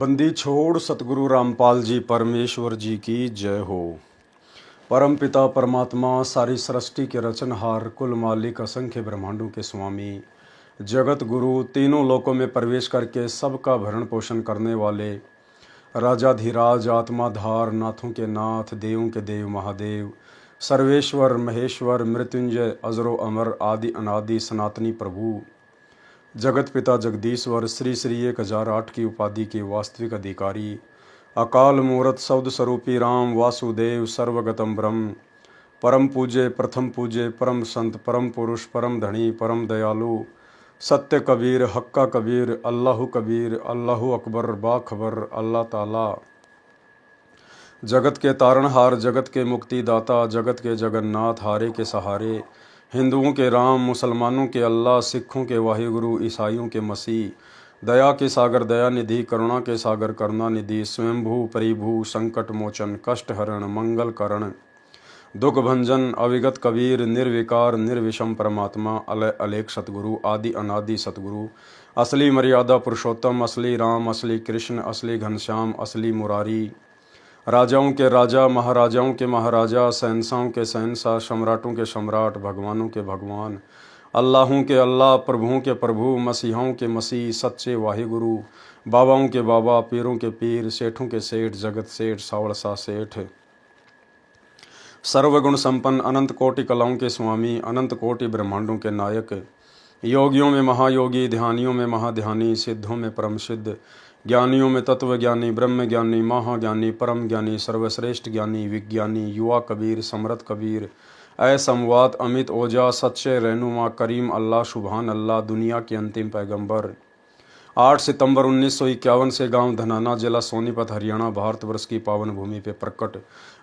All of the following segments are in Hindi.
बंदी छोड़ सतगुरु रामपाल जी परमेश्वर जी की जय हो। परम पिता परमात्मा सारी सृष्टि के रचनहार कुल मालिक असंख्य ब्रह्मांडों के स्वामी जगत गुरु तीनों लोकों में प्रवेश करके सबका भरण पोषण करने वाले राजाधिराज आत्माधार नाथों के नाथ देवों के देव महादेव सर्वेश्वर महेश्वर मृत्युंजय अजरो अमर आदि अनादि सनातनी प्रभु जगत पिता जगदीश्वर श्री श्री 1008 की उपाधि के वास्तविक अधिकारी अकाल मूर्त शब्द स्वरूपी राम वासुदेव सर्वगतम ब्रह्म परम पूज्य प्रथम पूज्य परम संत परम पुरुष परम धनी परम दयालु सत्य कबीर हक्का कबीर अल्लाह अकबर बाखबर अल्लाह ताला जगत के तारणहार जगत के मुक्तिदाता जगत के जगन्नाथ हारे के सहारे हिंदुओं के राम मुसलमानों के अल्लाह सिखों के वाहिगुरु ईसाइयों के मसीह दया के सागर दया निधि करुणा के सागर करुणा निधि स्वयंभू परिभू संकट मोचन कष्ट हरण मंगल करण दुख भंजन अविगत कबीर निर्विकार निर्विषम परमात्मा अलय अलेख सतगुरु आदि अनादि सतगुरु असली मर्यादा पुरुषोत्तम असली राम असली कृष्ण असली घनश्याम असली मुरारी राजाओं के राजा महाराजाओं के महाराजा शहंशाहों के शहंशाह सम्राटों के सम्राट भगवानों के भगवान अल्लाहों के अल्लाह प्रभुओं के प्रभु मसीहों के मसीह सच्चे वाहिगुरु बाबाओं के बाबा पीरों के पीर सेठों के सेठ जगत सेठ सावड़सा सेठ सर्वगुण संपन्न अनंत कोटि कलाओं के स्वामी अनंत कोटि ब्रह्मांडों के नायक योगियों में महायोगी ध्यानियों में महाध्यानी सिद्धों में परम सिद्ध ज्ञानियों में तत्व ज्ञानी ब्रह्म ज्ञानी महाज्ञानी परम ज्ञानी सर्वश्रेष्ठ ज्ञानी विज्ञानी युवा कबीर समृत कबीर असमवात अमित ओजा सच्चे रहनुमा करीम अल्लाह सुबहान अल्लाह दुनिया के अंतिम पैगंबर 8 सितंबर 1951 से गांव धनाना जिला सोनीपत हरियाणा भारतवर्ष की पावन भूमि पे प्रकट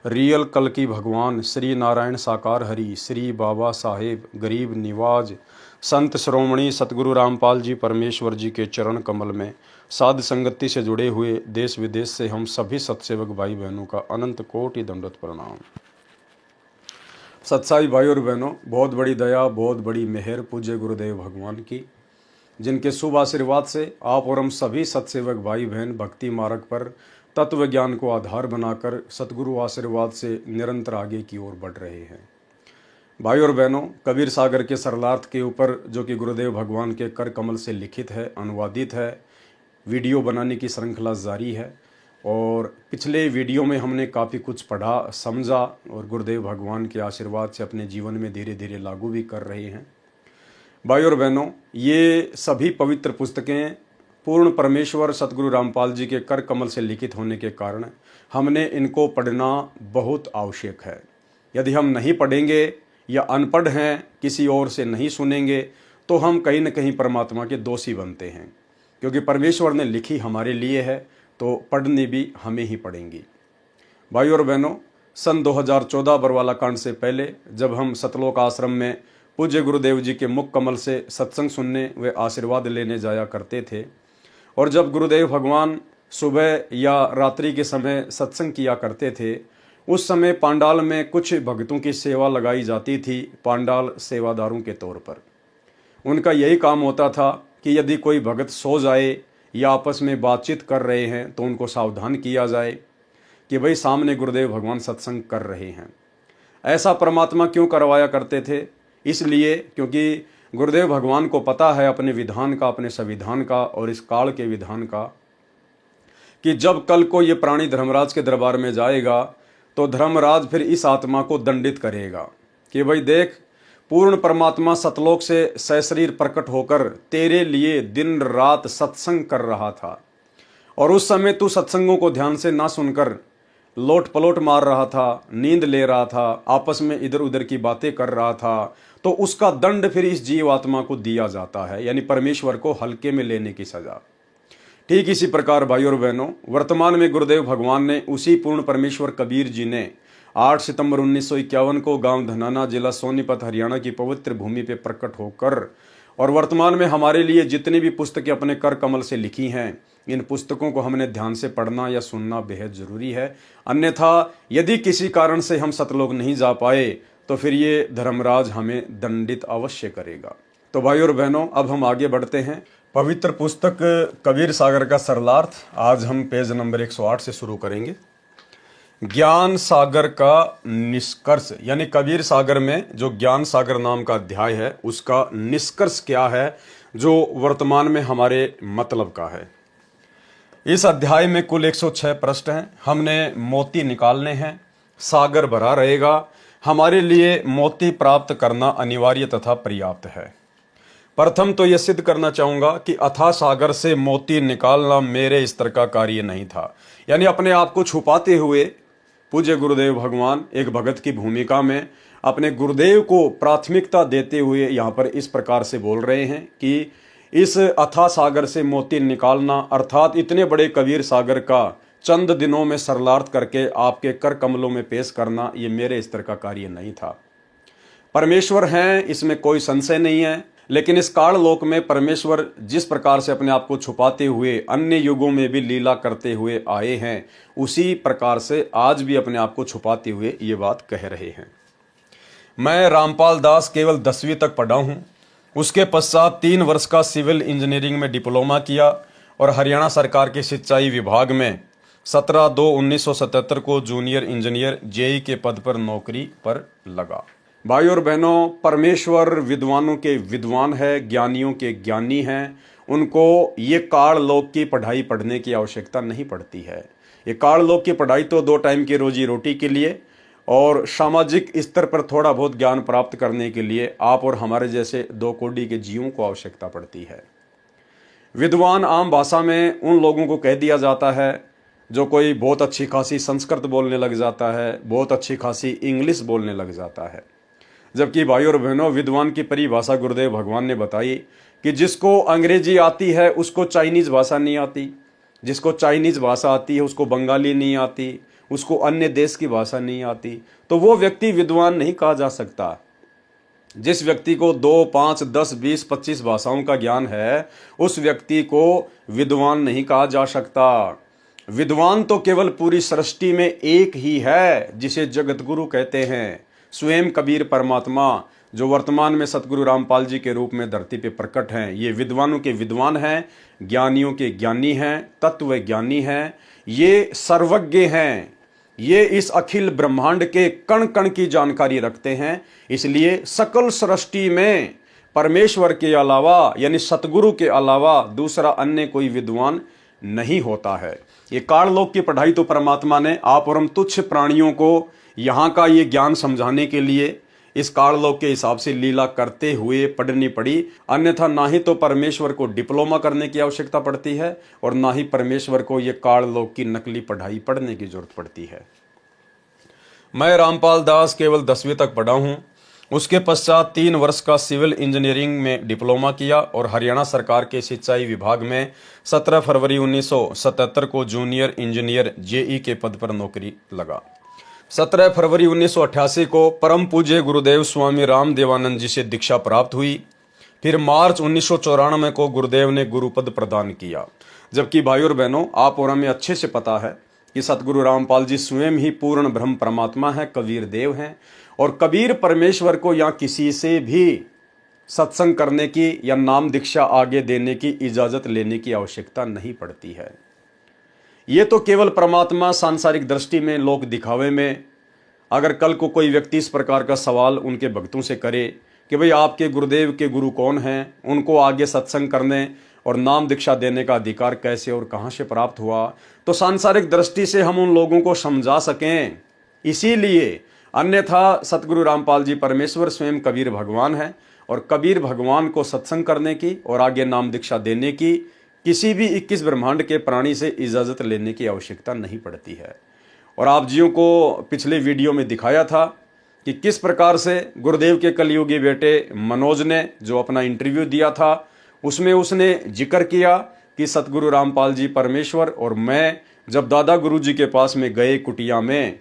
रियल कल की भगवान श्री नारायण साकार हरि श्री बाबा साहेब गरीब निवाज संत श्रोमणी सतगुरु रामपाल जी परमेश्वर जी के चरण कमल में साध संगति से जुड़े हुए देश विदेश से हम सभी सत्सेवक भाई बहनों का अनंत कोटि दंडवत प्रणाम। सत्साई भाई और बहनों, बहुत बड़ी दया बहुत बड़ी मेहर पूज्य गुरुदेव भगवान की, जिनके शुभ आशीर्वाद से आप और हम सभी सत्सेवक भाई बहन भक्ति मार्ग पर तत्व ज्ञान को आधार बनाकर सतगुरु आशीर्वाद से निरंतर आगे की ओर बढ़ रहे हैं। भाई और बहनों, कबीर सागर के सरलार्थ के ऊपर जो कि गुरुदेव भगवान के कर कमल से लिखित है, अनुवादित है, वीडियो बनाने की श्रृंखला जारी है और पिछले वीडियो में हमने काफ़ी कुछ पढ़ा समझा और गुरुदेव भगवान के आशीर्वाद से अपने जीवन में धीरे धीरे लागू भी कर रहे हैं। भाई और बहनों, ये सभी पवित्र पुस्तकें पूर्ण परमेश्वर सतगुरु रामपाल जी के कर कमल से लिखित होने के कारण हमने इनको पढ़ना बहुत आवश्यक है। यदि हम नहीं पढ़ेंगे या अनपढ़ हैं, किसी और से नहीं सुनेंगे, तो हम कहीं न कहीं परमात्मा के दोषी बनते हैं, क्योंकि परमेश्वर ने लिखी हमारे लिए है तो पढ़नी भी हमें ही पड़ेंगी। भाई और बहनों, सन 2014 बरवाला कांड से पहले जब हम सतलोक आश्रम में पूज्य गुरुदेव जी के मुख कमल से सत्संग सुनने व आशीर्वाद लेने जाया करते थे और जब गुरुदेव भगवान सुबह या रात्रि के समय सत्संग किया करते थे, उस समय पांडाल में कुछ भक्तों की सेवा लगाई जाती थी पांडाल सेवादारों के तौर पर। उनका यही काम होता था कि यदि कोई भगत सो जाए या आपस में बातचीत कर रहे हैं तो उनको सावधान किया जाए कि भाई सामने गुरुदेव भगवान सत्संग कर रहे हैं। ऐसा परमात्मा क्यों करवाया करते थे? इसलिए क्योंकि गुरुदेव भगवान को पता है अपने विधान का, अपने संविधान का और इस काल के विधान का, कि जब कल को ये प्राणी धर्मराज के दरबार में जाएगा तो धर्मराज फिर इस आत्मा को दंडित करेगा कि भाई देख, पूर्ण परमात्मा सतलोक से सशरीर प्रकट होकर तेरे लिए दिन रात सत्संग कर रहा था और उस समय तू सत्संगों को ध्यान से ना सुनकर लोट पलोट मार रहा था, नींद ले रहा था, आपस में इधर उधर की बातें कर रहा था, तो उसका दंड फिर इस जीवात्मा को दिया जाता है, यानी परमेश्वर को हल्के में लेने की सजा। ठीक इसी प्रकार भाई और बहनों, वर्तमान में गुरुदेव भगवान ने उसी पूर्ण परमेश्वर कबीर जी ने 8 सितंबर 1951 को गांव धनाना जिला सोनीपत हरियाणा की पवित्र भूमि पे प्रकट होकर और वर्तमान में हमारे लिए जितनी भी पुस्तकें अपने कर कमल से लिखी हैं, इन पुस्तकों को हमने ध्यान से पढ़ना या सुनना बेहद जरूरी है। अन्यथा यदि किसी कारण से हम सतलोक नहीं जा पाए तो फिर ये धर्मराज हमें दंडित अवश्य करेगा। तो भाई और बहनों, अब हम आगे बढ़ते हैं। पवित्र पुस्तक कबीर सागर का सरलार्थ आज हम पेज नंबर 108 से शुरू करेंगे। ज्ञान सागर का निष्कर्ष, यानी कबीर सागर में जो ज्ञान सागर नाम का अध्याय है उसका निष्कर्ष क्या है जो वर्तमान में हमारे मतलब का है। इस अध्याय में कुल 106 प्रश्न हैं। हमने मोती निकालने हैं। सागर भरा रहेगा। हमारे लिए मोती प्राप्त करना अनिवार्य तथा पर्याप्त है। प्रथम तो यह सिद्ध करना चाहूंगा कि अथाह सागर से मोती निकालना मेरे स्तर का कार्य नहीं था। यानी अपने आप को छुपाते हुए पूज्य गुरुदेव भगवान एक भगत की भूमिका में अपने गुरुदेव को प्राथमिकता देते हुए यहाँ पर इस प्रकार से बोल रहे हैं कि इस अथाह सागर से मोती निकालना अर्थात इतने बड़े कबीर सागर का चंद दिनों में सरलार्थ करके आपके कर कमलों में पेश करना ये मेरे स्तर का कार्य नहीं था। परमेश्वर हैं, इसमें कोई संशय नहीं है, लेकिन इस काल लोक में परमेश्वर जिस प्रकार से अपने आप को छुपाते हुए अन्य युगों में भी लीला करते हुए आए हैं, उसी प्रकार से आज भी अपने आप को छुपाते हुए ये बात कह रहे हैं। मैं रामपाल दास केवल 10वीं तक पढ़ा हूँ। उसके पश्चात 3 वर्ष का सिविल इंजीनियरिंग में डिप्लोमा किया और हरियाणा सरकार के सिंचाई विभाग में 17/2/1977 को जूनियर इंजीनियर जेई के पद पर नौकरी पर लगा। भाई और बहनों, परमेश्वर विद्वानों के विद्वान है, ज्ञानियों के ज्ञानी हैं। उनको ये काल लोक की पढ़ाई पढ़ने की आवश्यकता नहीं पड़ती है। ये काल लोक की पढ़ाई तो 2 टाइम की रोजी रोटी के लिए और सामाजिक स्तर पर थोड़ा बहुत ज्ञान प्राप्त करने के लिए आप और हमारे जैसे 2 कोटि के जीवों को आवश्यकता पड़ती है। विद्वान आम भाषा में उन लोगों को कह दिया जाता है जो कोई बहुत अच्छी खासी संस्कृत बोलने लग जाता है, बहुत अच्छी खासी इंग्लिश बोलने लग जाता है। जबकि भाई और बहनों, विद्वान की परिभाषा गुरुदेव भगवान ने बताई कि जिसको अंग्रेजी आती है उसको चाइनीज भाषा नहीं आती, जिसको चाइनीज भाषा आती है उसको बंगाली नहीं आती, उसको अन्य देश की भाषा नहीं आती, तो वो व्यक्ति विद्वान नहीं कहा जा सकता। जिस व्यक्ति को 2, 5, 10, 20, 25 भाषाओं का ज्ञान है उस व्यक्ति को विद्वान नहीं कहा जा सकता। विद्वान तो केवल पूरी सृष्टि में एक ही है जिसे जगत गुरु कहते हैं, स्वयं कबीर परमात्मा, जो वर्तमान में सतगुरु रामपाल जी के रूप में धरती पे प्रकट हैं। ये विद्वानों के विद्वान हैं, ज्ञानियों के ज्ञानी हैं, तत्व ज्ञानी हैं, ये सर्वज्ञ हैं, ये इस अखिल ब्रह्मांड के कण कण की जानकारी रखते हैं। इसलिए सकल सृष्टि में परमेश्वर के अलावा यानी सतगुरु के अलावा दूसरा अन्य कोई विद्वान नहीं होता है। ये काल लोक की पढ़ाई तो परमात्मा ने आप और हम तुच्छ प्राणियों को यहाँ का ये ज्ञान समझाने के लिए इस काल लोक के हिसाब से लीला करते हुए पढ़नी पड़ी। अन्यथा ना ही तो परमेश्वर को डिप्लोमा करने की आवश्यकता पड़ती है और ना ही परमेश्वर को ये काल लोक की नकली पढ़ाई पढ़ने की जरूरत पड़ती है। मैं रामपाल दास केवल 10वीं तक पढ़ा हूँ। उसके पश्चात 3 वर्ष का सिविल इंजीनियरिंग में डिप्लोमा किया और हरियाणा सरकार के सिंचाई विभाग में 17 फरवरी 1977 को जूनियर इंजीनियर जेई के पद पर नौकरी लगा। 17 फरवरी 1988 को परम पूज्य गुरुदेव स्वामी राम देवानंद जी से दीक्षा प्राप्त हुई। फिर मार्च 1994 को गुरुदेव ने गुरुपद प्रदान किया। जबकि भाई और बहनों, आप और हमें अच्छे से पता है कि सतगुरु रामपाल जी स्वयं ही पूर्ण ब्रह्म परमात्मा है, कबीर देव हैं और कबीर परमेश्वर को या किसी से भी सत्संग करने की या नाम दीक्षा आगे देने की इजाजत लेने की आवश्यकता नहीं पड़ती है। ये तो केवल परमात्मा सांसारिक दृष्टि में, लोक दिखावे में, अगर कल को कोई व्यक्ति इस प्रकार का सवाल उनके भक्तों से करे कि भाई आपके गुरुदेव के गुरु कौन हैं, उनको आगे सत्संग करने और नाम दीक्षा देने का अधिकार कैसे और कहाँ से प्राप्त हुआ, तो सांसारिक दृष्टि से हम उन लोगों को समझा सकें। इसीलिए अन्यथा सतगुरु रामपाल जी परमेश्वर स्वयं कबीर भगवान है और कबीर भगवान को सत्संग करने की और आगे नाम दीक्षा देने की किसी भी 21 ब्रह्मांड के प्राणी से इजाज़त लेने की आवश्यकता नहीं पड़ती है। और आप जियों को पिछले वीडियो में दिखाया था कि किस प्रकार से गुरुदेव के कलयुगी बेटे मनोज ने जो अपना इंटरव्यू दिया था उसमें उसने जिक्र किया कि सतगुरु रामपाल जी परमेश्वर और मैं जब दादा गुरु जी के पास में गए कुटिया में,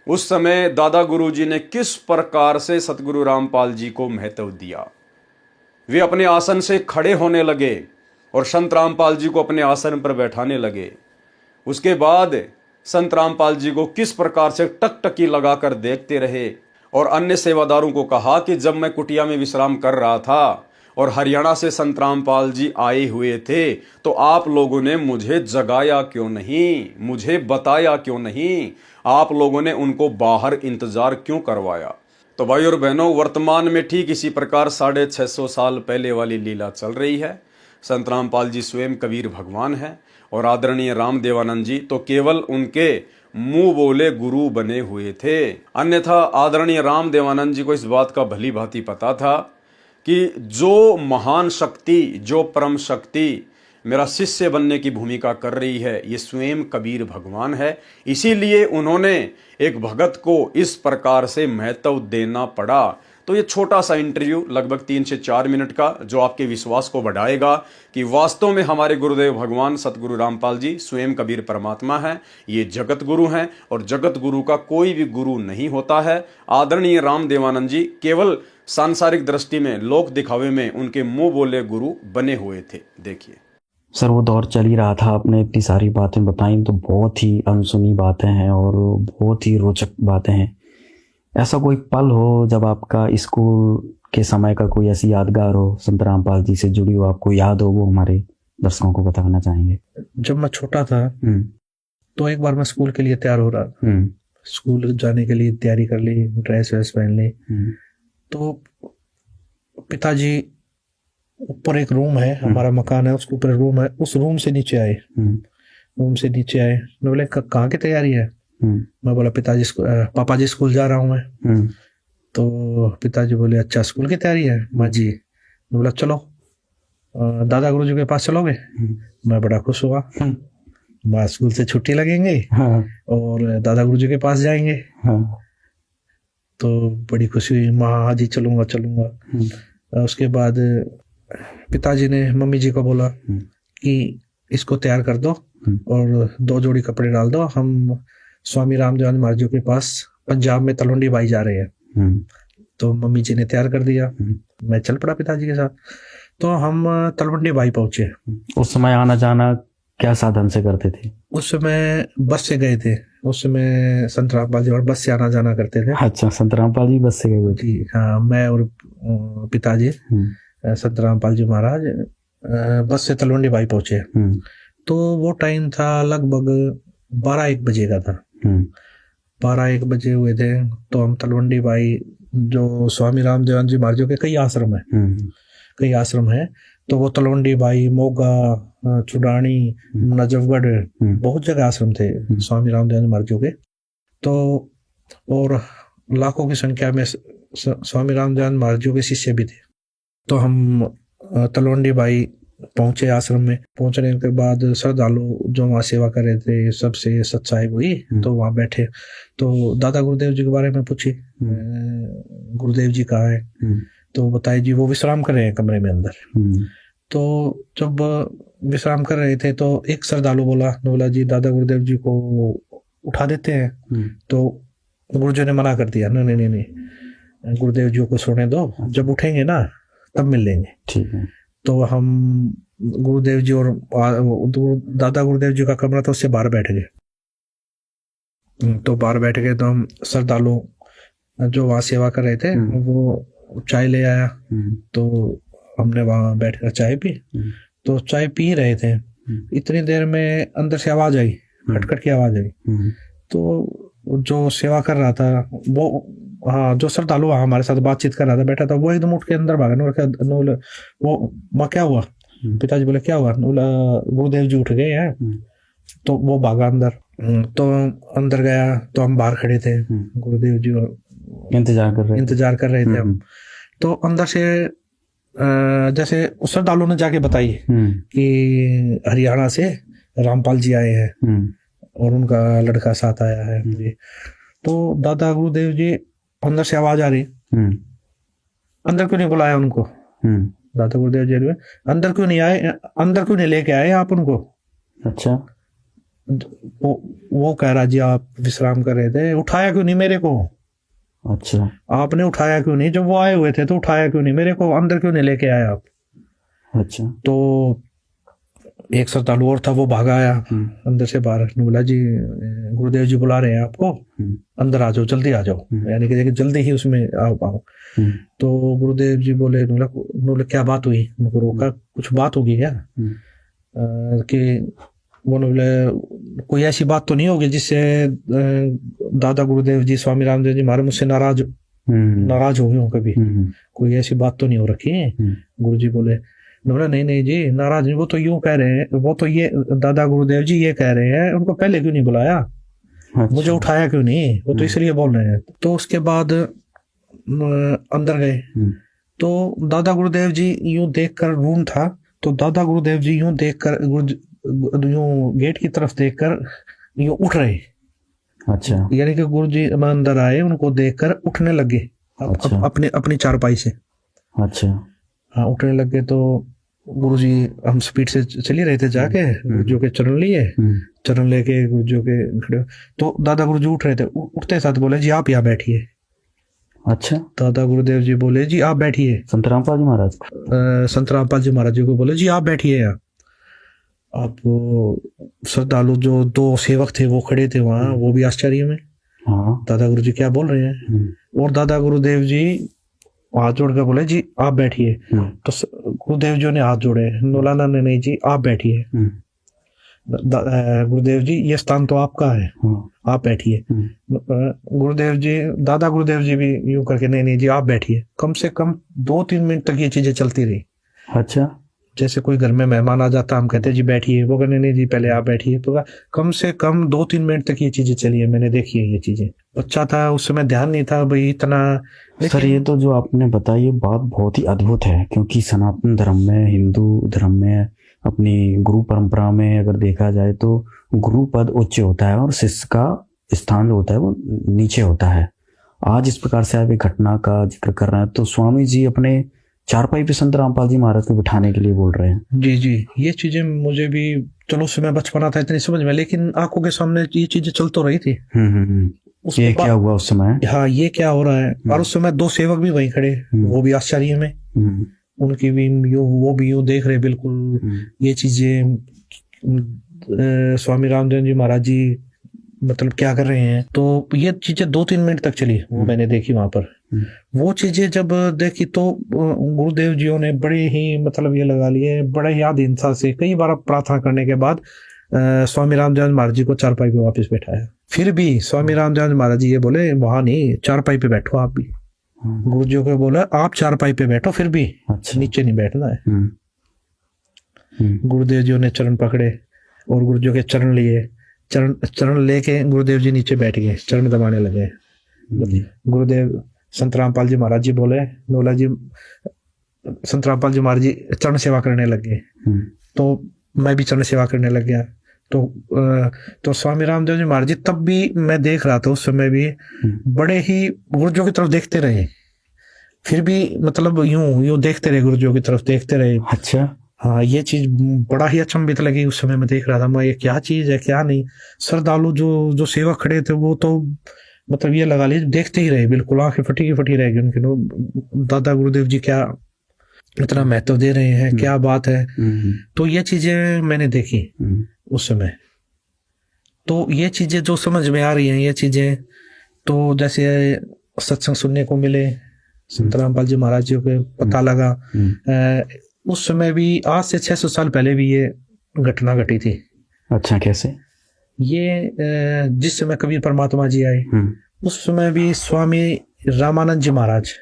उस समय दादा गुरु जी ने किस प्रकार से सतगुरु रामपाल जी को महत्व दिया। वे अपने आसन से खड़े होने लगे और संत रामपाल जी को अपने आसन पर बैठाने लगे। उसके बाद संत रामपाल जी को किस प्रकार से टकटकी लगाकर देखते रहे और अन्य सेवादारों को कहा कि जब मैं कुटिया में विश्राम कर रहा था और हरियाणा से संत रामपाल जी आए हुए थे, तो आप लोगों ने मुझे जगाया क्यों नहीं, मुझे बताया क्यों नहीं, आप लोगों ने उनको बाहर इंतजार क्यों करवाया। तो भाई और बहनों, वर्तमान में ठीक इसी प्रकार 650 साल पहले वाली लीला चल रही है। संत रामपाल जी स्वयं कबीर भगवान हैं और आदरणीय रामदेवानंद जी तो केवल उनके मुंह बोले गुरु बने हुए थे। अन्यथा आदरणीय रामदेवानंद जी को इस बात का भली भांति पता था कि जो महान शक्ति, जो परम शक्ति मेरा शिष्य बनने की भूमिका कर रही है, ये स्वयं कबीर भगवान है। इसीलिए उन्होंने एक भगत को इस प्रकार से महत्व देना पड़ा। तो ये छोटा सा इंटरव्यू लगभग 3 से 4 मिनट का, जो आपके विश्वास को बढ़ाएगा कि वास्तव में हमारे गुरुदेव भगवान सतगुरु रामपाल जी स्वयं कबीर परमात्मा हैं, ये जगत गुरु हैं और जगत गुरु का कोई भी गुरु नहीं होता है। आदरणीय रामदेवानंद जी केवल सांसारिक दृष्टि में, लोक दिखावे में उनके मुंह बोले गुरु बने हुए थे। देखिए सर, वो दौर चल ही रहा था, आपने इतनी सारी बातें बताई तो बहुत ही अनसुनी बातें हैं और बहुत ही रोचक बातें हैं। ऐसा कोई पल हो जब आपका स्कूल के समय का कोई ऐसी यादगार हो, संत रामपाल जी से जुड़ी हो, आपको याद हो, वो हमारे दर्शकों को बताना चाहेंगे। जब मैं छोटा था तो एक बार मैं स्कूल के लिए तैयार हो रहा था, स्कूल जाने के लिए तैयारी कर ली, ड्रेस वैस पहन ली। तो पिताजी ऊपर एक रूम है, हमारा मकान है, उसके ऊपर रूम है, उस रूम से नीचे आए, मैं बोले कहाँ की तैयारी है। मैं बोला पापा जी स्कूल जा रहा हूँ मैं। तो पिताजी बोले अच्छा स्कूल की तैयारी है माँ जी। मैं बोला चलो दादा गुरुजी के पास चलोगे। मैं बड़ा खुश हुआ, माँ स्कूल से छुट्टी लगेंगे और दादा गुरुजी के पास जाएंगे। तो बड़ी खुशी हुई, माँ हाँ जी चलूंगा चलूंगा। उसके बाद पिताजी ने मम्मी जी को बोला कि इसको तैयार कर दो और 2 जोड़ी कपड़े डाल दो, हम स्वामी रामदेवानंद महाराज के पास पंजाब में तलवंडी बाई जा रहे हैं। तो मम्मी जी ने तैयार कर दिया, मैं चल पड़ा पिताजी के साथ। तो हम तलवंडी बाई पहुंचे। उस समय आना जाना क्या साधन से करते थे? उस समय बस से गए थे, उस समय संत रामपाल जी और बस से आना जाना करते थे। अच्छा, संत रामपाल जी बस से गए थे? जी हाँ, मैं और पिताजी संत रामपाल जी महाराज बस से तलवंडी बाई पहुंचे। तो वो टाइम था लगभग 12-1 बजे का था। 12-1 बजे हुए थे। तो हम तलवंडी बाई, जो स्वामी रामदेवानंद जी महाराज के कई आश्रम है, तो वो तलवंडी बाई, मोगा, चुड़ानी, नजफगढ़, बहुत जगह आश्रम थे स्वामी रामदेवानंद महाराज के। तो और लाखों की संख्या में स्वामी रामदेवानंद महाराज के शिष्य भी थे। तो हम तलवंडी बाई पहुंचे आश्रम में। पहुंचने के बाद श्रद्धालु जो वहाँ सेवा कर रहे थे सबसे सत्साहिब हुई, तो वहाँ बैठे। तो दादा गुरुदेव जी के बारे में पूछी, गुरुदेव जी कहाँ है। तो बताए जी वो विश्राम कर रहे हैं कमरे में अंदर। तो जब विश्राम कर रहे थे तो एक श्रद्धालु बोला जी दादा गुरुदेव जी को उठा देते हैं। तो गुरुजी ने मना कर दिया, नहीं, गुरुदेव जी को सोने दो, जब उठेंगे ना तब मिल लेंगे। ठीक है। तो हम गुरुदेव जी और दादा गुरुदेव जी का कमरा था, उससे बाहर बैठ गए। तो बाहर बैठ गए तो हम श्रद्धालु जो वहाँ सेवा कर रहे थे वो चाय ले आया। तो हमने वहाँ बैठकर चाय पी। तो चाय पी रहे थे, इतनी देर में अंदर से आवाज आई, खटखट की आवाज आई। तो जो सेवा कर रहा था वो, हाँ, जो श्रद्धालु हमारे साथ बातचीत कर रहा था, बैठा था, वो एकदम उठ के अंदर भागा। वो माँ क्या हुआ? पिताजी बोले क्या हुआ? गुरुदेव जी उठ गए हैं। तो वो भागा अंदर। तो अंदर गया तो हम बाहर खड़े थे, गुरुदेव जी इंतजार कर रहे थे हम। तो अंदर से जैसे श्रद्धालु ने जाके बताई कि हरियाणा से रामपाल जी आए हैं और उनका लड़का साथ आया है। तो दादा गुरुदेव जी, अंदर से आवाज आ रही, अंदर क्यों नहीं बुलाया उनको? दादा गुरुदेव जी अंदर क्यों नहीं आए, अंदर क्यों नहीं लेके आए आप उनको? अच्छा। वो कह रहा जी आप विश्राम कर रहे थे, उठाया क्यों नहीं मेरे को? अच्छा, आपने उठाया क्यों नहीं? जब वो आए हुए थे तो उठाया क्यों नहीं मेरे को? अंदर क्यों नहीं लेके आए आप? अच्छा। तो एक श्रद्धालु और था, वो भागा आया अंदर से बाहर, ने बोला जी गुरुदेव जी बुला रहे हैं आपको, अंदर आ जाओ, जल्दी आ जाओ, यानी कि जल्दी ही उसमें आओ। तो गुरुदेव जी बोले, बोले क्या बात हुई? उनको रोका, कुछ बात होगी क्या? कि वो बोले कोई ऐसी बात तो नहीं होगी जिससे दादा गुरुदेव जी स्वामी रामदेव जी महाराज मुझसे नाराज हो गए हो कभी? कोई ऐसी बात तो नहीं हो रखी है? गुरु जी बोले, नहीं जी नाराज नहीं, वो तो यूं कह रहे हैं, वो तो ये दादा गुरुदेव जी ये कह रहे हैं, उनको पहले क्यों नहीं बुलाया? अच्छा। मुझे उठाया क्यों नहीं? वो तो इसलिए बोल रहे हैं। तो उसके बाद अंदर गए तो दादा गुरुदेव जी यूं देखकर, रूम था तो दादा गुरुदेव जी यूं देखकर, यूं गेट की तरफ देखकर यूं उठ रहे। अच्छा। यानी कि गुरु जी अंदर आए, उनको देखकर उठने लगे। अच्छा। अपनी चारपाई से। अच्छा। हाँ, उठने लगे तो गुरुजी, हम स्पीड से चले रहे थे, जाके गुरुजी के चरण लिए, चरण लेके गुरुजी के खड़े, तो दादा गुरुजी उठ रहे थे, उठते साथ बोले जी आप यहाँ बैठिए। अच्छा। दादा गुरुदेव जी बोले जी आप बैठिए। संत रामपाल जी महाराज, संत रामपाल जी महाराज जी को बोले जी आप बैठिए यहाँ। आप श्रद्धालु जो दो सेवक थे वो खड़े थे वहाँ, वो भी आश्चर्य में, दादा गुरुजी क्या बोल रहे हैं। और दादा गुरुदेव जी हाथ जोड़ कर बोले जी आप बैठिए। तो गुरुदेव जी ने हाथ जोड़े, नौलाना ने नहीं जी आप बैठिए। गुरुदेव जी ये स्थान तो आपका है, आप बैठिए। गुरुदेव जी, दादा गुरुदेव जी भी यूं करके नहीं जी आप बैठिए। कम से कम 2-3 मिनट तक ये चीजें चलती रही। अच्छा। जैसे कोई घर में मेहमान आ जाता, हम कहते जी बैठिए, वो कहने नहीं जी पहले आप बैठिए। तो कम से कम 2-3 मिनट तक ये चीजें चली है, मैंने देखी है ये चीजें। बच्चा था उस समय, ध्यान नहीं था भाई इतना। सर ये तो जो आपने बताई ये बात बहुत ही अद्भुत है, क्योंकि सनातन धर्म में, हिंदू धर्म में, अपनी गुरु परंपरा में अगर देखा जाए तो गुरु पद उच्च होता है और शिष्य का स्थान जो होता है वो नीचे होता है। आज इस प्रकार से आप एक घटना का जिक्र कर रहे हैं, तो स्वामी जी अपने चारपाई पे संत रामपाल जी महाराज को बिठाने के लिए बोल रहे हैं। जी, ये चीजें मुझे भी, चलो उस समय बचपना था इतनी समझ में, लेकिन आंखों के सामने ये चीजें चल तो रही थी। ये क्या हुआ उस समय? हाँ, ये क्या हो रहा है। और उस समय 2 सेवक भी वहीं खड़े, वो भी आश्चर्य में, उनकी भी वो भी यूं देख रहे बिल्कुल ये चीजें, स्वामी रामदेव जी महाराज जी मतलब क्या कर रहे हैं। तो ये चीजें 2-3 मिनट तक चली, वो मैंने देखी वहां पर। वो चीजें जब देखी तो गुरुदेव जियों ने बड़े ही मतलब ये लगा लिए, बड़े ही आधीनता से कई बार प्रार्थना करने के बाद स्वामी रामदेव महाराज जी को चारपाई पे वापस बैठाया। फिर भी स्वामी रामदेव महाराज जी ये बोले वहां नहीं, चारपाई पे बैठो आप भी। गुरु जी को बोला आप चारपाई पे बैठो, फिर भी अच्छा। नीचे नहीं बैठना है। गुरुदेव जी ने चरण पकड़े और गुरु जी के चरण लिए, चरण लेके गुरुदेव जी नीचे बैठ गए, चरण दबाने लगे। गुरुदेव संत रामपाल जी महाराज जी बोले, नोला जी, संत रामपाल जी महाराज जी चरण सेवा करने लगे। तो मैं भी चरण सेवा करने लग गया। तो स्वामी रामदेव जी महाराज जी तब भी मैं देख रहा था, उस समय भी बड़े ही गुरुजों की तरफ देखते रहे, फिर भी मतलब यूं देखते रहे, गुरुजों की तरफ देखते रहे। अच्छा। हाँ, ये चीज बड़ा ही अचंभित लगी उस समय। मैं देख रहा था, मैं ये क्या चीज है क्या नहीं। श्रद्धालु जो सेवक खड़े थे वो तो मतलब ये लगा लीजिए देखते ही रहे, बिल्कुल आंखें फटी रह गई उनकी। दादा गुरुदेव जी क्या इतना महत्व दे रहे हैं, क्या बात है। तो ये चीजें मैंने देखी उस समय। तो ये चीजें जो समझ में आ रही हैं, ये चीजें तो जैसे सत्संग सुनने को मिले, संत रामपाल जी महाराज जी को पता लगा। उस समय भी आज से 600 साल पहले भी ये घटना घटी थी। अच्छा, कैसे? ये जिस समय कबीर परमात्मा जी आए उस समय भी स्वामी रामानंद जी महाराज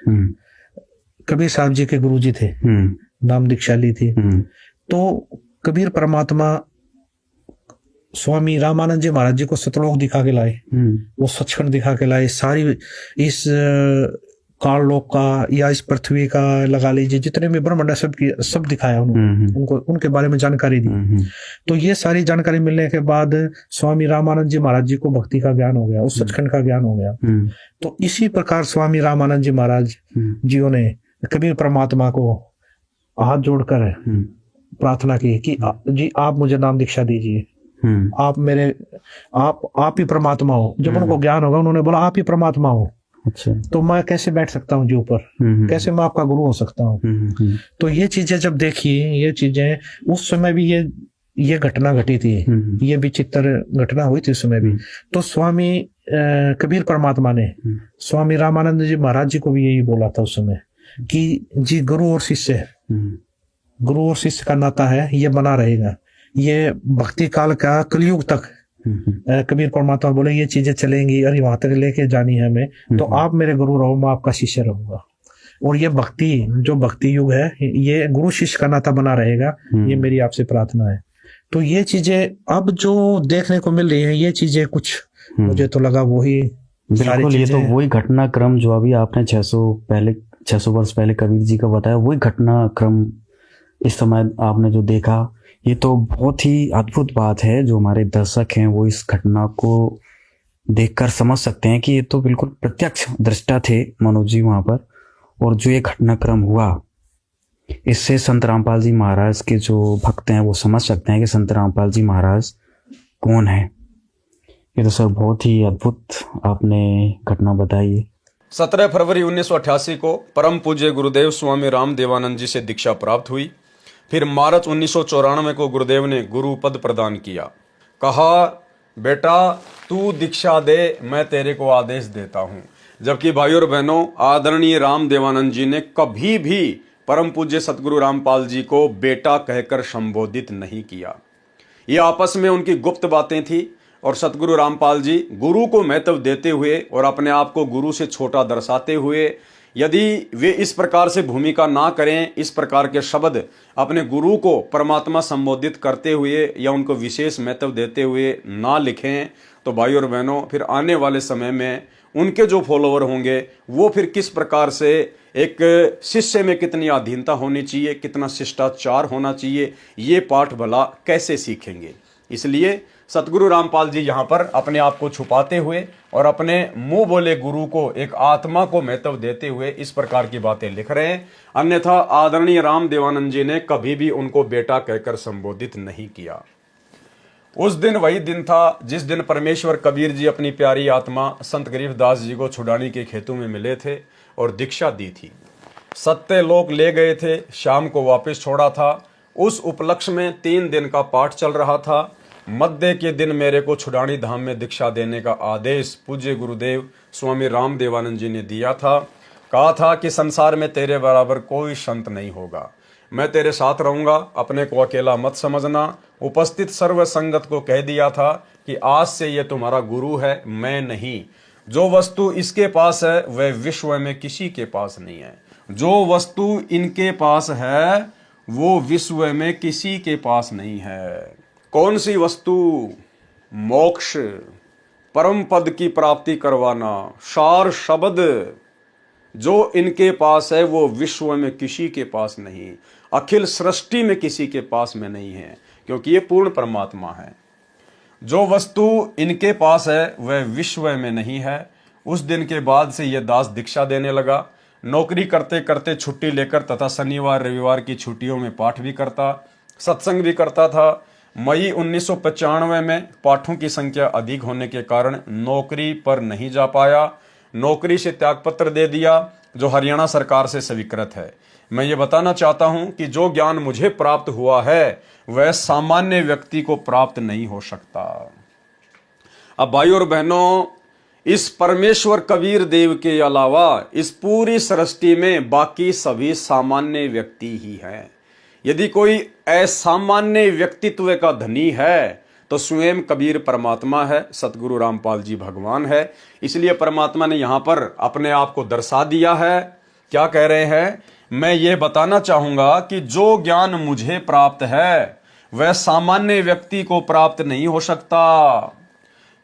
कबीर साहब जी के गुरु जी थे, नाम दीक्षा ली थी। तो कबीर परमात्मा स्वामी रामानंद जी महाराज जी को सतलोक दिखा के लाए, वो सचखंड दिखा के लाए। सारी इस काललोक का या इस पृथ्वी का लगा लीजिए जितने भी ब्रह्मांड सब दिखाया उन्होंने, उनको उनके बारे में जानकारी दी। तो ये सारी जानकारी मिलने के बाद स्वामी रामानंद जी महाराज जी को भक्ति का ज्ञान हो गया, उस सचखंड का ज्ञान हो गया। तो इसी प्रकार स्वामी रामानंद जी महाराज जियों ने कबीर परमात्मा को हाथ जोड़कर प्रार्थना की कि जी आप मुझे नाम दीक्षा दीजिए, आप ही परमात्मा हो। जब उनको ज्ञान होगा उन्होंने बोला आप ही परमात्मा हो। अच्छा। तो मैं कैसे बैठ सकता हूँ जी ऊपर, कैसे मैं आपका गुरु हो सकता हूँ। तो ये चीजें जब देखी, ये चीजें उस समय भी ये ये घटना घटी थी, ये विचित्र घटना हुई थी उसमें भी। तो स्वामी कबीर परमात्मा ने स्वामी रामानंद जी महाराज जी को भी यही बोला था उस समय कि जी गुरु और शिष्य का नाता है, ये बना रहेगा, ये भक्ति काल का कलयुग तक। कबीर परमात्मा बोले ये चीजें चलेंगी, अरे वहां तक लेके जानी है हमें, तो आप मेरे गुरु रहो, मैं आपका शिष्य रहूंगा। और ये भक्ति, जो भक्ति युग है, ये गुरु शिष्य का नाता बना रहेगा, ये मेरी आपसे प्रार्थना है। तो ये चीजें अब जो देखने को मिल रही है, ये चीजें कुछ मुझे तो लगा वही बिल्कुल, ये तो वही घटनाक्रम जो अभी आपने 600 वर्ष पहले कबीर जी का बताया, वही घटनाक्रम इस समय आपने जो देखा, ये तो बहुत ही अद्भुत बात है। जो हमारे दर्शक हैं वो इस घटना को देखकर समझ सकते हैं कि ये तो बिल्कुल प्रत्यक्ष दृष्टा थे मनोज जी वहां पर। और जो ये घटनाक्रम हुआ, इससे संत रामपाल जी महाराज के जो भक्त हैं वो समझ सकते हैं कि संत रामपाल जी महाराज कौन है। ये तो सर बहुत ही अद्भुत आपने घटना बताई। 17 फरवरी 1988 को परम पूज्य गुरुदेव स्वामी राम देवानंद जी से दीक्षा प्राप्त हुई। फिर मार्च 1994 को गुरुदेव ने गुरु पद प्रदान किया। कहा, बेटा तू दीक्षा दे, मैं तेरे को आदेश देता हूं। जबकि भाइयों और बहनों, आदरणीय राम देवानंद जी ने कभी भी परम पूज्य सतगुरु रामपाल जी को बेटा कहकर संबोधित नहीं किया। ये आपस में उनकी गुप्त बातें थी। और सतगुरु रामपाल जी गुरु को महत्व देते हुए और अपने आप को गुरु से छोटा दर्शाते हुए, यदि वे इस प्रकार से भूमिका ना करें, इस प्रकार के शब्द अपने गुरु को परमात्मा संबोधित करते हुए या उनको विशेष महत्व देते हुए ना लिखें, तो भाइयों और बहनों, फिर आने वाले समय में उनके जो फॉलोवर होंगे वो फिर किस प्रकार से एक शिष्य में कितनी अधीनता होनी चाहिए, कितना शिष्टाचार होना चाहिए, ये पाठ भला कैसे सीखेंगे। इसलिए सतगुरु रामपाल जी यहाँ पर अपने आप को छुपाते हुए और अपने मुंह बोले गुरु को, एक आत्मा को महत्व देते हुए इस प्रकार की बातें लिख रहे हैं। अन्यथा आदरणीय राम देवानंद जी ने कभी भी उनको बेटा कहकर संबोधित नहीं किया। उस दिन वही दिन था जिस दिन परमेश्वर कबीर जी अपनी प्यारी आत्मा संत गरीबदास जी को छुड़ाने के खेतों में मिले थे और दीक्षा दी थी। सत्य लोक ले गए थे, शाम को वापस छोड़ा था। उस उपलक्ष्य में 3 दिन का पाठ चल रहा था। मध्य के दिन मेरे को छुड़ानी धाम में दीक्षा देने का आदेश पूज्य गुरुदेव स्वामी राम देवानंद जी ने दिया था। कहा था कि संसार में तेरे बराबर कोई संत नहीं होगा, मैं तेरे साथ रहूंगा, अपने को अकेला मत समझना। उपस्थित सर्व संगत को कह दिया था कि आज से ये तुम्हारा गुरु है, मैं नहीं। जो वस्तु इसके पास है वह विश्व में किसी के पास नहीं है। जो वस्तु इनके पास है वो विश्व में किसी के पास नहीं है। कौन सी वस्तु? मोक्ष, परम पद की प्राप्ति करवाना, सार शब्द जो इनके पास है वो विश्व में किसी के पास नहीं, अखिल सृष्टि में किसी के पास में नहीं है, क्योंकि ये पूर्ण परमात्मा है। जो वस्तु इनके पास है वह विश्व में नहीं है। उस दिन के बाद से यह दास दीक्षा देने लगा। नौकरी करते करते छुट्टी लेकर तथा शनिवार रविवार की छुट्टियों में पाठ भी करता, सत्संग भी करता था। मई 1995 में पाठों की संख्या अधिक होने के कारण नौकरी पर नहीं जा पाया। नौकरी से त्यागपत्र दे दिया जो हरियाणा सरकार से स्वीकृत है। मैं ये बताना चाहता हूं कि जो ज्ञान मुझे प्राप्त हुआ है वह सामान्य व्यक्ति को प्राप्त नहीं हो सकता। अब भाइयों और बहनों, इस परमेश्वर कबीर देव के अलावा इस पूरी सृष्टि में बाकी सभी सामान्य व्यक्ति ही हैं। यदि कोई असामान्य व्यक्तित्व का धनी है तो स्वयं कबीर परमात्मा है, सतगुरु रामपाल जी भगवान है। इसलिए परमात्मा ने यहाँ पर अपने आप को दर्शा दिया है। क्या कह रहे हैं? मैं ये बताना चाहूंगा कि जो ज्ञान मुझे प्राप्त है वह सामान्य व्यक्ति को प्राप्त नहीं हो सकता,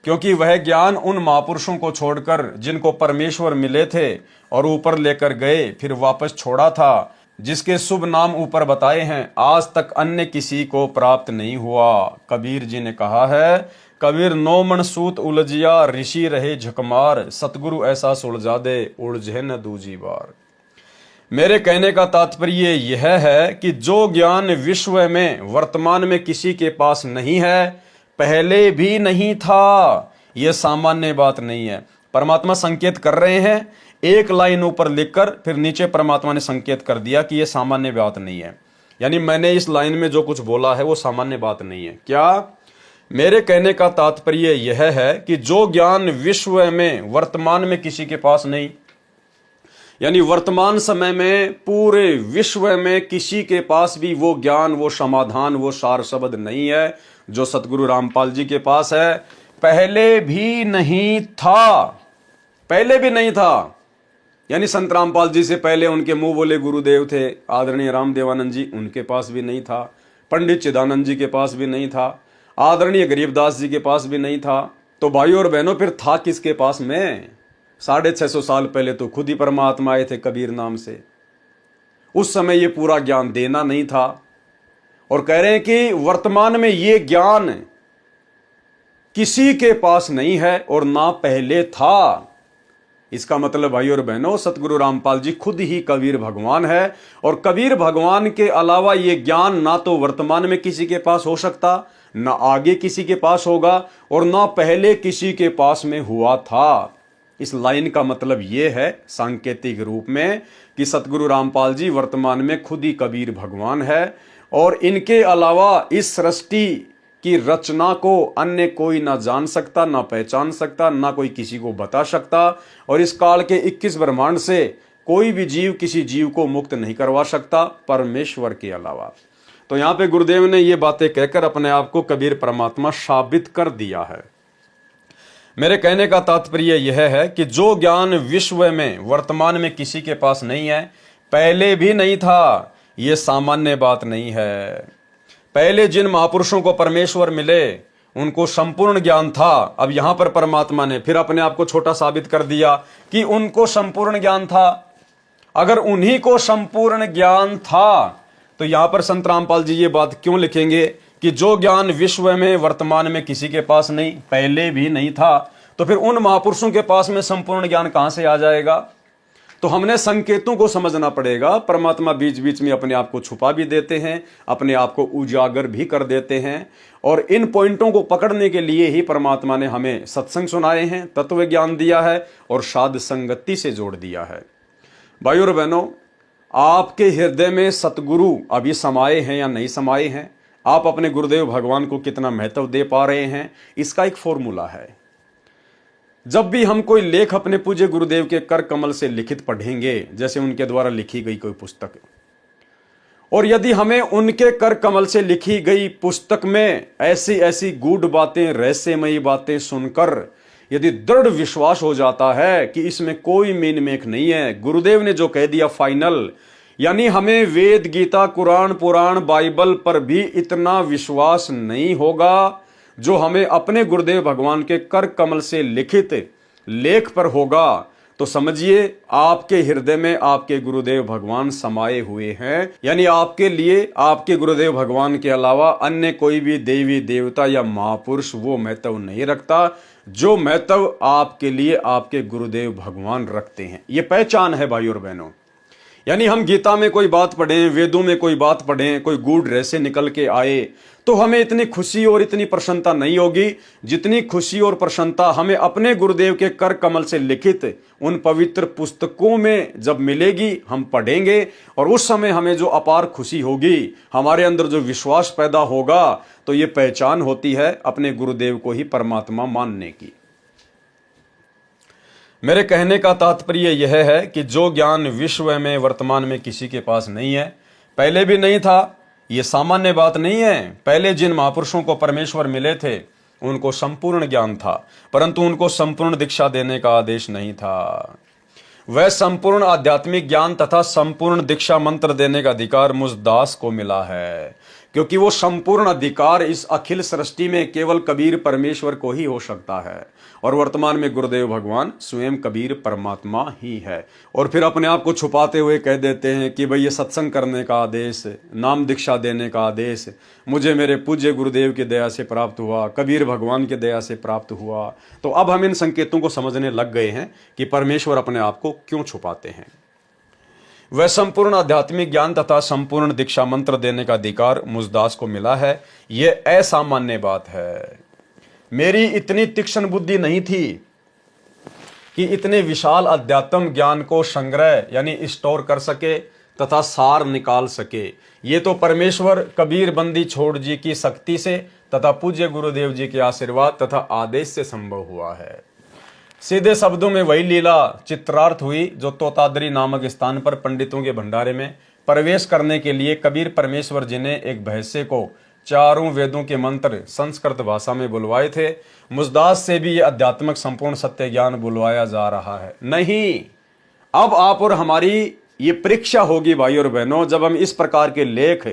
क्योंकि वह ज्ञान उन महापुरुषों को छोड़कर जिनको परमेश्वर मिले थे और ऊपर लेकर गए फिर वापस छोड़ा था, जिसके शुभ नाम ऊपर बताए हैं, आज तक अन्य किसी को प्राप्त नहीं हुआ। कबीर जी ने कहा है, कबीर 9 मन सूत उलझिया, ऋषि रहे झकमार, सतगुरु ऐसा सुलझा दे उलझे न दूजी बार। मेरे कहने का तात्पर्य यह है कि जो ज्ञान विश्व में वर्तमान में किसी के पास नहीं है, पहले भी नहीं था, यह सामान्य बात नहीं है। परमात्मा संकेत कर रहे हैं, एक लाइन ऊपर लिखकर फिर नीचे परमात्मा ने संकेत कर दिया कि यह सामान्य बात नहीं है। यानी मैंने इस लाइन में जो कुछ बोला है वो सामान्य बात नहीं है। क्या मेरे कहने का तात्पर्य यह है कि जो ज्ञान विश्व में वर्तमान में किसी के पास नहीं, यानी वर्तमान समय में पूरे विश्व में किसी के पास भी वो ज्ञान, वो समाधान, वो सार शब्द नहीं है जो सतगुरु रामपाल जी के पास है। पहले भी नहीं था, पहले भी नहीं था। यानी संत रामपाल जी से पहले उनके मुंह बोले गुरुदेव थे आदरणीय रामदेवानंद जी, उनके पास भी नहीं था। पंडित चिदानंद जी के पास भी नहीं था। आदरणीय गरीबदास जी के पास भी नहीं था। तो भाइयों और बहनों, फिर था किसके पास में? 650 साल पहले तो खुद ही परमात्मा आए थे कबीर नाम से। उस समय ये पूरा ज्ञान देना नहीं था। और कह रहे हैं कि वर्तमान में ये ज्ञान किसी के पास नहीं है और ना पहले था। इसका मतलब भाई और बहनों, सतगुरु रामपाल जी खुद ही कबीर भगवान है। और कबीर भगवान के अलावा ये ज्ञान ना तो वर्तमान में किसी के पास हो सकता, ना आगे किसी के पास होगा, और ना पहले किसी के पास में हुआ था। इस लाइन का मतलब यह है सांकेतिक रूप में कि सतगुरु रामपाल जी वर्तमान में खुद ही कबीर भगवान है और इनके अलावा इस सृष्टि की रचना को अन्य कोई ना जान सकता, ना पहचान सकता, ना कोई किसी को बता सकता। और इस काल के 21 ब्रह्मांड से कोई भी जीव किसी जीव को मुक्त नहीं करवा सकता परमेश्वर के अलावा। तो यहां पे गुरुदेव ने ये बातें कहकर अपने आप को कबीर परमात्मा साबित कर दिया है। मेरे कहने का तात्पर्य यह है कि जो ज्ञान विश्व में वर्तमान में किसी के पास नहीं है, पहले भी नहीं था, यह सामान्य बात नहीं है। पहले जिन महापुरुषों को परमेश्वर मिले उनको संपूर्ण ज्ञान था। अब यहां पर परमात्मा ने फिर अपने आप को छोटा साबित कर दिया कि उनको संपूर्ण ज्ञान था। अगर उन्हीं को संपूर्ण ज्ञान था तो यहां पर संत रामपाल जी ये बात क्यों लिखेंगे कि जो ज्ञान विश्व में वर्तमान में किसी के पास नहीं, पहले भी नहीं था, तो फिर उन महापुरुषों के पास में संपूर्ण ज्ञान कहां से आ जाएगा? तो हमने संकेतों को समझना पड़ेगा। परमात्मा बीच बीच में अपने आप को छुपा भी देते हैं, अपने आप को उजागर भी कर देते हैं। और इन पॉइंटों को पकड़ने के लिए ही परमात्मा ने हमें सत्संग सुनाए हैं, तत्व ज्ञान दिया है और साध संगति से जोड़ दिया है। भाइयों और बहनों, आपके हृदय में सतगुरु अभी समाये हैं या नहीं समाये हैं, आप अपने गुरुदेव भगवान को कितना महत्व दे पा रहे हैं, इसका एक फॉर्मूला है। जब भी हम कोई लेख अपने पूज्य गुरुदेव के कर कमल से लिखित पढ़ेंगे, जैसे उनके द्वारा लिखी गई कोई पुस्तक, और यदि हमें उनके कर कमल से लिखी गई पुस्तक में ऐसी ऐसी गूढ़ बातें, रहस्यमयी बातें सुनकर यदि दृढ़ विश्वास हो जाता है कि इसमें कोई मीन मेख नहीं है, गुरुदेव ने जो कह दिया फाइनल, यानी हमें वेद, गीता, कुरान, पुराण, बाइबल पर भी इतना विश्वास नहीं होगा जो हमें अपने गुरुदेव भगवान के कर कमल से लिखित लेख पर होगा, तो समझिए आपके हृदय में आपके गुरुदेव भगवान समाये हुए हैं। यानी आपके लिए आपके गुरुदेव भगवान के अलावा अन्य कोई भी देवी देवता या महापुरुष वो महत्व नहीं रखता जो महत्व आपके लिए आपके गुरुदेव भगवान रखते हैं। ये पहचान है भाई और बहनों। यानी हम गीता में कोई बात पढ़ें, वेदों में कोई बात पढ़ें, कोई गूढ़ रहस्य निकल के आए, तो हमें इतनी खुशी और इतनी प्रसन्नता नहीं होगी जितनी खुशी और प्रसन्नता हमें अपने गुरुदेव के कर कमल से लिखित उन पवित्र पुस्तकों में जब मिलेगी, हम पढ़ेंगे और उस समय हमें जो अपार खुशी होगी, हमारे अंदर जो विश्वास पैदा होगा, तो ये पहचान होती है अपने गुरुदेव को ही परमात्मा मानने की। मेरे कहने का तात्पर्य यह है कि जो ज्ञान विश्व में वर्तमान में किसी के पास नहीं है, पहले भी नहीं था, ये सामान्य बात नहीं है। पहले जिन महापुरुषों को परमेश्वर मिले थे उनको संपूर्ण ज्ञान था, परंतु उनको संपूर्ण दीक्षा देने का आदेश नहीं था। वह संपूर्ण आध्यात्मिक ज्ञान तथा संपूर्ण दीक्षा मंत्र देने का अधिकार मुझ दास को मिला है, क्योंकि वो संपूर्ण अधिकार इस अखिल सृष्टि में केवल कबीर परमेश्वर को ही हो सकता है। और वर्तमान में गुरुदेव भगवान स्वयं कबीर परमात्मा ही है। और फिर अपने आप को छुपाते हुए कह देते हैं कि भाई ये सत्संग करने का आदेश, नाम दीक्षा देने का आदेश मुझे मेरे पूज्य गुरुदेव की दया से प्राप्त हुआ, कबीर भगवान की दया से प्राप्त हुआ। तो अब हम इन संकेतों को समझने लग गए हैं कि परमेश्वर अपने आप को क्यों छुपाते हैं। वह संपूर्ण आध्यात्मिक ज्ञान तथा संपूर्ण दीक्षा मंत्र देने का अधिकार मुझदास को मिला है। यह असामान्य बात है। मेरी इतनी तीक्ष्ण बुद्धि नहीं थी कि इतने विशाल अध्यात्म ज्ञान को संग्रह यानी स्टोर कर सके, तथा सार निकाल सके। ये तो परमेश्वर कबीर बंदी छोड़ जी की शक्ति से तथा पूज्य गुरुदेव जी के आशीर्वाद तथा आदेश से संभव हुआ है। सीधे शब्दों में वही लीला चित्रार्थ हुई जो तोतादरी नामक स्थान पर पंडितों के भंडारे में प्रवेश करने के लिए कबीर परमेश्वर जी ने एक भैंसे को चारों वेदों के मंत्र संस्कृत भाषा में बुलवाए थे। मुजदास से भी यह आध्यात्मिक संपूर्ण सत्य ज्ञान बुलवाया जा रहा है। नहीं, अब आप और हमारी ये परीक्षा होगी भाई और बहनों, जब हम इस प्रकार के लेख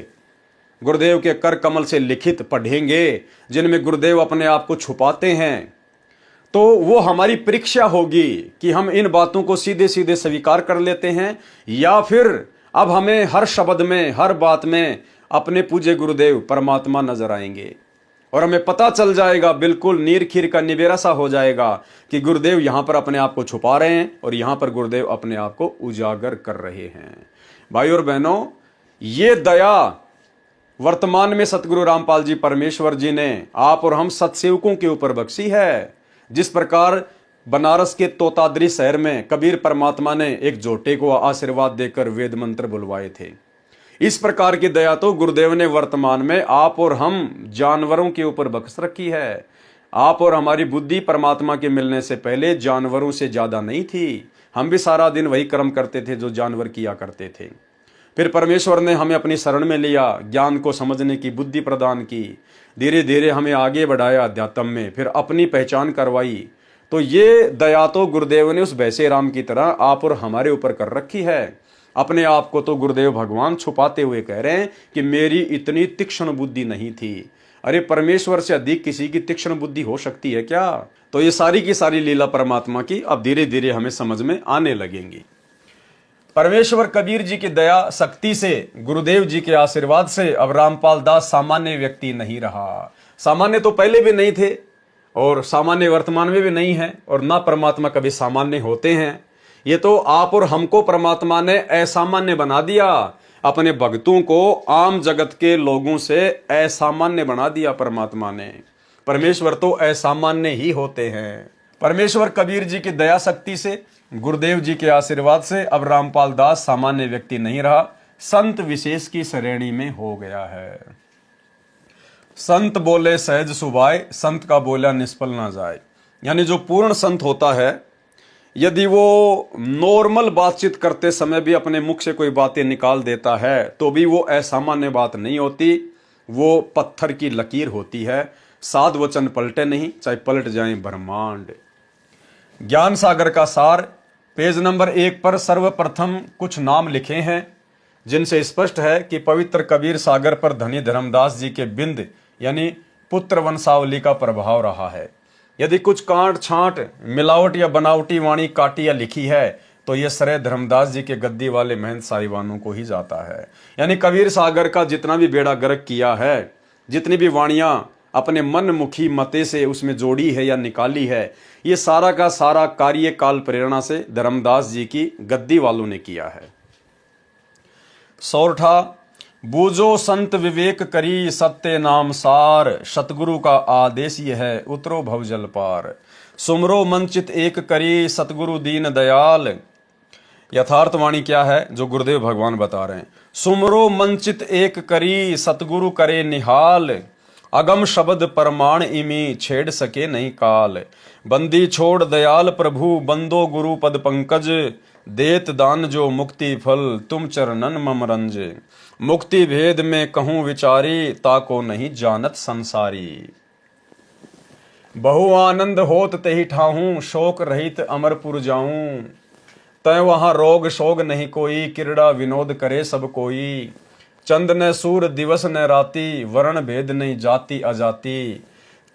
गुरुदेव के कर कमल से लिखित पढ़ेंगे जिनमें गुरुदेव अपने आप को छुपाते हैं, तो वो हमारी परीक्षा होगी कि हम इन बातों को सीधे सीधे स्वीकार कर लेते हैं या फिर अब हमें हर शब्द में हर बात में अपने पूज्य गुरुदेव परमात्मा नजर आएंगे और हमें पता चल जाएगा, बिल्कुल नीर खीर का निबेरा सा हो जाएगा कि गुरुदेव यहां पर अपने आप को छुपा रहे हैं और यहां पर गुरुदेव अपने आप को उजागर कर रहे हैं। भाई और बहनों, ये दया वर्तमान में सतगुरु रामपाल जी परमेश्वर जी ने आप और हम सत्सेवकों के ऊपर बख्शी है। जिस प्रकार बनारस के तोतादरी शहर में कबीर परमात्मा ने एक जोटे को आशीर्वाद देकर वेद मंत्र बुलवाए थे, इस प्रकार की दया तो गुरुदेव ने वर्तमान में आप और हम जानवरों के ऊपर बख्श रखी है। आप और हमारी बुद्धि परमात्मा के मिलने से पहले जानवरों से ज्यादा नहीं थी। हम भी सारा दिन वही कर्म करते थे जो जानवर किया करते थे। फिर परमेश्वर ने हमें अपनी शरण में लिया, ज्ञान को समझने की बुद्धि प्रदान की, धीरे धीरे हमें आगे बढ़ाया अध्यात्म में, फिर अपनी पहचान करवाई। तो ये दया तो गुरुदेव ने उस वैसे राम की तरह आप और हमारे ऊपर कर रखी है। अपने आप को तो गुरुदेव भगवान छुपाते हुए कह रहे हैं कि मेरी इतनी तीक्ष्ण बुद्धि नहीं थी। अरे परमेश्वर से अधिक किसी की तीक्ष्ण बुद्धि हो सकती है क्या? तो ये सारी की सारी लीला परमात्मा की अब धीरे धीरे हमें समझ में आने लगेंगी। परमेश्वर कबीर जी की दया शक्ति से, गुरुदेव जी के आशीर्वाद से अब रामपाल दास सामान्य व्यक्ति नहीं रहा। सामान्य तो पहले भी नहीं थे और सामान्य वर्तमान में भी नहीं है, और ना परमात्मा कभी सामान्य होते हैं। ये तो आप और हमको परमात्मा ने असामान्य बना दिया, अपने भक्तों को आम जगत के लोगों से असामान्य बना दिया परमात्मा ने। परमेश्वर तो असामान्य ही होते हैं। परमेश्वर कबीर जी की दया शक्ति से, गुरुदेव जी के आशीर्वाद से अब रामपाल दास सामान्य व्यक्ति नहीं रहा, संत विशेष की श्रेणी में हो गया है। संत बोले सहज सुभाए, संत का बोला निष्फल ना जाए। यानी जो पूर्ण संत होता है, यदि वो नॉर्मल बातचीत करते समय भी अपने मुख से कोई बातें निकाल देता है तो भी वो असामान्य बात नहीं होती, वो पत्थर की लकीर होती है। साध वचन पलटे नहीं, चाहे पलट जाए ब्रह्मांड। ज्ञान सागर का सार पेज नंबर 1 पर सर्वप्रथम कुछ नाम लिखे हैं जिनसे स्पष्ट है कि पवित्र कबीर सागर पर धनी धर्मदास जी के बिंद यानी पुत्र वंशावली का प्रभाव रहा है। यदि कुछ कांट छांट मिलावट या बनावटी वाणी काटी या लिखी है तो यह श्रेय धर्मदास जी के गद्दी वाले महंत साहिबानों को ही जाता है। यानी कबीर सागर का जितना भी बेड़ा गर्क किया है, जितनी भी वाणियां अपने मन मुखी मते से उसमें जोड़ी है या निकाली है, ये सारा का सारा कार्य काल प्रेरणा से धर्मदास जी की गद्दी वालों ने किया है। सौरठा बूझो संत विवेक करी, सत्य नाम सार, सतगुरु का आदेश ये है उतरो भवजल पार। सुमरो मंचित एक करी, सतगुरु दीन दयाल। यथार्थवाणी क्या है जो गुरुदेव भगवान बता रहे हैं? सुमरो मंचित एक करी, सतगुरु करे निहाल। अगम शब्द परमाण इमी, छेड़ सके नहीं काल। बंदी छोड़ दयाल प्रभु, बंदो गुरु पद पंकज। देत दान जो मुक्ति फल, तुम चरणन मम रंज। मुक्ति भेद में कहूं विचारी, ताको नहीं जानत संसारी। बहु आनंद होत तही ठाहूं, शोक रहित अमरपुर जाऊं। तय वहां रोग शोग नहीं कोई, क्रीड़ा विनोद करे सब कोई। चंद न सूर दिवस न राती, वर्ण भेद नहीं जाति अजाति।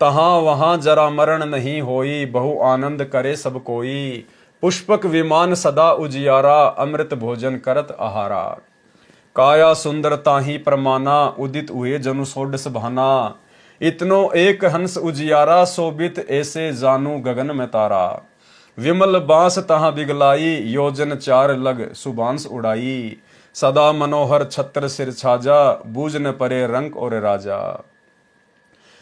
तहां वहां जरा मरण नहीं होई, बहु आनंद करे सब कोई। पुष्पक विमान सदा उजियारा, अमृत भोजन करत आहारा। काया सुंदरता ही प्रमाना, उदित हुए जनु सोडस भाना। इतनो एक हंस उजियारा, शोभित ऐसे जानू गगन में तारा। विमल बांस तहां बिगलाई, योजन 4 लग सुबांस उड़ाई। सदा मनोहर छत्र सिर छाजा, बूझ न परे रंक और राजा।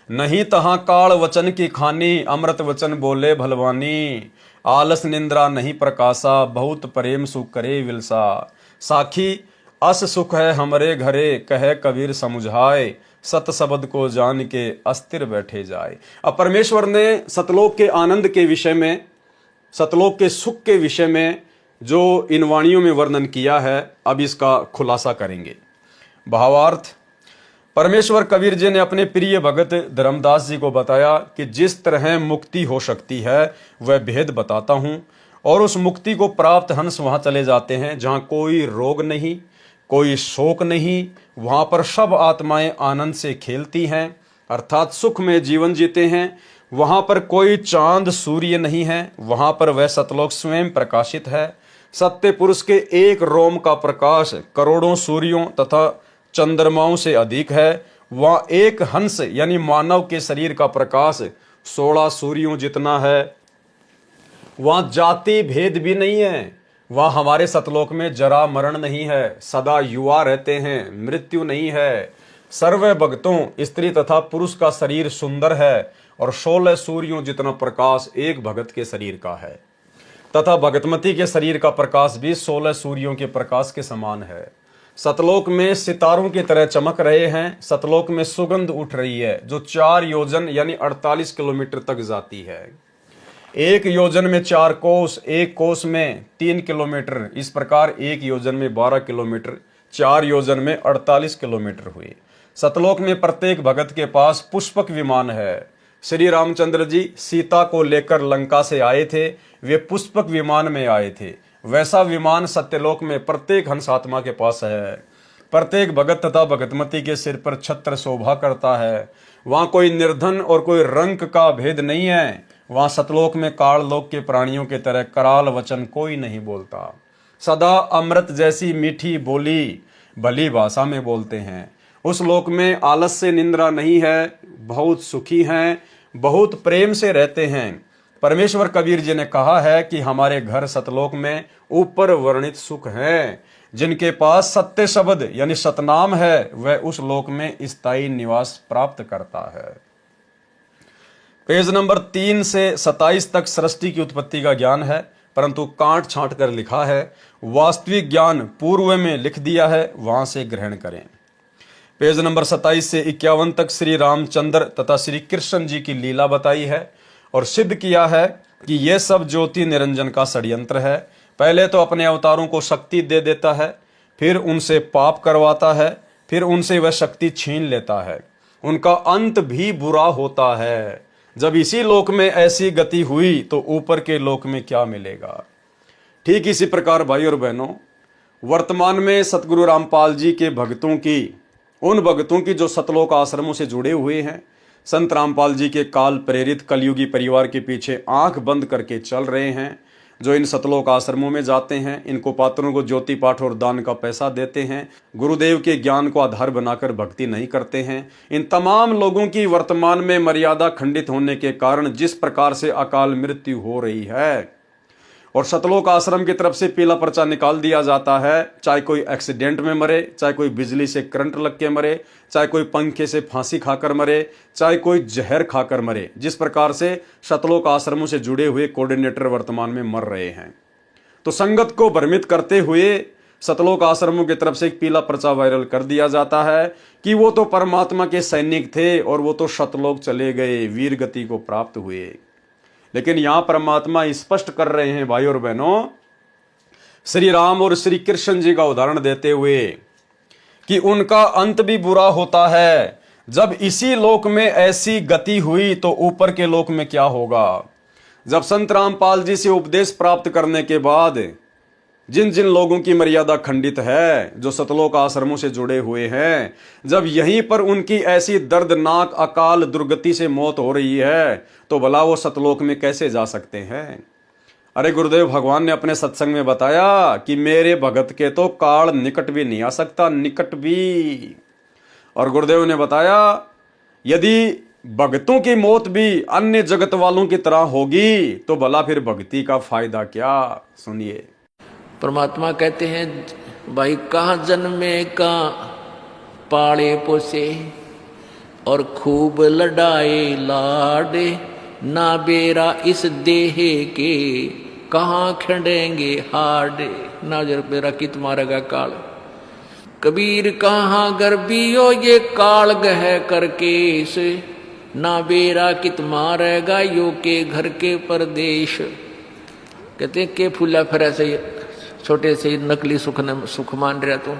नहीं तहां काल वचन की खानी, अमृत वचन बोले भलवानी। आलस निंद्रा नहीं प्रकाशा, बहुत प्रेम सुख करे विलसा। साखी अस सुख है हमरे घरे, कहे कबीर समुझाए, सत शब्द को जान के अस्थिर बैठे जाए। अब परमेश्वर ने सतलोक के आनंद के विषय में, सतलोक के सुख के विषय में जो इन वाणियों में वर्णन किया है, अब इसका खुलासा करेंगे। भावार्थ, परमेश्वर कबीर जी ने अपने प्रिय भगत धर्मदास जी को बताया कि जिस तरह मुक्ति हो सकती है वह भेद बताता हूं, और उस मुक्ति को प्राप्त हंस वहां चले जाते हैं जहां कोई रोग नहीं, कोई शोक नहीं, वहां पर सब आत्माएं आनंद से खेलती हैं, अर्थात सुख में जीवन जीते हैं। वहां पर कोई चांद सूर्य नहीं है, वहां पर वह सतलोक स्वयं प्रकाशित है। सत्य पुरुष के एक रोम का प्रकाश करोड़ों सूर्यों तथा चंद्रमाओं से अधिक है। वहां एक हंस यानी मानव के शरीर का प्रकाश 16 सूर्यों जितना है। वहां जाति भेद भी नहीं है। वहां हमारे सतलोक में जरा मरण नहीं है, सदा युवा रहते हैं, मृत्यु नहीं है। सर्व भक्तों, स्त्री तथा पुरुष का शरीर सुंदर है, और 16 सूर्यों जितना प्रकाश एक भगत के शरीर का है, तथा भगतमती के शरीर का प्रकाश भी 16 सूर्यों के प्रकाश के समान है। सतलोक में सितारों की तरह चमक रहे हैं। सतलोक में सुगंध उठ रही है जो 4 योजन यानी 48 किलोमीटर तक जाती है। एक योजन में 4 कोस, एक कोस में 3 किलोमीटर, इस प्रकार एक योजन में 12 किलोमीटर, 4 योजन में 48 किलोमीटर हुए। सतलोक में प्रत्येक भगत के पास पुष्पक विमान है। श्री रामचंद्र जी सीता को लेकर लंका से आए थे, वे पुष्पक विमान में आए थे। वैसा विमान सत्यलोक में प्रत्येक हंस आत्मा के पास है। प्रत्येक भगत तथा भगतमती के सिर पर छत्र शोभा करता है। वहां कोई निर्धन और कोई रंक का भेद नहीं है। वहां सतलोक में काल लोक के प्राणियों के तरह कराल वचन कोई नहीं बोलता। सदा अमृत जैसी मीठी बोली भली भाषा में बोलते हैं। उस लोक में आलस से निंद्रा नहीं है, बहुत सुखी हैं, बहुत प्रेम से रहते हैं। परमेश्वर कबीर जी ने कहा है कि हमारे घर सतलोक में ऊपर वर्णित सुख हैं। जिनके पास सत्य शब्द यानी सतनाम है, वह उस लोक में स्थायी निवास प्राप्त करता है। पेज नंबर 3 से 27 तक सृष्टि की उत्पत्ति का ज्ञान है, परंतु काट छांट कर लिखा है। वास्तविक ज्ञान पूर्व में लिख दिया है, वहां से ग्रहण करें। पेज नंबर 27 से 51 तक श्री रामचंद्र तथा श्री कृष्ण जी की लीला बताई है और सिद्ध किया है कि यह सब ज्योति निरंजन का षड्यंत्र है। पहले तो अपने अवतारों को शक्ति दे देता है, फिर उनसे पाप करवाता है, फिर उनसे वह शक्ति छीन लेता है। उनका अंत भी बुरा होता है। जब इसी लोक में ऐसी गति हुई तो ऊपर के लोक में क्या मिलेगा। ठीक इसी प्रकार भाई और बहनों, वर्तमान में सतगुरु रामपाल जी के भक्तों की, उन भक्तों की जो सतलोक आश्रमों से जुड़े हुए हैं, संत रामपाल जी के काल प्रेरित कलयुगी परिवार के पीछे आंख बंद करके चल रहे हैं, जो इन सतलोक आश्रमों में जाते हैं, इनको पात्रों को ज्योति पाठ और दान का पैसा देते हैं, गुरुदेव के ज्ञान को आधार बनाकर भक्ति नहीं करते हैं, इन तमाम लोगों की वर्तमान में मर्यादा खंडित होने के कारण जिस प्रकार से अकाल मृत्यु हो रही है और सतलोक आश्रम की तरफ से पीला पर्चा निकाल दिया जाता है, चाहे कोई एक्सीडेंट में मरे, चाहे कोई बिजली से करंट लग के मरे, चाहे कोई पंखे से फांसी खाकर मरे, चाहे कोई जहर खाकर मरे, जिस प्रकार से सतलोक आश्रमों से जुड़े हुए कोऑर्डिनेटर वर्तमान में मर रहे हैं। तो संगत को भ्रमित करते हुए सतलोक आश्रमों की तरफ से एक पीला पर्चा वायरल कर दिया जाता है कि वो तो परमात्मा के सैनिक थे और वो तो सतलोक चले गए, वीर गति को प्राप्त हुए। लेकिन यहां परमात्मा स्पष्ट कर रहे हैं भाई और बहनों, श्री राम और श्री कृष्ण जी का उदाहरण देते हुए कि उनका अंत भी बुरा होता है। जब इसी लोक में ऐसी गति हुई तो ऊपर के लोक में क्या होगा। जब संत रामपाल जी से उपदेश प्राप्त करने के बाद जिन जिन लोगों की मर्यादा खंडित है, जो सतलोक आश्रमों से जुड़े हुए हैं, जब यहीं पर उनकी ऐसी दर्दनाक अकाल दुर्गति से मौत हो रही है तो भला वो सतलोक में कैसे जा सकते हैं। अरे गुरुदेव भगवान ने अपने सत्संग में बताया कि मेरे भगत के तो काल निकट भी नहीं आ सकता, निकट भी। और गुरुदेव ने बताया यदि भक्तों की मौत भी अन्य जगत वालों की तरह होगी तो भला फिर भक्ति का फायदा क्या। सुनिए, परमात्मा कहते हैं भाई कहाँ जन्मे कहाँ पाले पोसे और खूब लड़ाए लाडे, ना बेरा इस देह के कहाँ खंडेंगे हाडे। ना जर बेरा कित मारेगा काल। कबीर कहाँ गर्बियो ये काल गह करके से, ना बेरा कित मारेगा यो के घर के परदेश। कहते हैं के फूला फिर ऐसे छोटे से नकली सुख मान रहा तू,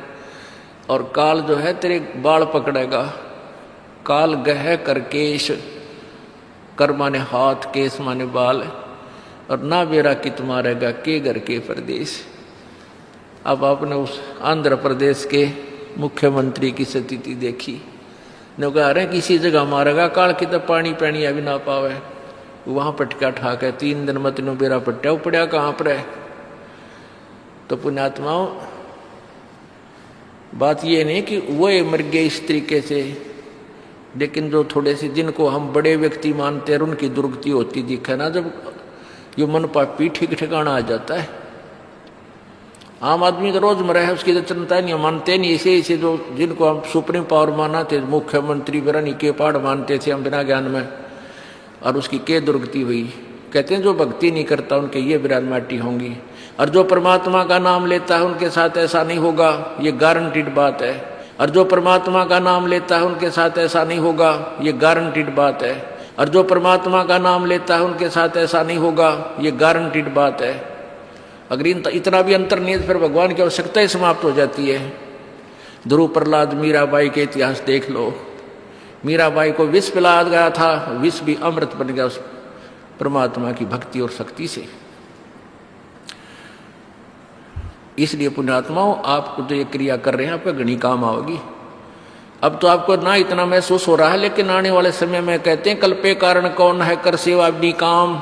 और काल जो है तेरे बाल पकड़ेगा। काल गह कर केश, कर माने हाथ, केस माने बाल, और ना बेरा कित मारेगा के घर के परदेश। अब आपने उस आंध्र प्रदेश के मुख्यमंत्री की स्थिति देखी, ने कहा रहे किसी जगह मारेगा काल की तो पानी पैनी अभी ना पावे, वहां पटका ठाक है 3 दिन मत नो बेरा पट्टा पड़ा कहाँ पर है। तो पुण्यात्माओं, बात ये नहीं कि वो मर गए इस तरीके से, लेकिन जो थोड़े से जिनको हम बड़े व्यक्ति मानते हैं उनकी दुर्गति होती दिखे ना, जब ये मन पापी ठीक ठिकाना आ जाता है। आम आदमी तो रोज मरा है, उसकी तो चिंता नहीं, मानते नहीं। इसे जो जिनको हम सुप्रीम पावर माना थे, मुख्यमंत्री बिरानी के पहाड़ मानते थे हम बिना ज्ञान में, और उसकी क्या दुर्गति हुई। कहते हैं जो भक्ति नहीं करता उनके ये विराट माटी होंगी, और जो परमात्मा का नाम लेता है उनके साथ ऐसा नहीं होगा, ये गारंटीड बात है। और जो परमात्मा का नाम लेता है उनके साथ ऐसा नहीं होगा, ये गारंटीड बात है। और जो परमात्मा का नाम लेता है उनके साथ ऐसा नहीं होगा, ये गारंटीड बात है। अगर इतना भी अंतर नहीं है फिर भगवान की आवश्यकता ही समाप्त हो जाती है। ध्रुव प्रहलाद मीराबाई के इतिहास देख लो, मीराबाई को विष पिलाया गया था, विष भी अमृत बन गया उस परमात्मा की भक्ति और शक्ति से। इसलिए पुण्यात्माओं, आपको जो ये क्रिया कर रहे हैं आपका घनी काम आओगी। अब तो आपको ना इतना महसूस हो रहा है, लेकिन आने वाले समय में कहते हैं कल्पे कारण कौन है, कर सेवा भी काम,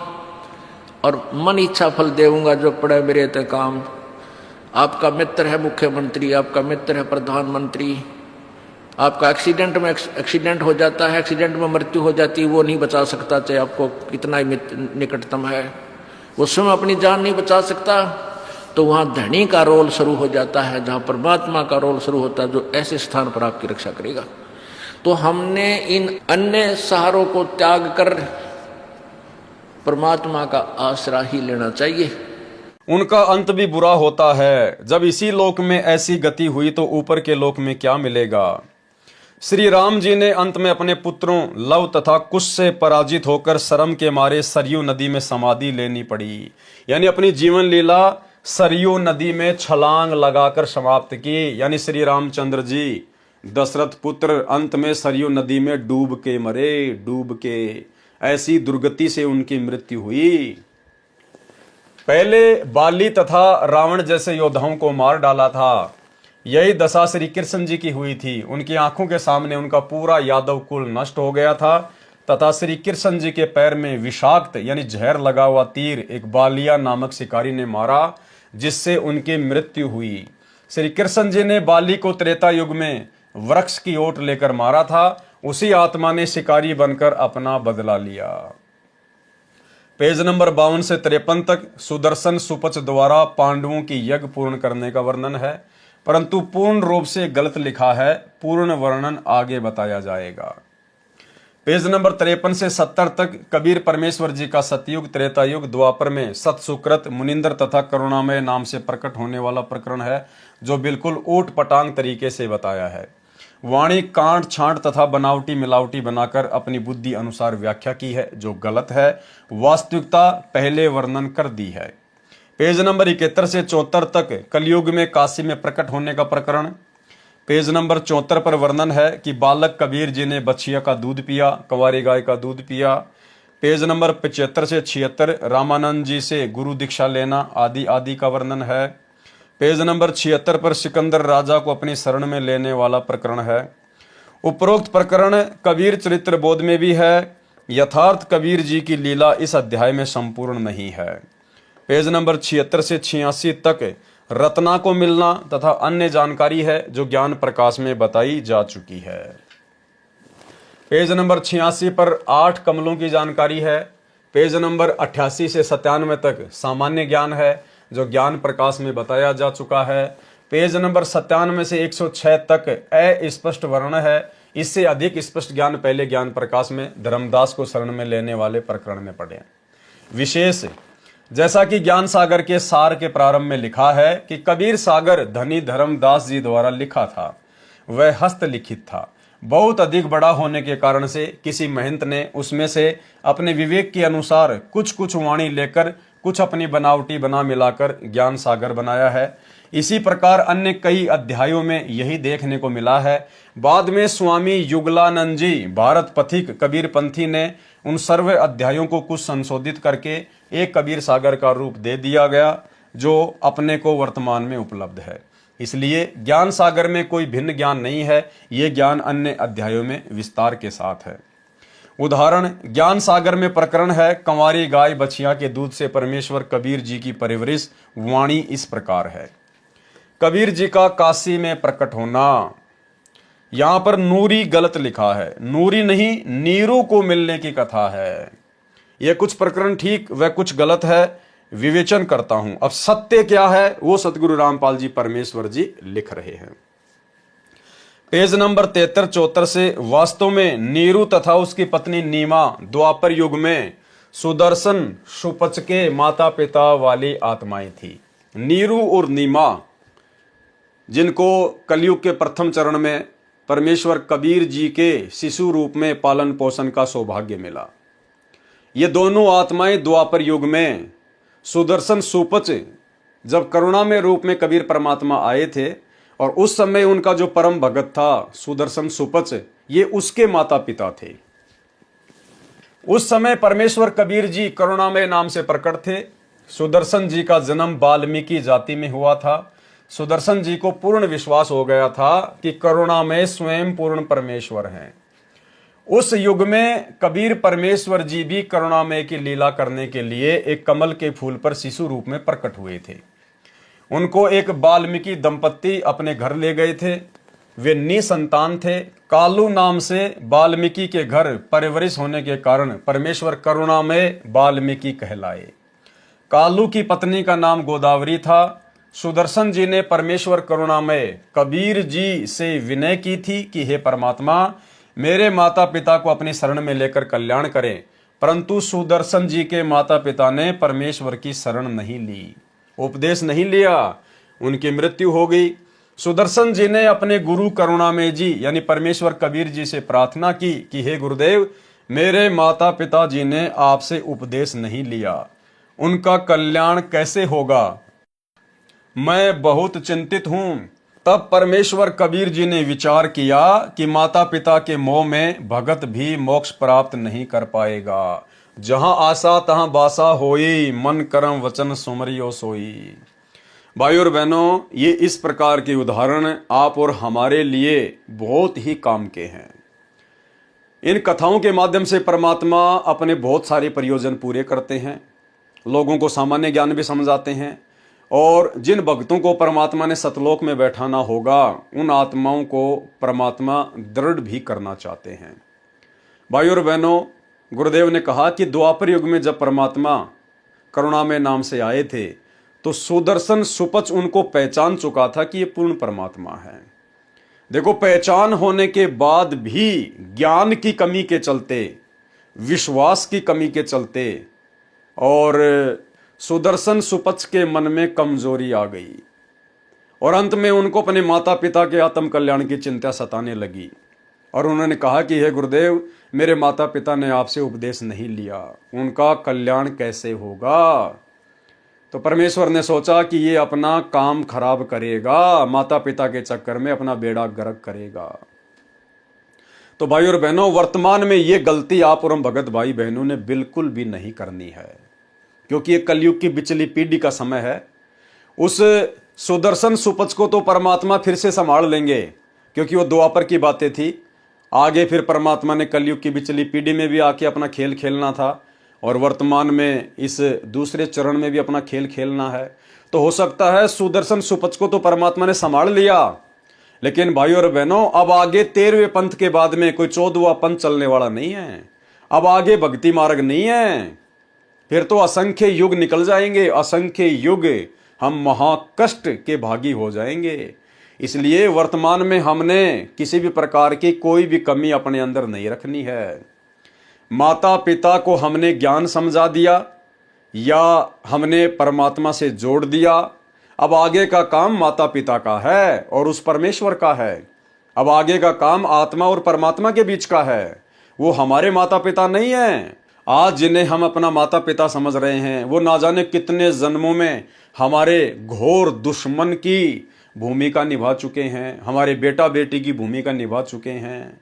और मन इच्छा फल देऊंगा जो पड़े मेरे ते काम। आपका मित्र है मुख्यमंत्री, आपका मित्र है प्रधानमंत्री, आपका एक्सीडेंट हो जाता है, एक्सीडेंट में मृत्यु हो जाती है, वो नहीं बचा सकता चाहे आपको कितना ही निकटतम है, वो स्वयं अपनी जान नहीं बचा सकता। तो वहां धनी का रोल शुरू हो जाता है, जहां परमात्मा का रोल शुरू होता है, जो ऐसे स्थान पर आपकी रक्षा करेगा। तो हमने इन अन्य सहारों को त्याग कर परमात्मा का आसरा ही लेना चाहिए। उनका अंत भी बुरा होता है, जब इसी लोक में ऐसी गति हुई तो ऊपर के लोक में क्या मिलेगा। श्री राम जी ने अंत में अपने पुत्रों लव तथा कुश से पराजित होकर शर्म के मारे सरयू नदी में समाधि लेनी पड़ी, यानी अपनी जीवन लीला सरयू नदी में छलांग लगाकर समाप्त की। यानी श्री रामचंद्र जी दशरथ पुत्र अंत में सरयू नदी में डूब के मरे, डूब के। ऐसी दुर्गति से उनकी मृत्यु हुई। पहले बाली तथा रावण जैसे योद्धाओं को मार डाला था, यही दशा श्री कृष्ण जी की हुई थी। उनकी आंखों के सामने उनका पूरा यादव कुल नष्ट हो गया था, तथा श्री कृष्ण जी के पैर में विषाक्त यानी जहर लगा हुआ तीर एक बालिया नामक शिकारी ने मारा, जिससे उनकी मृत्यु हुई। श्री कृष्ण जी ने बाली को त्रेता युग में वृक्ष की ओट लेकर मारा था, उसी आत्मा ने शिकारी बनकर अपना बदला लिया। पेज नंबर 52 से 53 तक सुदर्शन सुपच द्वारा पांडवों की यज्ञ पूर्ण करने का वर्णन है, परंतु पूर्ण रूप से गलत लिखा है, पूर्ण वर्णन आगे बताया जाएगा। पेज नंबर 53 से 70 तक कबीर परमेश्वर जी का सतयुग, त्रेता युग, द्वापर में सत, सुकृत, मुनिंदर तथा करुणामय नाम से प्रकट होने वाला प्रकरण है, जो बिल्कुल ऊट पटांग तरीके से बताया है। वाणी कांट छांट तथा बनावटी मिलावटी बनाकर अपनी बुद्धि अनुसार व्याख्या की है, जो गलत है। वास्तविकता पहले वर्णन कर दी है। पेज नंबर 71 से 74 तक कलयुग में काशी में प्रकट होने का प्रकरण। पेज नंबर 74 पर वर्णन है कि बालक कबीर जी ने बछिया का दूध पिया, कंवारी गाय का दूध पिया। पेज नंबर 75 से 76 रामानंद जी से गुरु दीक्षा लेना आदि आदि का वर्णन है। पेज नंबर 76 पर सिकंदर राजा को अपनी शरण में लेने वाला प्रकरण है। उपरोक्त प्रकरण कबीर चरित्र बोध में भी है, यथार्थ कबीर जी की लीला इस अध्याय में संपूर्ण नहीं है। पेज नंबर 76 से 86 तक रत्ना को मिलना तथा अन्य जानकारी है, जो ज्ञान प्रकाश में बताई जा चुकी है। पेज नंबर 86 पर 8 कमलों की जानकारी है। पेज नंबर 88 से 97 तक सामान्य ज्ञान है, जो ज्ञान प्रकाश में बताया जा चुका है। पेज नंबर 97 से 106 तक अस्पष्ट वर्णन है। इससे अधिक स्पष्ट ज्ञान पहले ज्ञान प्रकाश में धर्मदास को शरण में लेने वाले प्रकरण में पढ़े। विशेष जैसा कि ज्ञान सागर के सार के प्रारंभ में लिखा है कि कबीर सागर धनी धर्मदास जी द्वारा लिखा था, वह हस्तलिखित था। बहुत अधिक बड़ा होने के कारण से किसी महंत ने उसमें से अपने विवेक के अनुसार कुछ कुछ वाणी लेकर कुछ अपनी बनावटी बना मिलाकर ज्ञान सागर बनाया है। इसी प्रकार अन्य कई अध्यायों में यही देखने को मिला है। बाद में स्वामी युगलानंद जी भारत पथिक कबीर पंथी ने उन सर्व अध्यायों को कुछ संशोधित करके एक कबीर सागर का रूप दे दिया गया, जो अपने को वर्तमान में उपलब्ध है। इसलिए ज्ञान सागर में कोई भिन्न ज्ञान नहीं है, ये ज्ञान अन्य अध्यायों में विस्तार के साथ है। उदाहरण, ज्ञान सागर में प्रकरण है कंवारी गाय बछिया के दूध से परमेश्वर कबीर जी की परवरिश। वाणी इस प्रकार है। कबीर जी का काशी में प्रकट होना। यहां पर नूरी गलत लिखा है, नूरी नहीं नीरू को मिलने की कथा है। यह कुछ प्रकरण ठीक व कुछ गलत है, विवेचन करता हूं। अब सत्य क्या है वो सतगुरु रामपाल जी परमेश्वर जी लिख रहे हैं। पेज नंबर 73-74 से, वास्तव में नीरू तथा उसकी पत्नी नीमा द्वापर युग में सुदर्शन सुपच के माता पिता वाली आत्माएं थी। नीरू और नीमा, जिनको कलयुग के प्रथम चरण में परमेश्वर कबीर जी के शिशु रूप में पालन पोषण का सौभाग्य मिला। ये दोनों आत्माएं द्वापर युग में सुदर्शन सुपच, जब करुणा में रूप में कबीर परमात्मा आए थे और उस समय उनका जो परम भगत था सुदर्शन सुपच, ये उसके माता पिता थे। उस समय परमेश्वर कबीर जी करुणामय नाम से प्रकट थे। सुदर्शन जी का जन्म वाल्मीकि जाति में हुआ था। सुदर्शन जी को पूर्ण विश्वास हो गया था कि करुणामय स्वयं पूर्ण परमेश्वर हैं। उस युग में कबीर परमेश्वर जी भी करुणामय की लीला करने के लिए एक कमल के फूल पर शिशु रूप में प्रकट हुए थे। उनको एक वाल्मीकि दंपत्ति अपने घर ले गए थे। वे निसंतान थे। कालू नाम से वाल्मीकि के घर परवरिश होने के कारण परमेश्वर करुणामय वाल्मीकि कहलाए। कालू की पत्नी का नाम गोदावरी था। सुदर्शन जी ने परमेश्वर करुणामय कबीर जी से विनय की थी कि हे परमात्मा, मेरे माता पिता को अपनी शरण में लेकर कल्याण करें। परंतु सुदर्शन जी के माता पिता ने परमेश्वर की शरण नहीं ली, उपदेश नहीं लिया, उनकी मृत्यु हो गई। सुदर्शन जी ने अपने गुरु करुणामय जी यानी परमेश्वर कबीर जी से प्रार्थना की कि हे गुरुदेव, मेरे माता पिता जी ने आपसे उपदेश नहीं लिया, उनका कल्याण कैसे होगा? मैं बहुत चिंतित हूं। तब परमेश्वर कबीर जी ने विचार किया कि माता पिता के मोह में भगत भी मोक्ष प्राप्त नहीं कर पाएगा। जहां आशा तहां बासा होई, मन कर्म वचन सुमरियो सोई। भाई और बहनों, ये इस प्रकार के उदाहरण आप और हमारे लिए बहुत ही काम के हैं। इन कथाओं के माध्यम से परमात्मा अपने बहुत सारे प्रयोजन पूरे करते हैं, लोगों को सामान्य ज्ञान भी समझाते हैं, और जिन भक्तों को परमात्मा ने सतलोक में बैठाना होगा उन आत्माओं को परमात्मा दृढ़ भी करना चाहते हैं। भाई और बहनों, गुरुदेव ने कहा कि द्वापर युग में जब परमात्मा करुणामय नाम से आए थे तो सुदर्शन सुपच उनको पहचान चुका था कि ये पूर्ण परमात्मा है। देखो, पहचान होने के बाद भी ज्ञान की कमी के चलते, विश्वास की कमी के चलते और सुदर्शन सुपच के मन में कमजोरी आ गई और अंत में उनको अपने माता पिता के आत्म कल्याण की चिंता सताने लगी और उन्होंने कहा कि हे गुरुदेव, मेरे माता पिता ने आपसे उपदेश नहीं लिया, उनका कल्याण कैसे होगा? तो परमेश्वर ने सोचा कि ये अपना काम खराब करेगा, माता पिता के चक्कर में अपना बेड़ा गर्क करेगा। तो भाई और बहनों, वर्तमान में ये गलती आप और हम भगत भाई बहनों ने बिल्कुल भी नहीं करनी है, क्योंकि ये कलयुग की बिचली पीढ़ी का समय है। उस सुदर्शन सुपच को तो परमात्मा फिर से संभाल लेंगे, क्योंकि वो द्वापर की बातें थी। आगे फिर परमात्मा ने कलयुग की बिचली पीढ़ी में भी आके अपना खेल खेलना था और वर्तमान में इस दूसरे चरण में भी अपना खेल खेलना है। तो हो सकता है सुदर्शन सुपच को तो परमात्मा ने संभाल लिया, लेकिन भाई और बहनों, अब आगे 13वें पंथ के बाद में कोई 14वां पंथ चलने वाला नहीं है। अब आगे भक्ति मार्ग नहीं है, फिर तो असंख्य युग निकल जाएंगे, असंख्य युग हम महाकष्ट के भागी हो जाएंगे। इसलिए वर्तमान में हमने किसी भी प्रकार की कोई भी कमी अपने अंदर नहीं रखनी है। माता पिता को हमने ज्ञान समझा दिया, या हमने परमात्मा से जोड़ दिया। अब आगे का काम माता पिता का है और उस परमेश्वर का है। अब आगे का काम आत्मा और परमात्मा के बीच का है, वो हमारे माता पिता नहीं है। आज जिन्हें हम अपना माता पिता समझ रहे हैं वो ना जाने कितने जन्मों में हमारे घोर दुश्मन की भूमिका निभा चुके हैं, हमारे बेटा बेटी की भूमिका निभा चुके हैं।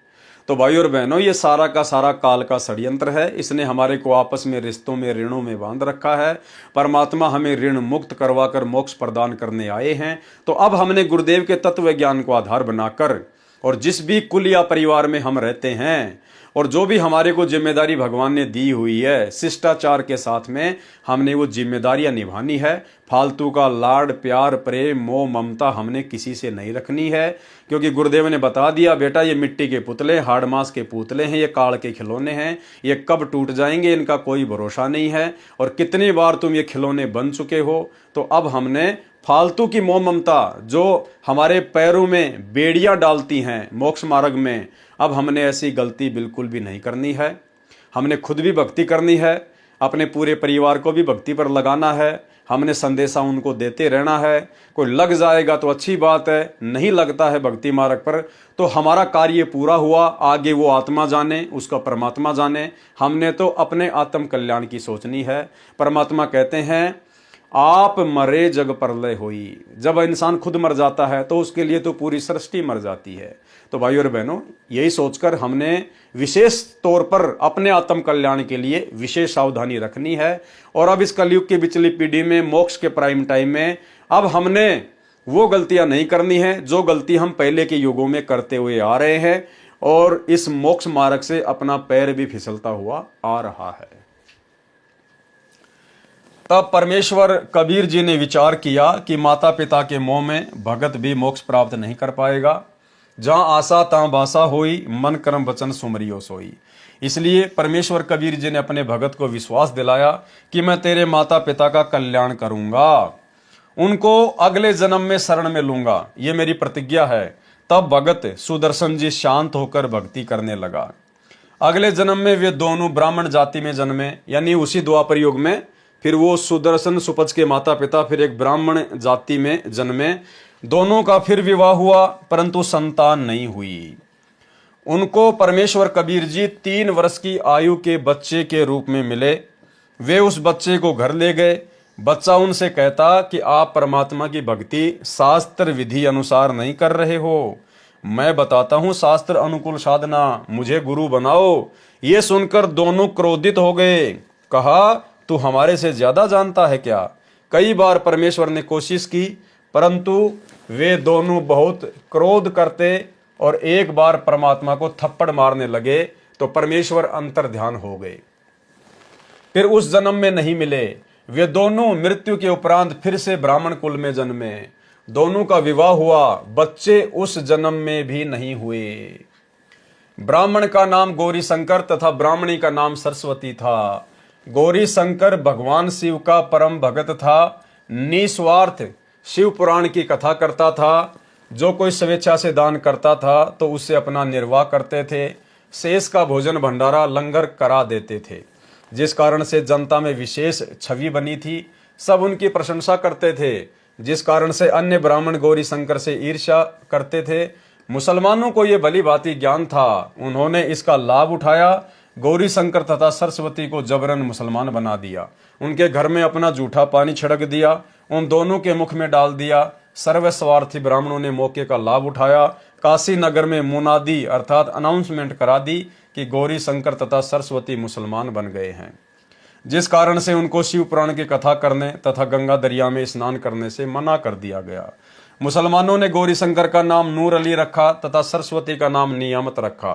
तो भाई और बहनों, ये सारा का सारा काल का षड्यंत्र है। इसने हमारे को आपस में रिश्तों में ऋणों में बांध रखा है। परमात्मा हमें ऋण मुक्त करवाकर मोक्ष प्रदान करने आए हैं। तो अब हमने गुरुदेव के तत्व ज्ञान को आधार बनाकर और जिस भी कुल या परिवार में हम रहते हैं और जो भी हमारे को जिम्मेदारी भगवान ने दी हुई है, शिष्टाचार के साथ में हमने वो जिम्मेदारियां निभानी है। फालतू का लाड प्यार प्रेम मोह ममता हमने किसी से नहीं रखनी है, क्योंकि गुरुदेव ने बता दिया, बेटा ये मिट्टी के पुतले हाड़ मांस के पुतले हैं, ये काल के खिलौने हैं, ये कब टूट जाएंगे इनका कोई भरोसा नहीं है। और कितनी बार तुम ये खिलौने बन चुके हो। तो अब हमने फालतू की मोह ममता जो हमारे पैरों में बेड़ियां डालती हैं मोक्ष मार्ग में, अब हमने ऐसी गलती बिल्कुल भी नहीं करनी है। हमने खुद भी भक्ति करनी है, अपने पूरे परिवार को भी भक्ति पर लगाना है। हमने संदेशा उनको देते रहना है। कोई लग जाएगा तो अच्छी बात है, नहीं लगता है भक्ति मार्ग पर तो हमारा कार्य पूरा हुआ। आगे वो आत्मा जाने, उसका परमात्मा जाने। हमने तो अपने आत्म कल्याण की सोचनी है। परमात्मा कहते हैं, आप मरे जग प्रलय होई। जब इंसान खुद मर जाता है तो उसके लिए तो पूरी सृष्टि मर जाती है। तो भाइयों और बहनों, यही सोचकर हमने विशेष तौर पर अपने आत्म कल्याण के लिए विशेष सावधानी रखनी है। और अब इस कलयुग की पिछली पीढ़ी में मोक्ष के प्राइम टाइम में अब हमने वो गलतियां नहीं करनी है जो गलती हम पहले के युगों में करते हुए आ रहे हैं, और इस मोक्ष मार्ग से अपना पैर भी फिसलता हुआ आ रहा है। तब परमेश्वर कबीर जी ने विचार किया कि माता पिता के मोह में भगत भी मोक्ष प्राप्त नहीं कर पाएगा। जहां आशा तहां बासा होई, मन कर्म वचन सुमरियो सोई। इसलिए परमेश्वर कबीर जी ने अपने भगत को विश्वास दिलाया कि मैं तेरे माता पिता का कल्याण करूंगा, उनको अगले जन्म में शरण में लूंगा, ये मेरी प्रतिज्ञा है। तब भगत सुदर्शन जी शांत होकर भक्ति करने लगा। अगले जन्म में वे दोनों ब्राह्मण जाति में जन्मे, यानी उसी द्वापर युग में फिर वो सुदर्शन सुपच के माता पिता फिर एक ब्राह्मण जाति में जन्मे। दोनों का फिर विवाह हुआ, परंतु संतान नहीं हुई। उनको परमेश्वर कबीर जी 3 वर्ष की आयु के बच्चे के रूप में मिले। वे उस बच्चे को घर ले गए। बच्चा उनसे कहता कि आप परमात्मा की भक्ति शास्त्र विधि अनुसार नहीं कर रहे हो, मैं बताता हूं शास्त्र अनुकूल साधना, मुझे गुरु बनाओ। ये सुनकर दोनों क्रोधित हो गए। कहा, तू हमारे से ज्यादा जानता है क्या? कई बार परमेश्वर ने कोशिश की, परंतु वे दोनों बहुत क्रोध करते और एक बार परमात्मा को थप्पड़ मारने लगे तो परमेश्वर अंतर्ध्यान हो गए। फिर उस जन्म में नहीं मिले। वे दोनों मृत्यु के उपरांत फिर से ब्राह्मण कुल में जन्मे। दोनों का विवाह हुआ, बच्चे उस जन्म में भी नहीं हुए। ब्राह्मण का नाम गौरी शंकर तथा ब्राह्मणी का नाम सरस्वती था। गौरी शंकर भगवान शिव का परम भगत था, निस्वार्थ शिव पुराण की कथा करता था। जो कोई स्वेच्छा से दान करता था तो उससे अपना निर्वाह करते थे। शेष का भोजन भंडारा लंगर करा देते थे, जिस कारण से जनता में विशेष छवि बनी थी। सब उनकी प्रशंसा करते थे, जिस कारण से अन्य ब्राह्मण गौरी शंकर से ईर्ष्या करते थे। मुसलमानों को ये भली भांति ज्ञान था, उन्होंने इसका लाभ उठाया। गौरी शंकर तथा सरस्वती को जबरन मुसलमान बना दिया। उनके घर में अपना जूठा पानी छिड़क दिया, उन दोनों के मुख में डाल दिया। सर्वस्वार्थी ब्राह्मणों ने मौके का लाभ उठाया। काशी नगर में मुनादी अर्थात अनाउंसमेंट करा दी कि गौरी शंकर तथा सरस्वती मुसलमान बन गए हैं, जिस कारण से उनको शिव पुराण की कथा करने तथा गंगा दरिया में स्नान करने से मना कर दिया गया। मुसलमानों ने गौरी शंकर का नाम नूर अली रखा तथा सरस्वती का नाम नियामत रखा।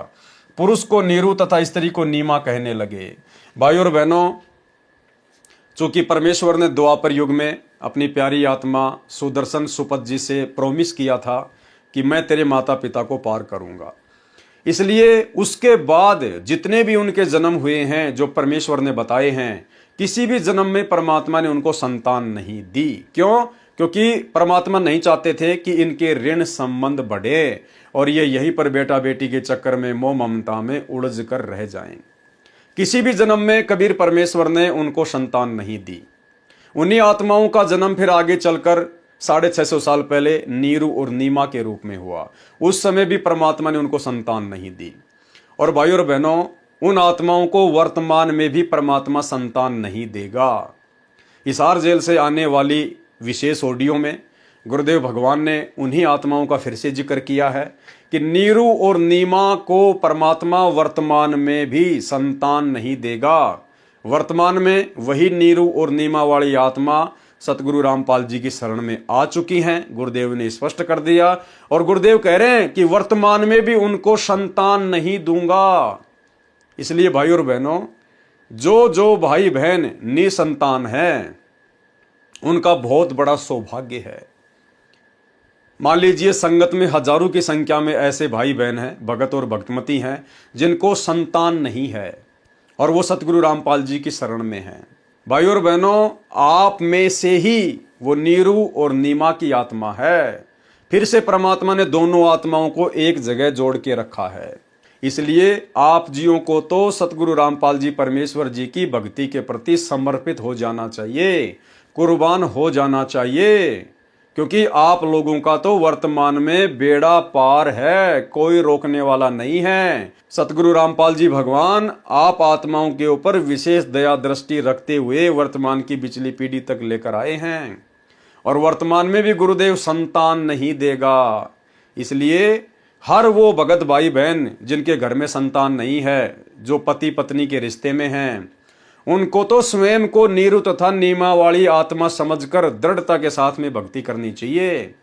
पुरुष को नीरू तथा स्त्री को नीमा कहने लगे। भाइयों और बहनों, चूंकि परमेश्वर ने द्वापर युग में अपनी प्यारी आत्मा सुदर्शन सुपत जी से प्रॉमिस किया था कि मैं तेरे माता पिता को पार करूंगा, इसलिए उसके बाद जितने भी उनके जन्म हुए हैं जो परमेश्वर ने बताए हैं, किसी भी जन्म में परमात्मा ने उनको संतान नहीं दी। क्यों? क्योंकि परमात्मा नहीं चाहते थे कि इनके ऋण संबंध बढ़े और ये यहीं पर बेटा बेटी के चक्कर में मोह ममता में उलझ कर रह जाएं। किसी भी जन्म में कबीर परमेश्वर ने उनको संतान नहीं दी। उन्हीं आत्माओं का जन्म फिर आगे चलकर 650 साल पहले नीरू और नीमा के रूप में हुआ। उस समय भी परमात्मा ने उनको संतान नहीं दी। और भाइयों और बहनों, उन आत्माओं को वर्तमान में भी परमात्मा संतान नहीं देगा। हिसार जेल से आने वाली विशेष ऑडियो में गुरुदेव भगवान ने उन्हीं आत्माओं का फिर से जिक्र किया है कि नीरू और नीमा को परमात्मा वर्तमान में भी संतान नहीं देगा। वर्तमान में वही नीरू और नीमा वाली आत्मा सतगुरु रामपाल जी की शरण में आ चुकी हैं। गुरुदेव ने स्पष्ट कर दिया और गुरुदेव कह रहे हैं कि वर्तमान में भी उनको संतान नहीं दूंगा। इसलिए भाई और बहनों, जो भाई बहन निसंतान हैं उनका बहुत बड़ा सौभाग्य है। मान लीजिए संगत में हजारों की संख्या में ऐसे भाई बहन हैं, भगत और भक्तमती हैं, जिनको संतान नहीं है और वो सतगुरु रामपाल जी की शरण में हैं। भाई और बहनों, आप में से ही वो नीरू और नीमा की आत्मा है। फिर से परमात्मा ने दोनों आत्माओं को एक जगह जोड़ के रखा है। इसलिए आप जियों को तो सतगुरु रामपाल जी परमेश्वर जी की भक्ति के प्रति समर्पित हो जाना चाहिए, कुर्बान हो जाना चाहिए, क्योंकि आप लोगों का तो वर्तमान में बेड़ा पार है, कोई रोकने वाला नहीं है। सतगुरु रामपाल जी भगवान आप आत्माओं के ऊपर विशेष दया दृष्टि रखते हुए वर्तमान की पिछली पीढ़ी तक लेकर आए हैं और वर्तमान में भी गुरुदेव संतान नहीं देगा। इसलिए हर वो भगत भाई बहन जिनके घर में संतान नहीं है, जो पति पत्नी के रिश्ते में हैं, उनको तो स्वयं को नीरू तथा नीमा वाली आत्मा समझकर दृढ़ता के साथ में भक्ति करनी चाहिए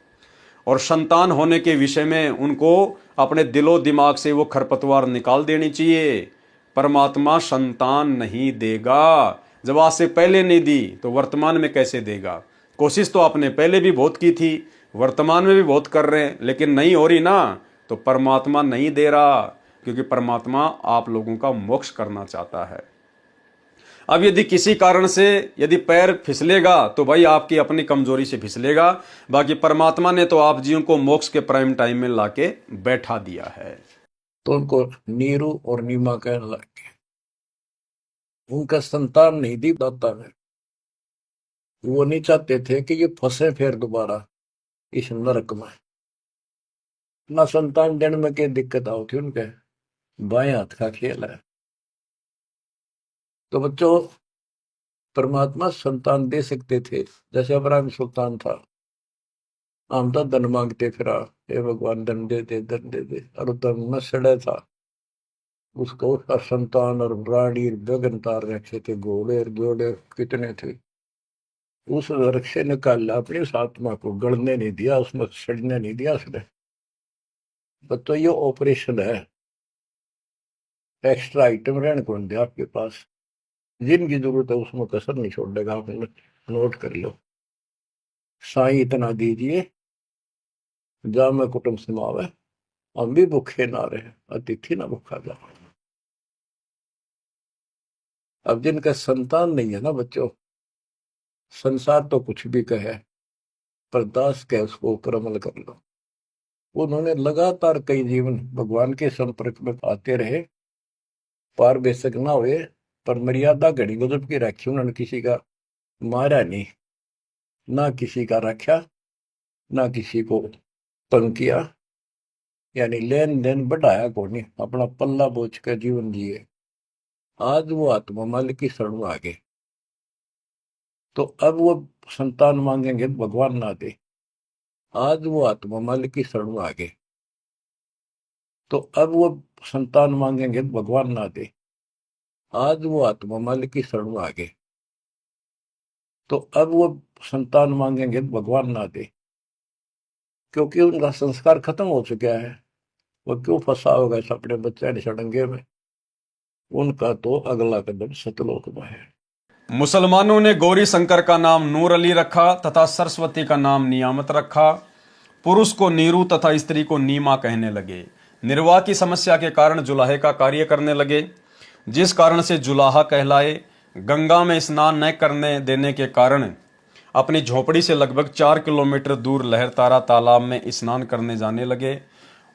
और संतान होने के विषय में उनको अपने दिलो दिमाग से वो खरपतवार निकाल देनी चाहिए। परमात्मा संतान नहीं देगा। जब आज से पहले नहीं दी तो वर्तमान में कैसे देगा? कोशिश तो आपने पहले भी बहुत की थी, वर्तमान में भी बहुत कर रहे हैं, लेकिन नहीं हो रही ना, तो परमात्मा नहीं दे रहा, क्योंकि परमात्मा आप लोगों का मोक्ष करना चाहता है। अब यदि किसी कारण से यदि पैर फिसलेगा तो भाई आपकी अपनी कमजोरी से फिसलेगा, बाकी परमात्मा ने तो आप जियों को मोक्ष के प्राइम टाइम में लाके बैठा दिया है। तो उनको नीरू और नीमा कहने लगे। उनका संतान नहीं दी दाता ने। वो नहीं चाहते थे कि ये फंसे फिर दोबारा इस नरक में। ना संतान देने में क्या दिक्कत आओगी, उनके बाएं हाथ का खेल है। तो बच्चों, परमात्मा संतान दे सकते थे, जैसे अब्राहिम सुल्तान था, हम तो धन मांगते फिरा, हे भगवान धन दे दे धन दे दे, और धन में सड़े था। उसको उसका संतान और रानी गगन तार रखे थे, घोड़े घोड़े कितने थे। उस नरक से निकाला, अपनी उस आत्मा को गड़ने नहीं दिया, उसमें सड़ने नहीं दिया उसने। बच्चों, ये ऑपरेशन है। एक्स्ट्रा आइटम रहने कौन दे आपके पास, जिनकी जरूरत है उसमें कसर नहीं छोड़ेगा। आप नोट कर लो। साईं इतना दीजिए, जा मैं कुटुंब समावे, हम भी भूखे ना रहे, अतिथि ना भूखा जा। अब जिनका संतान नहीं है ना बच्चों, संसार तो कुछ भी कहे, पर दास कहे उसको ऊपर अमल कर लो। उन्होंने लगातार कई जीवन भगवान के संपर्क में आते रहे, पार बेशक ना हुए, पर मर्यादा घड़ी गजब की रखी। उन्होंने किसी का मारा नहीं, ना किसी का रखा, ना किसी को तंग किया, यानी लेन देन बढ़ाया को नहीं, अपना पल्ला बोझ कर जीवन जिए। आज वो आत्मा मालिक की शरण आ गए, तो अब वो संतान मांगेंगे भगवान ना दे। आज वो आत्मा मालिक की शरण आ गए, तो अब वो संतान मांगेंगे भगवान ना दे। आज वो आत्मा मालिक की शरण आ गए, तो अब वो संतान मांगेंगे भगवान ना दे, क्योंकि उनका संस्कार खत्म हो चुका है। वो क्यों फंसा होगा इस अपने बच्चे सड़ंगे में? उनका तो अगला कदम सतलोक में है। मुसलमानों ने गौरी शंकर का नाम नूर अली रखा तथा सरस्वती का नाम नियामत रखा। पुरुष को नीरू तथा स्त्री को नीमा कहने लगे। निर्वाह की समस्या के कारण जुलाहे का कार्य करने लगे, जिस कारण से जुलाहा कहलाए। गंगा में स्नान न करने देने के कारण अपनी झोपड़ी से लगभग 4 किलोमीटर दूर लहरतारा तालाब में स्नान करने जाने लगे।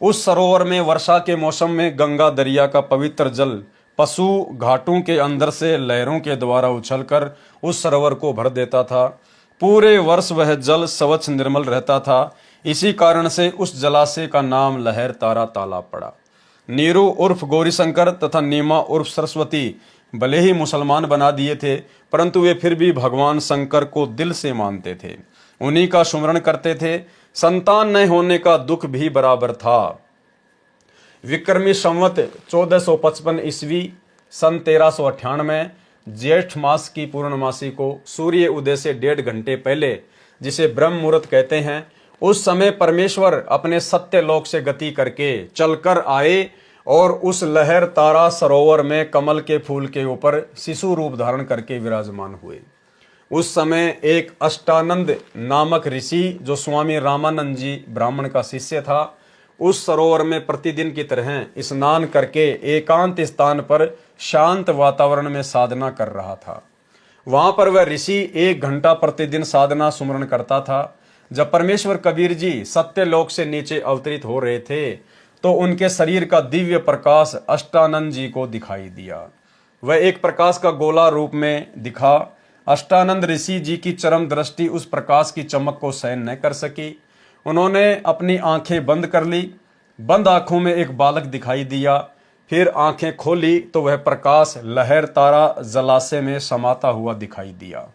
उस सरोवर में वर्षा के मौसम में गंगा दरिया का पवित्र जल पशु घाटों के अंदर से लहरों के द्वारा उछलकर उस सरोवर को भर देता था। पूरे वर्ष वह जल स्वच्छ निर्मल रहता था। इसी कारण से उस जलाशय का नाम लहर तारा तालाब पड़ा। नीरू उर्फ गौरीशंकर तथा नीमा उर्फ सरस्वती भले ही मुसलमान बना दिए थे, परंतु वे फिर भी भगवान शंकर को दिल से मानते थे, उन्हीं का सुमरण करते थे। संतान न होने का दुख भी बराबर था। विक्रमी संवत 1455 ईस्वी सन 1398 ज्येष्ठ मास की पूर्णमासी को सूर्य उदय से 1.5 घंटे पहले, जिसे ब्रह्म मुहूर्त कहते हैं, उस समय परमेश्वर अपने सत्य लोक से गति करके चलकर आए और उस लहर तारा सरोवर में कमल के फूल के ऊपर शिशु रूप धारण करके विराजमान हुए। उस समय एक अष्टानंद नामक ऋषि, जो स्वामी रामानंद जी ब्राह्मण का शिष्य था, उस सरोवर में प्रतिदिन की तरह स्नान करके एकांत स्थान पर शांत वातावरण में साधना कर रहा था। वहां पर वह ऋषि 1 घंटा प्रतिदिन साधना सुमरण करता था। जब परमेश्वर कबीर जी सत्यलोक से नीचे अवतरित हो रहे थे, तो उनके शरीर का दिव्य प्रकाश अष्टानंद जी को दिखाई दिया। वह एक प्रकाश का गोला रूप में दिखा। अष्टानंद ऋषि जी की चरम दृष्टि उस प्रकाश की चमक को सहन न कर सकी। उन्होंने अपनी आंखें बंद कर ली। बंद आंखों में एक बालक दिखाई दिया। फिर आंखें खोली तो वह प्रकाश लहर तारा जलाशय में समाता हुआ दिखाई दिया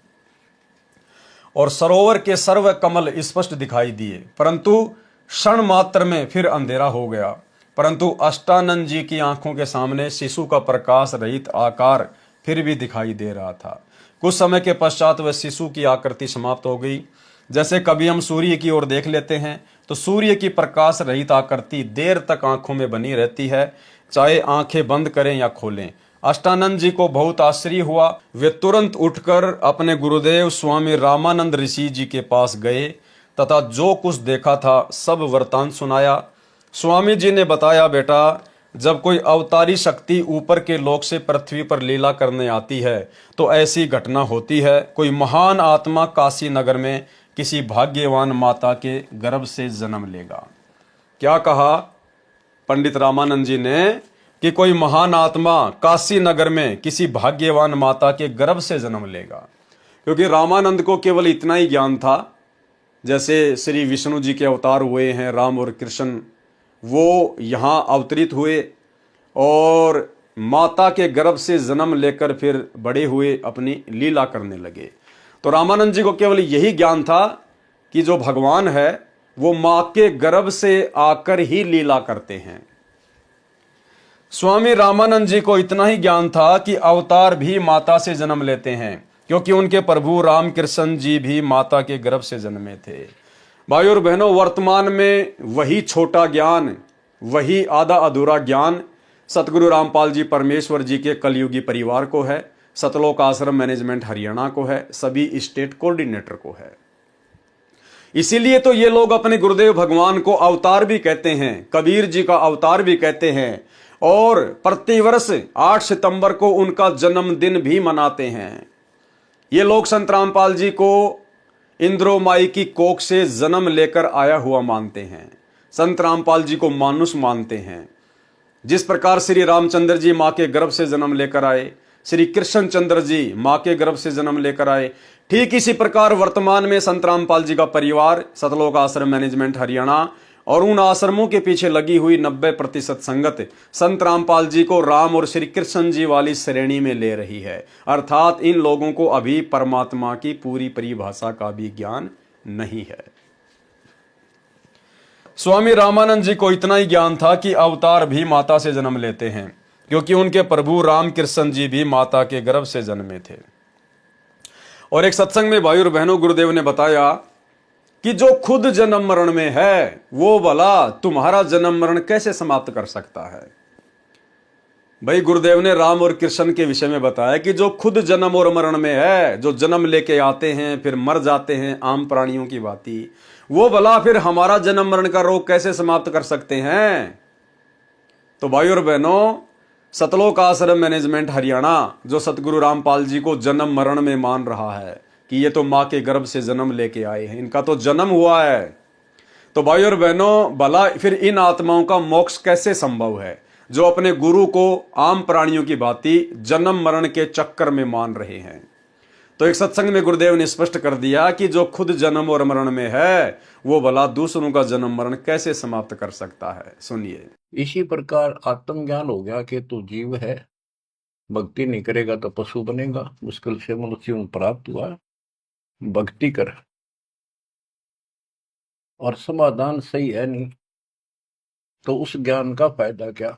और सरोवर के सर्व कमल स्पष्ट दिखाई दिए, परंतु क्षण मात्र में फिर अंधेरा हो गया। परंतु अष्टानंद जी की आंखों के सामने शिशु का प्रकाश रहित आकार फिर भी दिखाई दे रहा था। कुछ समय के पश्चात वह शिशु की आकृति समाप्त हो गई। जैसे कभी हम सूर्य की ओर देख लेते हैं तो सूर्य की प्रकाश रहित आकृति देर तक आंखों में बनी रहती है, चाहे आंखें बंद करें या खोलें। अष्टानंद जी को बहुत आश्चर्य हुआ। वे तुरंत उठकर अपने गुरुदेव स्वामी रामानंद ऋषि जी के पास गए तथा जो कुछ देखा था सब वृतांत सुनाया। स्वामी जी ने बताया, बेटा, जब कोई अवतारी शक्ति ऊपर के लोक से पृथ्वी पर लीला करने आती है तो ऐसी घटना होती है। कोई महान आत्मा काशी नगर में किसी भाग्यवान माता के गर्भ से जन्म लेगा। क्या कहा पंडित रामानंद जी ने कि कोई महान आत्मा काशी नगर में किसी भाग्यवान माता के गर्भ से जन्म लेगा, क्योंकि रामानंद को केवल इतना ही ज्ञान था, जैसे श्री विष्णु जी के अवतार हुए हैं राम और कृष्ण, वो यहाँ अवतरित हुए और माता के गर्भ से जन्म लेकर फिर बड़े हुए अपनी लीला करने लगे। तो रामानंद जी को केवल यही ज्ञान था कि जो भगवान है वो मां के गर्भ से आकर ही लीला करते हैं। स्वामी रामानंद जी को इतना ही ज्ञान था कि अवतार भी माता से जन्म लेते हैं, क्योंकि उनके प्रभु रामकृष्ण जी भी माता के गर्भ से जन्मे थे। भाई और बहनों, वर्तमान में वही छोटा ज्ञान, वही आधा अधूरा ज्ञान सतगुरु रामपाल जी परमेश्वर जी के कलयुगी परिवार को है, सतलोक आश्रम मैनेजमेंट हरियाणा को है, सभी स्टेट कोऑर्डिनेटर को है। इसीलिए तो ये लोग अपने गुरुदेव भगवान को अवतार भी कहते हैं, कबीर जी का अवतार भी कहते हैं, और प्रतिवर्ष 8 सितंबर को उनका जन्मदिन भी मनाते हैं। ये लोग संत रामपाल जी को इंद्रो माई की कोख से जन्म लेकर आया हुआ मानते हैं। संत रामपाल जी को मानुष मानते हैं। जिस प्रकार श्री रामचंद्र जी मां के गर्भ से जन्म लेकर आए, श्री कृष्णचंद्र जी मां के गर्भ से जन्म लेकर आए, ठीक इसी प्रकार वर्तमान में संत रामपाल जी का परिवार सतलोक आश्रम मैनेजमेंट हरियाणा और उन आश्रमों के पीछे लगी हुई 90% संगत संत रामपाल जी को राम और श्री कृष्ण जी वाली श्रेणी में ले रही है। अर्थात इन लोगों को अभी परमात्मा की पूरी परिभाषा का भी ज्ञान नहीं है। स्वामी रामानंद जी को इतना ही ज्ञान था कि अवतार भी माता से जन्म लेते हैं, क्योंकि उनके प्रभु रामकृष्ण जी भी माता के गर्भ से जन्मे थे। और एक सत्संग में भाई और बहनों गुरुदेव ने बताया कि जो खुद जन्म मरण में है वो भला तुम्हारा जन्म मरण कैसे समाप्त कर सकता है। भाई गुरुदेव ने राम और कृष्ण के विषय में बताया कि जो खुद जन्म और मरण में है, जो जन्म लेके आते हैं फिर मर जाते हैं आम प्राणियों की भांति, वो भला फिर हमारा जन्म मरण का रोग कैसे समाप्त कर सकते हैं। तो भाई और बहनों, सतलोक आश्रम मैनेजमेंट हरियाणा जो सतगुरु रामपाल जी को जन्म मरण में मान रहा है कि ये तो मां के गर्भ से जन्म लेके आए हैं, इनका तो जन्म हुआ है, तो भाई और बहनों भला फिर इन आत्माओं का मोक्ष कैसे संभव है। जो अपने गुरु को आम प्राणियों की भांति जन्म मरण के चक्कर में मान रहे हैं। तो एक सत्संग में गुरुदेव ने स्पष्ट कर दिया कि जो खुद जन्म और मरण में है वो भला दूसरों का जन्म मरण कैसे समाप्त कर सकता है। सुनिए। इसी प्रकार आत्मज्ञान हो गया कि तू जीव है, भक्ति नहीं करेगा तो पशु बनेगा, मुश्किल से मनुष्य प्राप्त हुआ, भक्ति कर। और समाधान सही है नहीं तो उस ज्ञान का फायदा क्या।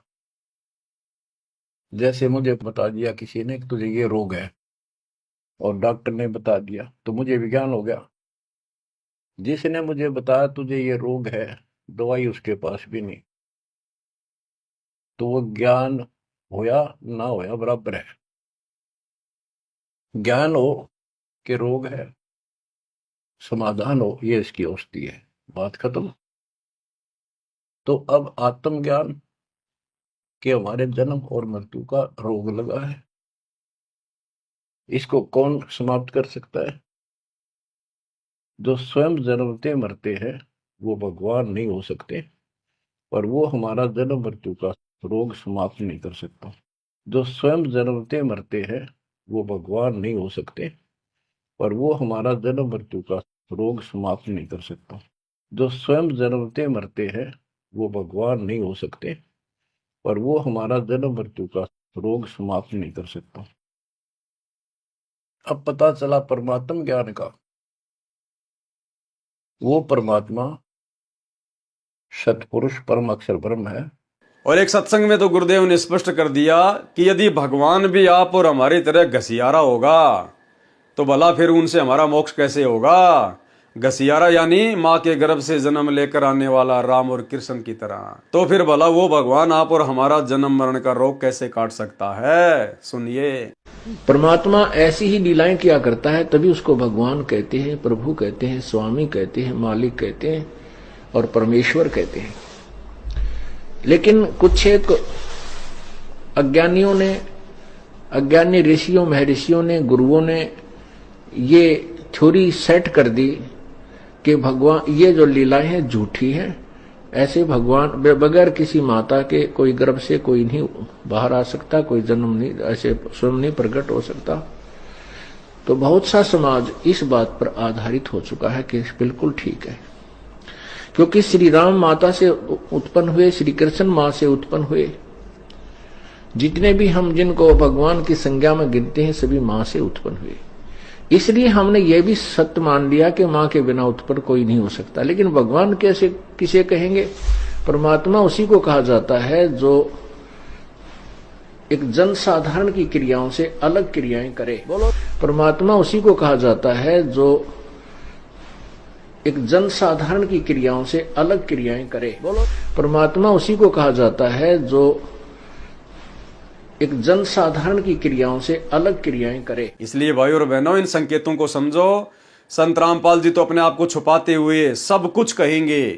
जैसे मुझे बता दिया किसी ने कि तुझे ये रोग है और डॉक्टर ने बता दिया तो मुझे विज्ञान हो गया। जिसने मुझे बताया तुझे ये रोग है, दवाई उसके पास भी नहीं, तो वो ज्ञान होया ना होया बराबर है। ज्ञान हो कि रोग है, समाधान हो ये इसकी औषधि है, बात खत्म। तो अब आत्मज्ञान कि हमारे जन्म और मृत्यु का रोग लगा है, इसको कौन समाप्त कर सकता है। जो स्वयं जन्मते मरते हैं वो भगवान नहीं हो सकते, और वो हमारा जन्म मृत्यु का रोग समाप्त नहीं कर सकता। जो स्वयं जन्मते मरते हैं वो भगवान नहीं हो सकते, और वो हमारा जन्म मृत्यु का रोग समाप्त नहीं कर सकता। जो स्वयं जन्मते मरते हैं वो भगवान नहीं हो सकते, और वो हमारा जन्म मृत्यु का रोग समाप्त नहीं कर सकता। अब पता चला परमात्म ज्ञान का, वो परमात्मा सतपुरुष परम अक्षर ब्रह्म है। और एक सत्संग में तो गुरुदेव ने स्पष्ट कर दिया कि यदि भगवान भी आप और हमारी तरह घसियारा होगा तो भला फिर उनसे हमारा मोक्ष कैसे होगा। घसियारा यानी माँ के गर्भ से जन्म लेकर आने वाला राम और कृष्ण की तरह। तो फिर भला वो भगवान आप और हमारा जन्म मरण का रोग कैसे काट सकता है। सुनिए। परमात्मा ऐसी ही लीलाएं किया करता है, तभी उसको भगवान कहते हैं, प्रभु कहते हैं, स्वामी कहते हैं, मालिक कहते हैं और परमेश्वर कहते हैं। लेकिन कुछ एक अज्ञानियों ने, अज्ञानी ऋषियों महर्षियों ने, गुरुओं ने ये थ्योरी सेट कर दी कि भगवान ये जो लीलाएं हैं झूठी हैं। ऐसे भगवान बगैर किसी माता के कोई गर्भ से कोई नहीं बाहर आ सकता, कोई जन्म नहीं, ऐसे स्वयं नहीं प्रकट हो सकता। तो बहुत सा समाज इस बात पर आधारित हो चुका है कि बिल्कुल ठीक है, क्योंकि श्री राम माता से उत्पन्न हुए, श्री कृष्ण माँ से उत्पन्न हुए, जितने भी हम जिनको भगवान की संज्ञा में गिनते हैं सभी माँ से उत्पन्न हुए। इसलिए हमने ये भी सत्य मान लिया कि माँ के बिना उत्पन्न कोई नहीं हो सकता। लेकिन भगवान कैसे किसे कहेंगे। परमात्मा उसी को कहा जाता है जो एक जनसाधारण की क्रियाओं से अलग क्रियाएं करे। बोलो। परमात्मा उसी को कहा जाता है जो एक जनसाधारण की क्रियाओं से अलग क्रियाएं करे। बोलो। परमात्मा उसी को कहा जाता है जो एक जनसाधारण की क्रियाओं से अलग क्रियाएं करे। इसलिए भाई और बहनों इन संकेतों को समझो। संत रामपाल जी तो अपने आप को छुपाते हुए सब कुछ कहेंगे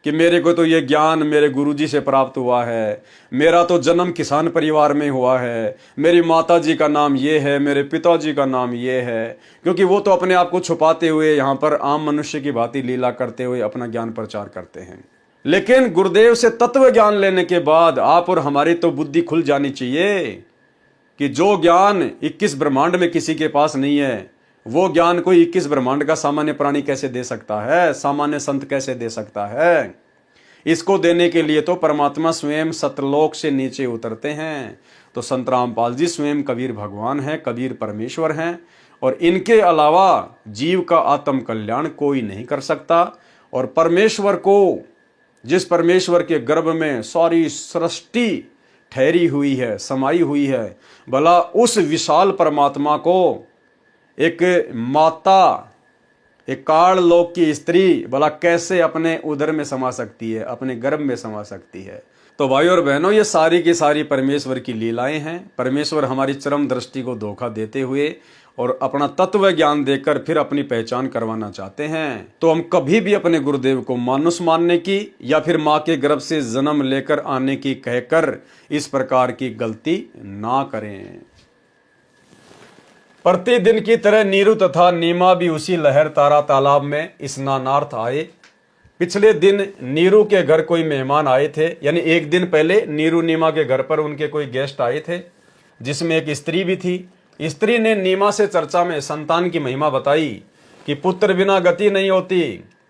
कि मेरे को तो ये ज्ञान मेरे गुरुजी से प्राप्त हुआ है, मेरा तो जन्म किसान परिवार में हुआ है, मेरी माता जी का नाम ये है, मेरे पिताजी का नाम ये है। क्योंकि वो तो अपने आप को छुपाते हुए यहाँ पर आम मनुष्य की भांति लीला करते हुए अपना ज्ञान प्रचार करते हैं। लेकिन गुरुदेव से तत्व ज्ञान लेने के बाद आप और हमारी तो बुद्धि खुल जानी चाहिए कि जो ज्ञान 21 ब्रह्मांड में किसी के पास नहीं है, वो ज्ञान कोई 21 ब्रह्मांड का सामान्य प्राणी कैसे दे सकता है, सामान्य संत कैसे दे सकता है। इसको देने के लिए तो परमात्मा स्वयं सतलोक से नीचे उतरते हैं। तो संत रामपाल जी स्वयं कबीर भगवान हैं, कबीर परमेश्वर हैं, और इनके अलावा जीव का आत्म कल्याण कोई नहीं कर सकता। और परमेश्वर को, जिस परमेश्वर के गर्भ में सारी सृष्टि ठहरी हुई है, समाई हुई है, भला उस विशाल परमात्मा को एक माता, एक काल लोक की स्त्री भला कैसे अपने उदर में समा सकती है, अपने गर्भ में समा सकती है। तो भाई और बहनों ये सारी की सारी परमेश्वर की लीलाएं हैं। परमेश्वर हमारी चरम दृष्टि को धोखा देते हुए और अपना तत्व ज्ञान देकर फिर अपनी पहचान करवाना चाहते हैं। तो हम कभी भी अपने गुरुदेव को मानुष मानने की या फिर माँ के गर्भ से जन्म लेकर आने की कहकर इस प्रकार की गलती ना करें। प्रतिदिन की तरह नीरू तथा नीमा भी उसी लहर तारा तालाब में स्नानार्थ आए। पिछले दिन नीरू के घर कोई मेहमान आए थे, यानी एक दिन पहले नीरू नीमा के घर पर उनके कोई गेस्ट आए थे, जिसमें एक स्त्री भी थी। स्त्री ने नीमा से चर्चा में संतान की महिमा बताई कि पुत्र बिना गति नहीं होती,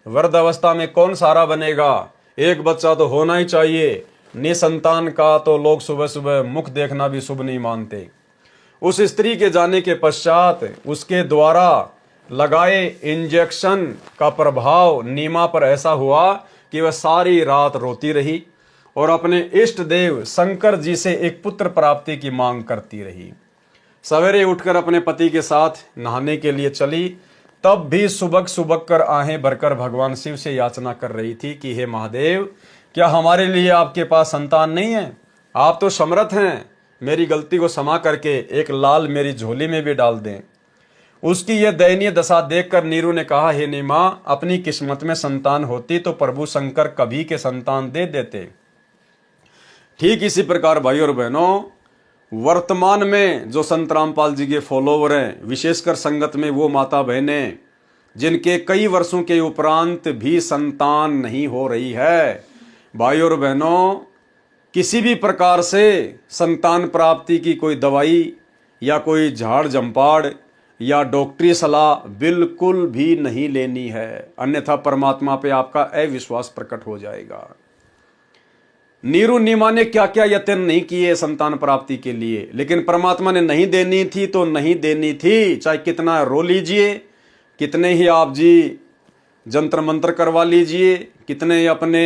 वृद्ध अवस्था में कौन सहारा बनेगा, एक बच्चा तो होना ही चाहिए, निसंतान का तो लोग सुबह सुबह मुख देखना भी शुभ नहीं मानते। उस स्त्री के जाने के पश्चात उसके द्वारा लगाए इंजेक्शन का प्रभाव नीमा पर ऐसा हुआ कि वह सारी रात रोती रही और अपने इष्ट देव शंकर जी से एक पुत्र प्राप्ति की मांग करती रही। सवेरे उठकर अपने पति के साथ नहाने के लिए चली, तब भी सुबह सुबह कर आहें भरकर भगवान शिव से याचना कर रही थी कि हे महादेव, क्या हमारे लिए आपके पास संतान नहीं है? आप तो समर्थ हैं, मेरी गलती को क्षमा करके एक लाल मेरी झोली में भी डाल दें। उसकी यह दयनीय दशा देखकर नीरू ने कहा, हे नीमा, अपनी किस्मत में संतान होती तो प्रभु शंकर कभी के संतान दे देते। ठीक इसी प्रकार भाई और बहनों, वर्तमान में जो संत रामपाल जी के फॉलोवर हैं, विशेषकर संगत में वो माता बहनें जिनके कई वर्षों के उपरांत भी संतान नहीं हो रही है, भाई और बहनों, किसी भी प्रकार से संतान प्राप्ति की कोई दवाई या कोई झाड़ जंपाड़ या डॉक्टरी सलाह बिल्कुल भी नहीं लेनी है, अन्यथा परमात्मा पे आपका अविश्वास प्रकट हो जाएगा। नीरू नीमा ने क्या क्या यत्न नहीं किए संतान प्राप्ति के लिए, लेकिन परमात्मा ने नहीं देनी थी तो नहीं देनी थी, चाहे कितना रो लीजिए, कितने ही आप जी जंतर मंत्र करवा लीजिए, कितने ही अपने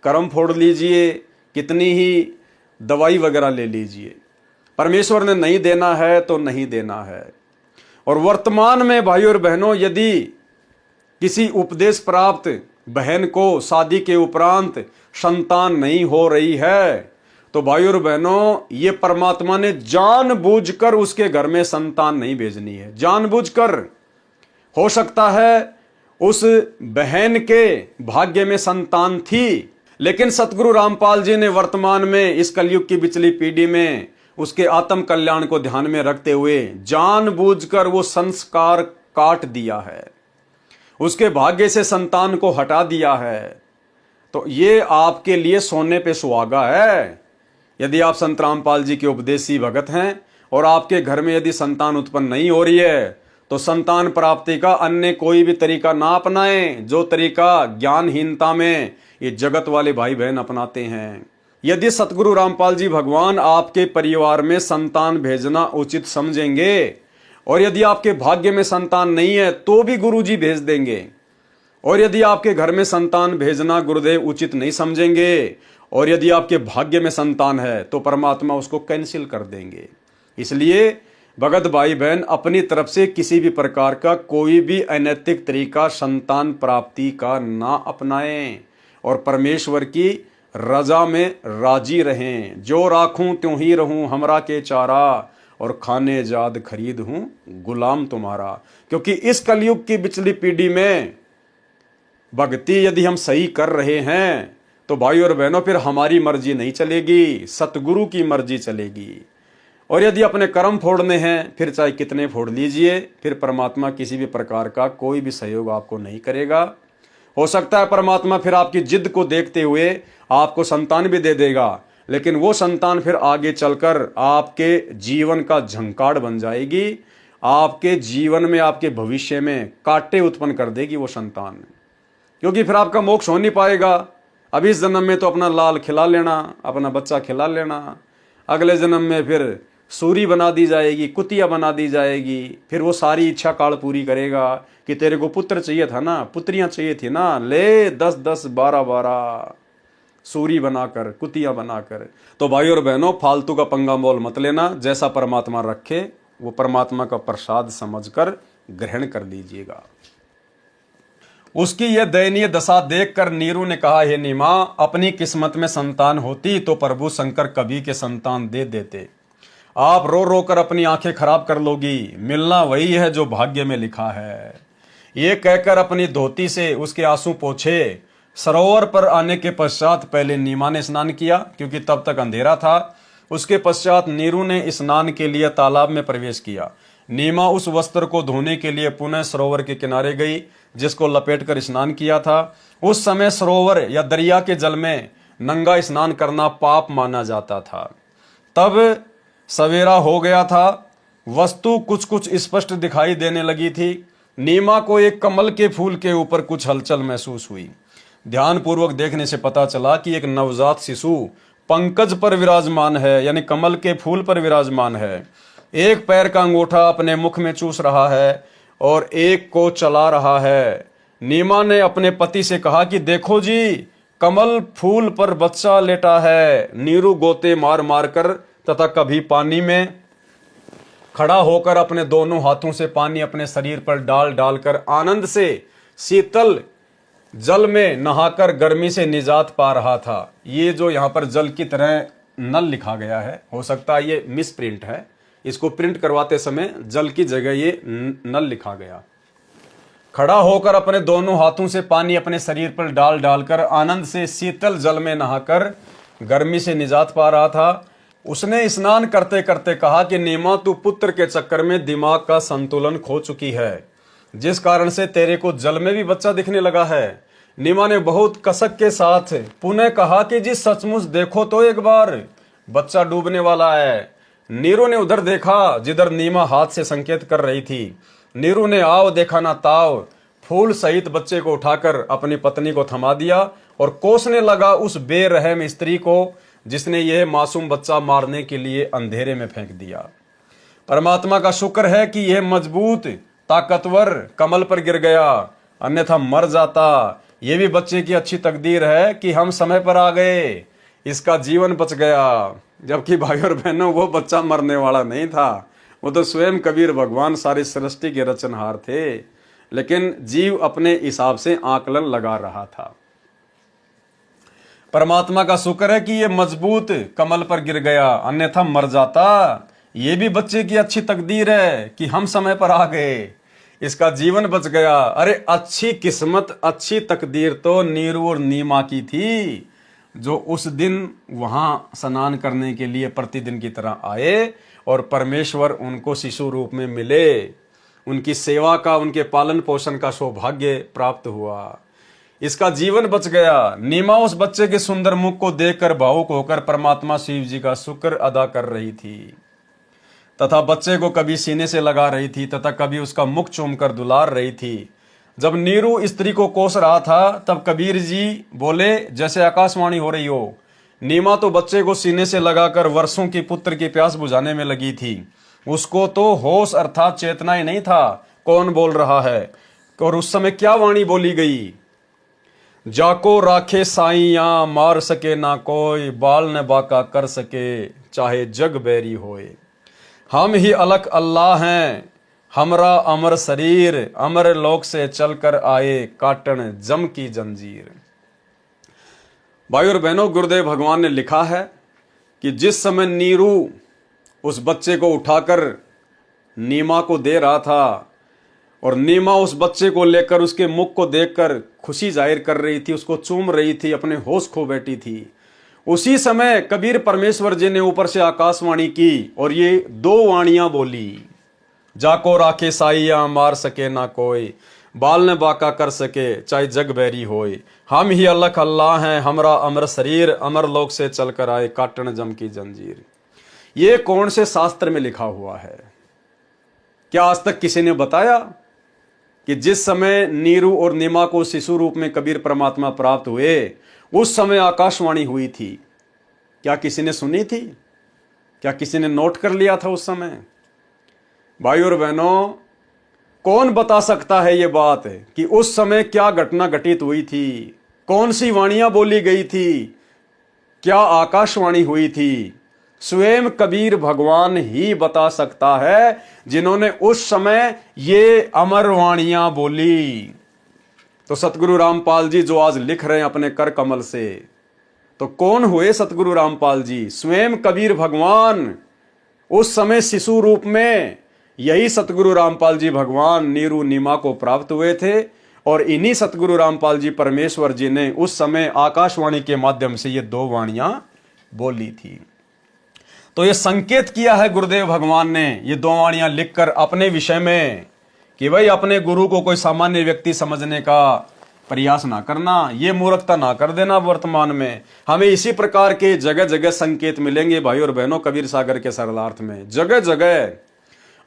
कर्म फोड़ लीजिए, कितनी ही दवाई वगैरह ले लीजिए, परमेश्वर ने नहीं देना है तो नहीं देना है। और वर्तमान में भाई और बहनों, यदि किसी उपदेश प्राप्त बहन को शादी के उपरांत संतान नहीं हो रही है, तो भाई और बहनों, ये परमात्मा ने जानबूझकर उसके घर में संतान नहीं भेजनी है, जानबूझकर। हो सकता है उस बहन के भाग्य में संतान थी, लेकिन सतगुरु रामपाल जी ने वर्तमान में इस कलयुग की पिछली पीढ़ी में उसके आत्म कल्याण को ध्यान में रखते हुए जानबूझकर वो संस्कार काट दिया है, उसके भाग्य से संतान को हटा दिया है। तो ये आपके लिए सोने पे सुहागा है। यदि आप संत रामपाल जी के उपदेशी भगत हैं और आपके घर में यदि संतान उत्पन्न नहीं हो रही है, तो संतान प्राप्ति का अन्य कोई भी तरीका ना अपनाएं, जो तरीका ज्ञानहीनता में ये जगत वाले भाई बहन अपनाते हैं। यदि सतगुरु रामपाल जी भगवान आपके परिवार में संतान भेजना उचित समझेंगे, और यदि आपके भाग्य में संतान नहीं है तो भी गुरु जी भेज देंगे, और यदि आपके घर में संतान भेजना गुरुदेव उचित नहीं समझेंगे, और यदि आपके भाग्य में संतान है तो परमात्मा उसको कैंसिल कर देंगे। इसलिए भगत भाई बहन अपनी तरफ से किसी भी प्रकार का कोई भी अनैतिक तरीका संतान प्राप्ति का ना अपनाएं और परमेश्वर की रजा में राजी रहें। जो राखूं त्यों ही रहूं, हमरा के चारा, और खाने जाद खरीद हूं गुलाम तुम्हारा। क्योंकि इस कलयुग की पिछली पीढ़ी में भक्ति यदि हम सही कर रहे हैं तो भाई और बहनों फिर हमारी मर्जी नहीं चलेगी, सतगुरु की मर्जी चलेगी। और यदि अपने कर्म फोड़ने हैं फिर चाहे कितने फोड़ लीजिए, फिर परमात्मा किसी भी प्रकार का कोई भी सहयोग आपको नहीं करेगा। हो सकता है परमात्मा फिर आपकी जिद को देखते हुए आपको संतान भी दे देगा, लेकिन वो संतान फिर आगे चलकर आपके जीवन का झंकार बन जाएगी, आपके जीवन में आपके भविष्य में कांटे उत्पन्न कर देगी वो संतान, क्योंकि फिर आपका मोक्ष हो नहीं पाएगा। अभी इस जन्म में तो अपना लाल खिला लेना, अपना बच्चा खिला लेना, अगले जन्म में फिर सूरी बना दी जाएगी, कुतिया बना दी जाएगी, फिर वो सारी इच्छा काल पूरी करेगा कि तेरे को पुत्र चाहिए था ना, पुत्रियां चाहिए थी ना, ले 10-10 12-12 सूरी बनाकर, कुतिया बनाकर। तो भाई और बहनों, फालतू का पंगा मोल मत लेना, जैसा परमात्मा रखे वो परमात्मा का प्रसाद समझकर ग्रहण कर लीजिएगा। उसकी यह दयनीय दशा देखकर नीरू ने कहा, हे नीमा, अपनी किस्मत में संतान होती तो प्रभु शंकर कभी के संतान दे देते। आप रो रो कर अपनी आंखें खराब कर लोगी, मिलना वही है जो भाग्य में लिखा है। ये कहकर अपनी धोती से उसके आंसू पोंछे। सरोवर पर आने के पश्चात पहले नीमा ने स्नान किया, क्योंकि तब तक अंधेरा था। उसके पश्चात नीरू ने स्नान के लिए तालाब में प्रवेश किया। नीमा उस वस्त्र को धोने के लिए पुनः सरोवर के किनारे गई जिसको लपेटकर स्नान किया था। उस समय सरोवर या दरिया के जल में नंगा स्नान करना पाप माना जाता था। तब सवेरा हो गया था, वस्तु कुछ कुछ स्पष्ट दिखाई देने लगी थी। नीमा को एक कमल के फूल के ऊपर कुछ हलचल महसूस हुई। ध्यानपूर्वक देखने से पता चला कि एक नवजात शिशु पंकज पर विराजमान है, यानी कमल के फूल पर विराजमान है। एक पैर का अंगूठा अपने मुख में चूस रहा है और एक को चला रहा है। नीमा ने अपने पति से कहा कि देखो जी, कमल फूल पर बच्चा लेटा है। नीरू गोते मार मार कर तथा कभी पानी में खड़ा होकर अपने दोनों हाथों से पानी अपने शरीर पर डाल डालकर आनंद से शीतल जल में नहाकर गर्मी से निजात पा रहा था। ये जो यहाँ पर जल की तरह नल लिखा गया है, हो सकता है ये मिस प्रिंट है, इसको प्रिंट करवाते समय जल की जगह ये नल लिखा गया। खड़ा होकर अपने दोनों हाथों से पानी अपने शरीर पर डाल डालकर आनंद से शीतल जल में नहाकर गर्मी से निजात पा रहा था। उसने स्नान करते करते कहा कि नीमा, तू पुत्र के चक्कर में दिमाग का संतुलन खो चुकी है, जिस कारण से तेरे को जल में भी बच्चा दिखने लगा है। नीमा ने बहुत कसक के साथ पुनः कहा कि जी सचमुच देखो तो एक बार, बच्चा डूबने वाला है। नीरू ने उधर देखा जिधर नीमा हाथ से संकेत कर रही थी। नीरू ने आओ देखा ना ताव, फूल सहित बच्चे को उठाकर अपनी पत्नी को थमा दिया और कोसने लगा उस बेरहम स्त्री को जिसने यह मासूम बच्चा मारने के लिए अंधेरे में फेंक दिया। परमात्मा का शुक्र है कि यह मजबूत ताकतवर कमल पर गिर गया, अन्यथा मर जाता। यह भी बच्चे की अच्छी तकदीर है कि हम समय पर आ गए, इसका जीवन बच गया। जबकि भाई और बहनों, वो बच्चा मरने वाला नहीं था, वो तो स्वयं कबीर भगवान सारी सृष्टि के रचनहार थे, लेकिन जीव अपने हिसाब से आकलन लगा रहा था। परमात्मा का शुक्र है कि ये मजबूत कमल पर गिर गया, अन्यथा मर जाता। ये भी बच्चे की अच्छी तकदीर है कि हम समय पर आ गए, इसका जीवन बच गया। अरे अच्छी किस्मत, अच्छी तकदीर तो नीरू और नीमा की थी, जो उस दिन वहां स्नान करने के लिए प्रतिदिन की तरह आए और परमेश्वर उनको शिशु रूप में मिले। उनकी सेवा का, उनके पालन पोषण का सौभाग्य प्राप्त हुआ, इसका जीवन बच गया। नीमा उस बच्चे के सुंदर मुख को देखकर भावुक होकर परमात्मा शिव जी का शुक्र अदा कर रही थी तथा बच्चे को कभी सीने से लगा रही थी तथा कभी उसका मुख चूमकर दुलार रही थी। जब नीरू स्त्री को कोस रहा था तब कबीर जी बोले जैसे आकाशवाणी हो रही हो। नीमा तो बच्चे को सीने से लगाकर वर्षों की पुत्र की प्यास बुझाने में लगी थी। उसको तो होश अर्थात चेतना ही नहीं था कौन बोल रहा है। और उस समय क्या वाणी बोली गई, जाको राखे साइया मार सके ना कोई, बाल न बाका कर सके चाहे जग बैरी होए। हम ही अलग अल्लाह हैं, हमरा अमर शरीर, अमर लोक से चलकर आए काटन जम की जंजीर। भाई और बहनों, गुरुदेव भगवान ने लिखा है कि जिस समय नीरू उस बच्चे को उठाकर नीमा को दे रहा था और नीमा उस बच्चे को लेकर उसके मुख को देखकर खुशी जाहिर कर रही थी, उसको चूम रही थी, अपने होश खो बैठी थी, उसी समय कबीर परमेश्वर जी ने ऊपर से आकाशवाणी की और ये दो वाणियां बोली, जाको राखे साइया मार सके ना कोई, बाल न बाका कर सके चाहे जग बैरी होए। हम ही अलग अल्लाह हैं, हमरा अमर शरीर, अमर लोक से चलकर आए काटन जम की जंजीर। ये कौन से शास्त्र में लिखा हुआ है? क्या आज तक किसी ने बताया कि जिस समय नीरू और नीमा को शिशु रूप में कबीर परमात्मा प्राप्त हुए उस समय आकाशवाणी हुई थी? क्या किसी ने सुनी थी? क्या किसी ने नोट कर लिया था उस समय? भाई और बहनों, कौन बता सकता है ये बात कि उस समय क्या घटना घटित हुई थी, कौन सी वाणियां बोली गई थी, क्या आकाशवाणी हुई थी? स्वयं कबीर भगवान ही बता सकता है, जिन्होंने उस समय ये अमर वाणियां बोली। तो सतगुरु रामपाल जी जो आज लिख रहे हैं अपने कर कमल से, तो कौन हुए सतगुरु रामपाल जी? स्वयं कबीर भगवान उस समय शिशु रूप में। यही सतगुरु रामपाल जी भगवान नीरू नीमा को प्राप्त हुए थे और इन्हीं सतगुरु रामपाल जी परमेश्वर जी ने उस समय आकाशवाणी के माध्यम से ये दो वाणियां बोली थी। तो ये संकेत किया है गुरुदेव भगवान ने ये दो वाणियां लिखकर अपने विषय में कि भाई अपने गुरु को कोई सामान्य व्यक्ति समझने का प्रयास ना करना, ये मूर्खता ना कर देना। वर्तमान में हमें इसी प्रकार के जगह जगह संकेत मिलेंगे भाई और बहनों, कबीर सागर के सरलार्थ में जगह जगह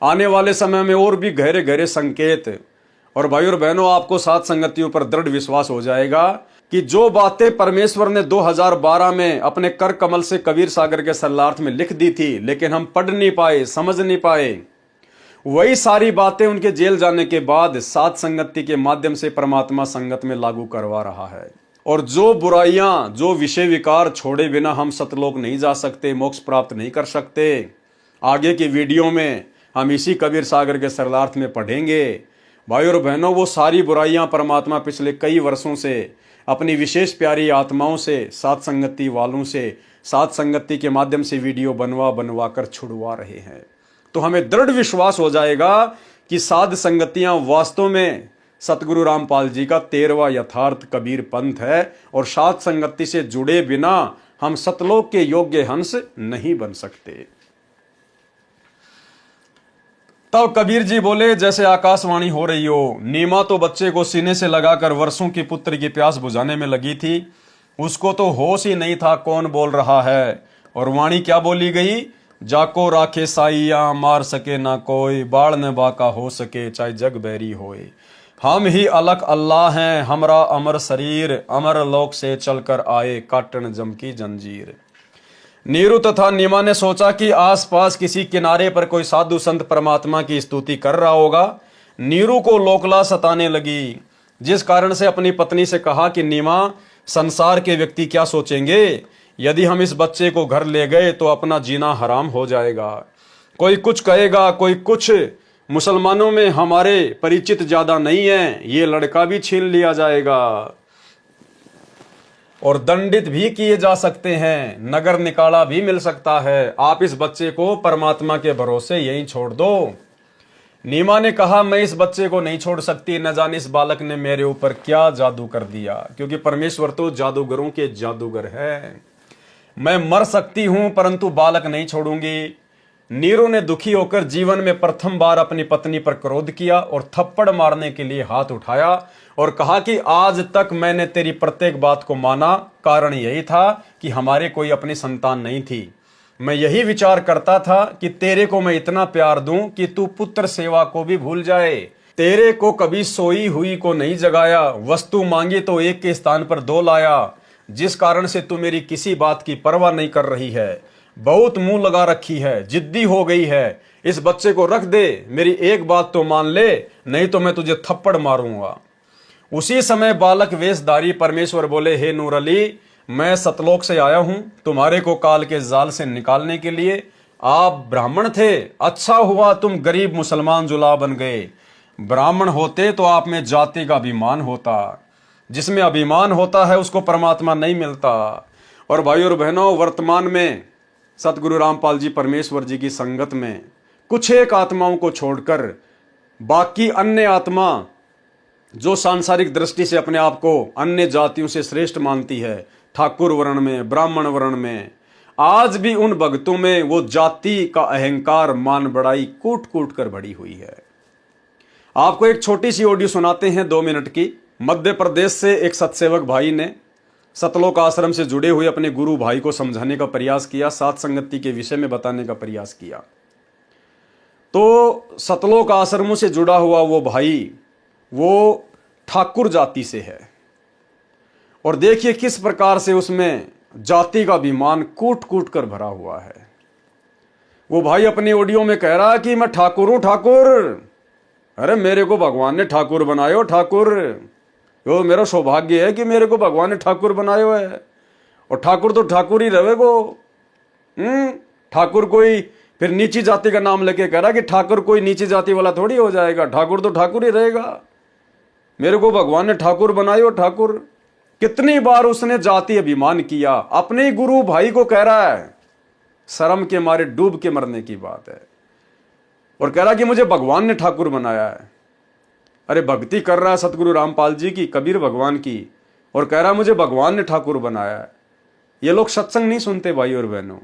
आने वाले समय में और भी गहरे गहरे संकेत। और भाई और बहनों, आपको साथ संगतियों पर दृढ़ विश्वास हो जाएगा कि जो बातें परमेश्वर ने 2012 में अपने कर कमल से कबीर सागर के सरलार्थ में लिख दी थी, लेकिन हम पढ़ नहीं पाए, समझ नहीं पाए, वही सारी बातें उनके जेल जाने के बाद सात संगति के माध्यम से परमात्मा संगत में लागू करवा रहा है। और जो बुराइयां, जो विषय विकार छोड़े बिना हम सतलोक नहीं जा सकते, मोक्ष प्राप्त नहीं कर सकते, आगे की वीडियो में हम इसी कबीर सागर के सरलार्थ में पढ़ेंगे। भाई और बहनों, वो सारी बुराइयां परमात्मा पिछले कई वर्षों से अपनी विशेष प्यारी आत्माओं से, सात संगति वालों से, सात संगति के माध्यम से वीडियो बनवा कर छुड़वा रहे हैं। तो हमें दृढ़ विश्वास हो जाएगा कि साध संगतियां वास्तव में सतगुरु रामपाल जी का 13वां यथार्थ कबीर पंथ है और साध संगति से जुड़े बिना हम सतलोक के योग्य हंस नहीं बन सकते। तब कबीर जी बोले, जैसे आकाशवाणी हो रही हो, नीमा तो बच्चे को सीने से लगाकर वर्षों की पुत्र की प्यास बुझाने में लगी थी, उसको तो होश ही नहीं था कौन बोल रहा है। और वाणी क्या बोली गई, जाको राखे साइया मार सके ना कोई, बाढ़ न बाका हो सके चाहे जग बैरी होए। हम ही अलग अल्लाह हैं, हमरा अमर शरीर, अमर लोक से चलकर आए, काटन जम की जंजीर। नीरू तथा नीमा ने सोचा कि आसपास किसी किनारे पर कोई साधु संत परमात्मा की स्तुति कर रहा होगा। नीरू को लोकला सताने लगी, जिस कारण से अपनी पत्नी से कहा कि नीमा, संसार के व्यक्ति क्या सोचेंगे, यदि हम इस बच्चे को घर ले गए तो अपना जीना हराम हो जाएगा। कोई कुछ कहेगा, कोई कुछ, मुसलमानों में हमारे परिचित ज्यादा नहीं है, ये लड़का भी छीन लिया जाएगा और दंडित भी किए जा सकते हैं, नगर निकाला भी मिल सकता है। आप इस बच्चे को परमात्मा के भरोसे यहीं छोड़ दो। नीमा ने कहा, मैं इस बच्चे को नहीं छोड़ सकती, न जाने इस बालक ने मेरे ऊपर क्या जादू कर दिया, क्योंकि परमेश्वर तो जादूगरों के जादूगर है। मैं मर सकती हूं परंतु बालक नहीं छोड़ूंगी। नीरू ने दुखी होकर जीवन में प्रथम बार अपनी पत्नी पर क्रोध किया और थप्पड़ मारने के लिए हाथ उठाया और कहा कि आज तक मैंने तेरी प्रत्येक बात को माना, कारण यही था कि हमारे कोई अपनी संतान नहीं थी। मैं यही विचार करता था कि तेरे को मैं इतना प्यार दूं कि तू पुत्र सेवा को भी भूल जाए। तेरे को कभी सोई हुई को नहीं जगाया, वस्तु मांगी तो एक के स्थान पर दो लाया, जिस कारण से तू मेरी किसी बात की परवाह नहीं कर रही है। बहुत मुंह लगा रखी है, जिद्दी हो गई है। इस बच्चे को रख दे, मेरी एक बात तो मान ले, नहीं तो मैं तुझे थप्पड़ मारूंगा। उसी समय बालक वेशधारी परमेश्वर बोले, हे नूर अली, मैं सतलोक से आया हूं तुम्हारे को काल के जाल से निकालने के लिए। आप ब्राह्मण थे, अच्छा हुआ तुम गरीब मुसलमान जुला बन गए। ब्राह्मण होते तो आप में जाति का अभिमान होता, जिसमें अभिमान होता है उसको परमात्मा नहीं मिलता। और भाई और बहनों, वर्तमान में सतगुरु रामपाल जी परमेश्वर जी की संगत में कुछ एक आत्माओं को छोड़कर बाकी अन्य आत्मा जो सांसारिक दृष्टि से अपने आप को अन्य जातियों से श्रेष्ठ मानती है, ठाकुर वर्ण में, ब्राह्मण वर्ण में, आज भी उन भक्तों में वो जाति का अहंकार, मान बढ़ाई कूट कूट कर बढ़ी हुई है। आपको एक छोटी सी ऑडियो सुनाते हैं 2 मिनट की। मध्य प्रदेश से एक सतसेवक भाई ने सतलोक आश्रम से जुड़े हुए अपने गुरु भाई को समझाने का प्रयास किया, सात संगति के विषय में बताने का प्रयास किया। तो सतलोक आश्रमों से जुड़ा हुआ वो भाई, वो ठाकुर जाति से है और देखिए किस प्रकार से उसमें जाति का अभिमान कूट कूट कर भरा हुआ है। वो भाई अपनी ऑडियो में कह रहा है कि मैं ठाकुर हूं, ठाकुर। अरे मेरे को भगवान ने ठाकुर बनायो, ठाकुर। वो मेरा सौभाग्य है कि मेरे को भगवान ने ठाकुर बनायो है। और ठाकुर तो ठाकुर ही रहेगो। ठाकुर कोई फिर नीची जाति का नाम लेके कह रहा कि ठाकुर कोई नीची जाति वाला थोड़ी हो जाएगा, ठाकुर तो ठाकुर ही रहेगा। मेरे को भगवान ने ठाकुर बनायो, ठाकुर। कितनी बार उसने जाति अभिमान किया, अपने ही गुरु भाई को कह रहा है, शर्म के मारे डूब के मरने की बात है। और कह रहा कि मुझे भगवान ने ठाकुर बनाया है। अरे भक्ति कर रहा है सतगुरु रामपाल जी की, कबीर भगवान की, और कह रहा मुझे भगवान ने ठाकुर बनाया है। ये लोग सत्संग नहीं सुनते भाई और बहनों।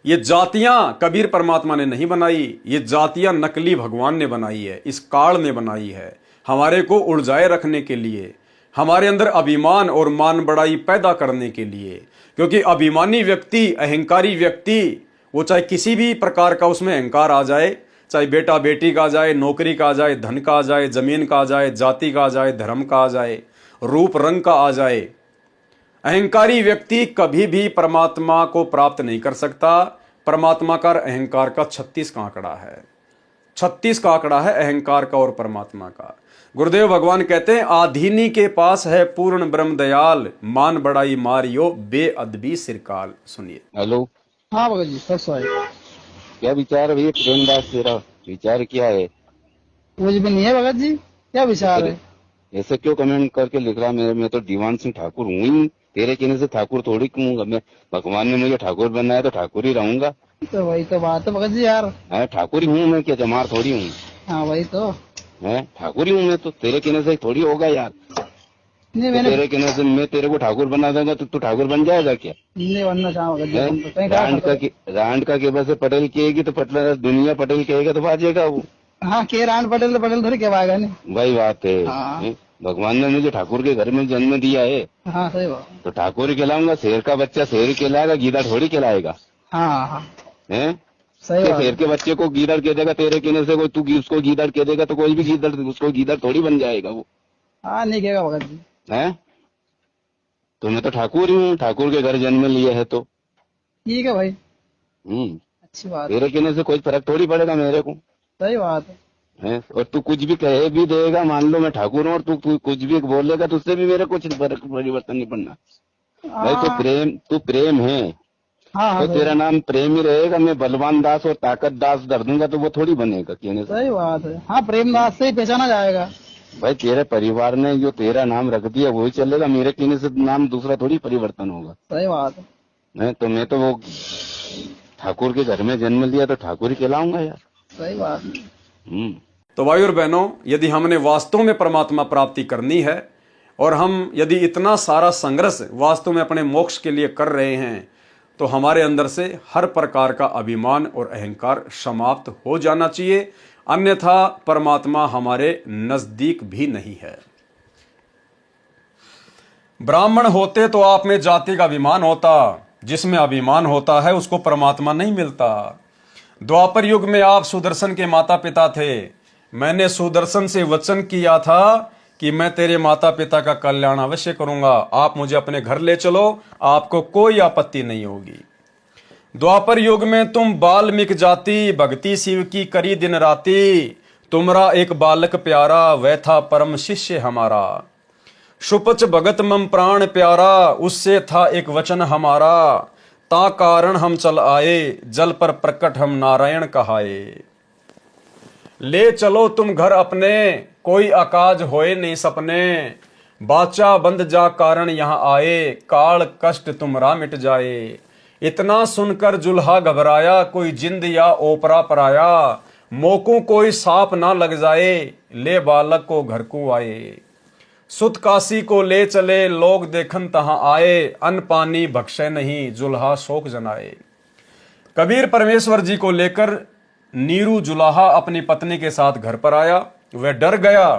ये जातियां कबीर परमात्मा ने नहीं बनाई, ये जातियां नकली भगवान ने बनाई है, इस काल ने बनाई है हमारे को उलझाए रखने के लिए, हमारे अंदर अभिमान और मान बड़ाई पैदा करने के लिए। क्योंकि अभिमानी व्यक्ति, अहंकारी व्यक्ति, वो चाहे किसी भी प्रकार का उसमें अहंकार आ जाए, चाहे बेटा बेटी का आ जाए, नौकरी का आ जाए, धन का आ जाए, जमीन का आ जाए, जाति का आ जाए, धर्म का आ जाए, रूप रंग का आ जाए, अहंकारी व्यक्ति कभी भी परमात्मा को प्राप्त नहीं कर सकता। परमात्मा का अहंकार का 36 का आंकड़ा है, 36 का आंकड़ा है अहंकार का और परमात्मा का। गुरुदेव भगवान कहते हैं, आधीनी के पास है पूर्ण ब्रह्म दयाल, मान बड़ाई मारियो बेअदबी सिरकाल। सुनिए। हेलो। हाँ भगत जी, सब सही। क्या विचार है भैया प्रेमदास, तेरा विचार क्या है? कुछ भी नहीं है भगत जी, क्या विचार है? ऐसे क्यों कमेंट करके लिख रहा? मैं तो दीवान सिंह ठाकुर हूँ ही, तेरे कहने से ठाकुर थोड़ी कहूंगा मैं। भगवान ने मुझे ठाकुर बनाया तो ठाकुर ही रहूंगा। तो वही तो बात है भगत जी यार। ठाकुर ही हूँ मैं, क्या जमार थोड़ी हूँ। हाँ वही तो है, ठाकुर ही हूँ मैं तो, तेरे कहने से थोड़ी होगा यार। नहीं, तो मैंने तेरे कहने से मैं तेरे को ठाकुर बना दूंगा तो तू ठाकुर बन जाएगा क्या? नहीं बनना चाहा भगत जी। तुम तो कहीं रांड का के बस पटेल कहेगी तो पटेल, दुनिया पटेल कहेगा तो बाजेगा वो। हाँ, के रान पटेल तो पटेल थोड़ी कहवाएगा। नहीं वही बात है। हाँ। भगवान ने मुझे ठाकुर के घर में जन्म दिया है। हाँ सही बात। तो ठाकुर ही कहलाऊंगा। शेर का बच्चा शेर कहलाएगा, गीदड़ थोड़ी कहलाएगा। हाँ हाँ हैं? सही बात। शेर के बच्चे को गीदड़ कह देगा तेरे कहने से, कोई तू उसको गीदड़ कह देगा तो कोई भी गीदड़ उसको गीदड़ थोड़ी बन जाएगा वो। हाँ नहीं कहेगा भगत जी। है, तो मैं तो ठाकुर ही हूँ, ठाकुर के घर जन्म लिया है तो ठीक है भाई। अच्छी बात। तेरे कहने से कोई फर्क थोड़ी पड़ेगा मेरे को। सही बात है। और तू कुछ भी कहे भी देगा, मान लो मैं ठाकुर हूँ और तू कुछ भी बोलेगा तो उससे भी मेरे कुछ परिवर्तन नहीं पड़ना भाई। तू प्रेम है। हाँ तो तेरा नाम प्रेम ही रहेगा। मैं बलवान दास और ताकत दास धर दूंगा तो वो थोड़ी बनेगा कहने से। सही बात है। हाँ, प्रेमदास से ही पहचाना जाएगा भाई। तेरे परिवार ने जो तेरा नाम रख दिया वही चलेगा, मेरे कहने से नाम दूसरा थोड़ी परिवर्तन होगा। सही बात है। तो मैं तो वो ठाकुर के घर में जन्म लिया तो ठाकुर ही कहलाऊंगा यार। सही बात। तो भाई और बहनों, यदि हमने वास्तव में परमात्मा प्राप्ति करनी है और हम यदि इतना सारा संघर्ष वास्तव में अपने मोक्ष के लिए कर रहे हैं, तो हमारे अंदर से हर प्रकार का अभिमान और अहंकार समाप्त हो जाना चाहिए। अन्यथा परमात्मा हमारे नजदीक भी नहीं है। ब्राह्मण होते तो आप में जाति का अभिमान होता, जिसमें अभिमान होता है उसको परमात्मा नहीं मिलता। द्वापर युग में आप सुदर्शन के माता पिता थे। मैंने सुदर्शन से वचन किया था कि मैं तेरे माता पिता का कल्याण अवश्य करूंगा, आप मुझे अपने घर ले चलो, आपको कोई आपत्ति नहीं होगी। द्वापर युग में तुम बाल्मीक जाति, भक्ति शिव की करी दिन राती, तुमरा एक बालक प्यारा, वह था परम शिष्य हमारा। शुपच भगत मम प्राण प्यारा, उससे था एक वचन हमारा, ता कारण हम चल आए, जल पर प्रकट हम नारायण कहाए। ले चलो तुम घर अपने, कोई अकाज होए नहीं सपने, बाचा बंद जा कारण यहाँ आए, काल कष्ट तुमरा मिट जाए। इतना सुनकर जुल्हा घबराया, कोई जिंद या ओपरा पराया, मोकू कोई सांप ना लग जाए, ले बालक को घर को आए। सुत काशी को ले चले, लोग देखन तहां आए, अन्न पानी भक्षय नहीं, जुल्हा शोक जनाए। कबीर परमेश्वर जी को लेकर नीरू जुलाहा अपनी पत्नी के साथ घर पर आया। वह डर गया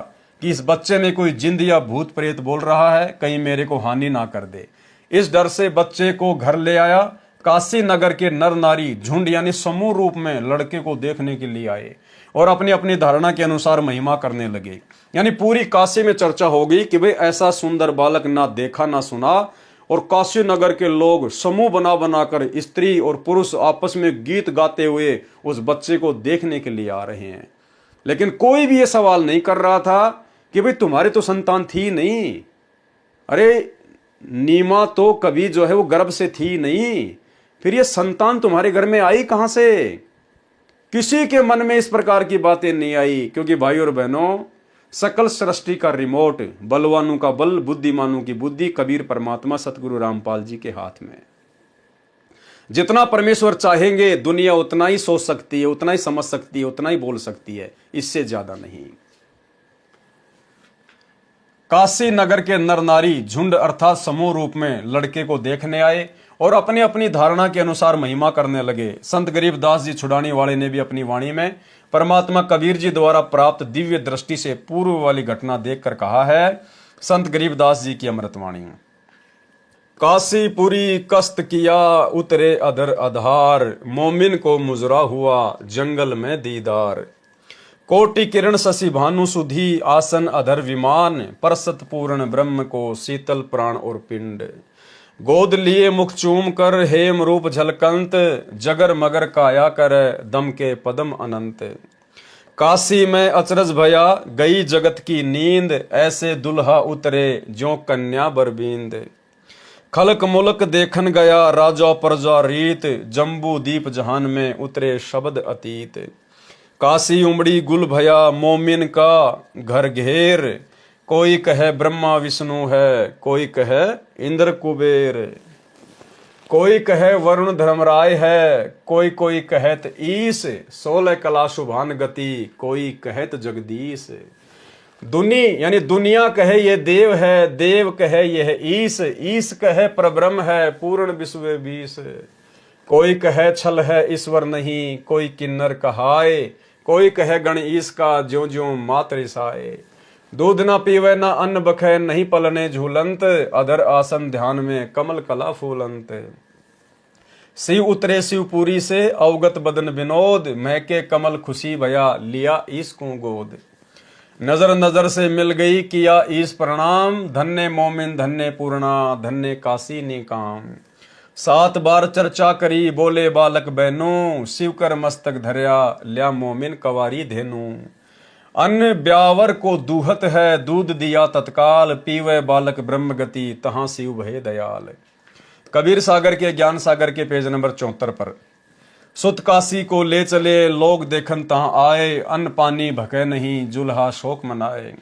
कि इस बच्चे में कोई जिंद या भूत प्रेत बोल रहा है, कहीं मेरे को हानि ना कर दे। इस डर से बच्चे को घर ले आया। काशी नगर के नर नारी झुंड यानी समूह रूप में लड़के को देखने के लिए आए और अपनी अपनी धारणा के अनुसार महिमा करने लगे। यानी पूरी काशी में चर्चा होगी कि भाई ऐसा सुंदर बालक ना देखा ना सुना, और काशी नगर के लोग समूह बना बनाकर स्त्री और पुरुष आपस में गीत गाते हुए उस बच्चे को देखने के लिए आ रहे हैं। लेकिन कोई भी ये सवाल नहीं कर रहा था कि भाई तुम्हारी तो संतान थी नहीं, अरे नीमा तो कभी जो है वो गर्भ से थी नहीं, फिर ये संतान तुम्हारे घर में आई कहां से? किसी के मन में इस प्रकार की बातें नहीं आई, क्योंकि भाई और बहनों, सकल सृष्टि का रिमोट, बलवानों का बल, बुद्धिमानों की बुद्धि कबीर परमात्मा सतगुरु रामपाल जी के हाथ में। जितना परमेश्वर चाहेंगे दुनिया उतना ही सोच सकती है, उतना ही समझ सकती है, उतना ही बोल सकती है, इससे ज्यादा नहीं। काशी नगर के नर नारी झुंड अर्थात समूह रूप में लड़के को देखने आए और अपनी अपनी धारणा के अनुसार महिमा करने लगे। संत गरीबदास जी छुड़ाने वाले ने भी अपनी वाणी में परमात्मा कबीर जी द्वारा प्राप्त दिव्य दृष्टि से पूर्व वाली घटना देखकर कहा है, संत गरीबदास जी की अमृतवाणी। काशीपुरी कस्त किया उतरे अधर आधार, मोमिन को मुजरा हुआ जंगल में दीदार। कोटि किरण शशि भानु सुधी आसन अधर विमान, परसत पूर्ण ब्रह्म को शीतल प्राण और पिंड। गोद लिए मुख चूम कर हेम रूप झलकंत, जगर मगर काया कर दम के पदम अनंत। काशी में अचरज भया गई जगत की नींद, ऐसे दुल्हा उतरे ज्यों कन्या बरबींद। खलक मुलक देखन गया राजा प्रजा रीत, जम्बू दीप जहान में उतरे शब्द अतीत। काशी उमड़ी गुल भया मोमिन का घर घेर, कोई कहे ब्रह्मा विष्णु है, कोई कहे इंद्र कुबेर। कोई कहे वरुण धर्मराय है, कोई कोई कहत ईश। 16 कला शुभान गति, कोई कहत जगदीश। दुनी यानी दुनिया कहे ये देव है, देव कहे यह ईश। ईश कहे परब्रह्म है, पूर्ण विश्व बीस। कोई कहे छल है ईश्वर नहीं, कोई किन्नर कहाए। कोई कहे गण ईश का ज्यों ज्यों मात रिसाए। दूध ना पीवे ना अन्न बखे, नहीं पलने झूलंत। अधर आसन ध्यान में कमल कला फूलंत। शिव उतरे शिवपुरी से अवगत बदन विनोद, महके कमल खुशी भया लिया ईश को गोद। नजर नजर से मिल गई किया ईश प्रणाम, धन्य मोमिन धन्य पूर्णा धन्य काशी निकाम। 7 बार चर्चा करी बोले बालक बहनों, शिव कर मस्तक धरया लिया मोमिन कवारी धेनु। अन्न ब्यावर को दूहत है दूध दिया तत्काल, पीवे बालक ब्रह्म गति तहां शिव भय दयाल। कबीर सागर के ज्ञान सागर के पेज नंबर 74 पर। सुत काशी को ले चले लोग देखन तहां आए, अन्न पानी भके नहीं जुल्हा शोक मनाए।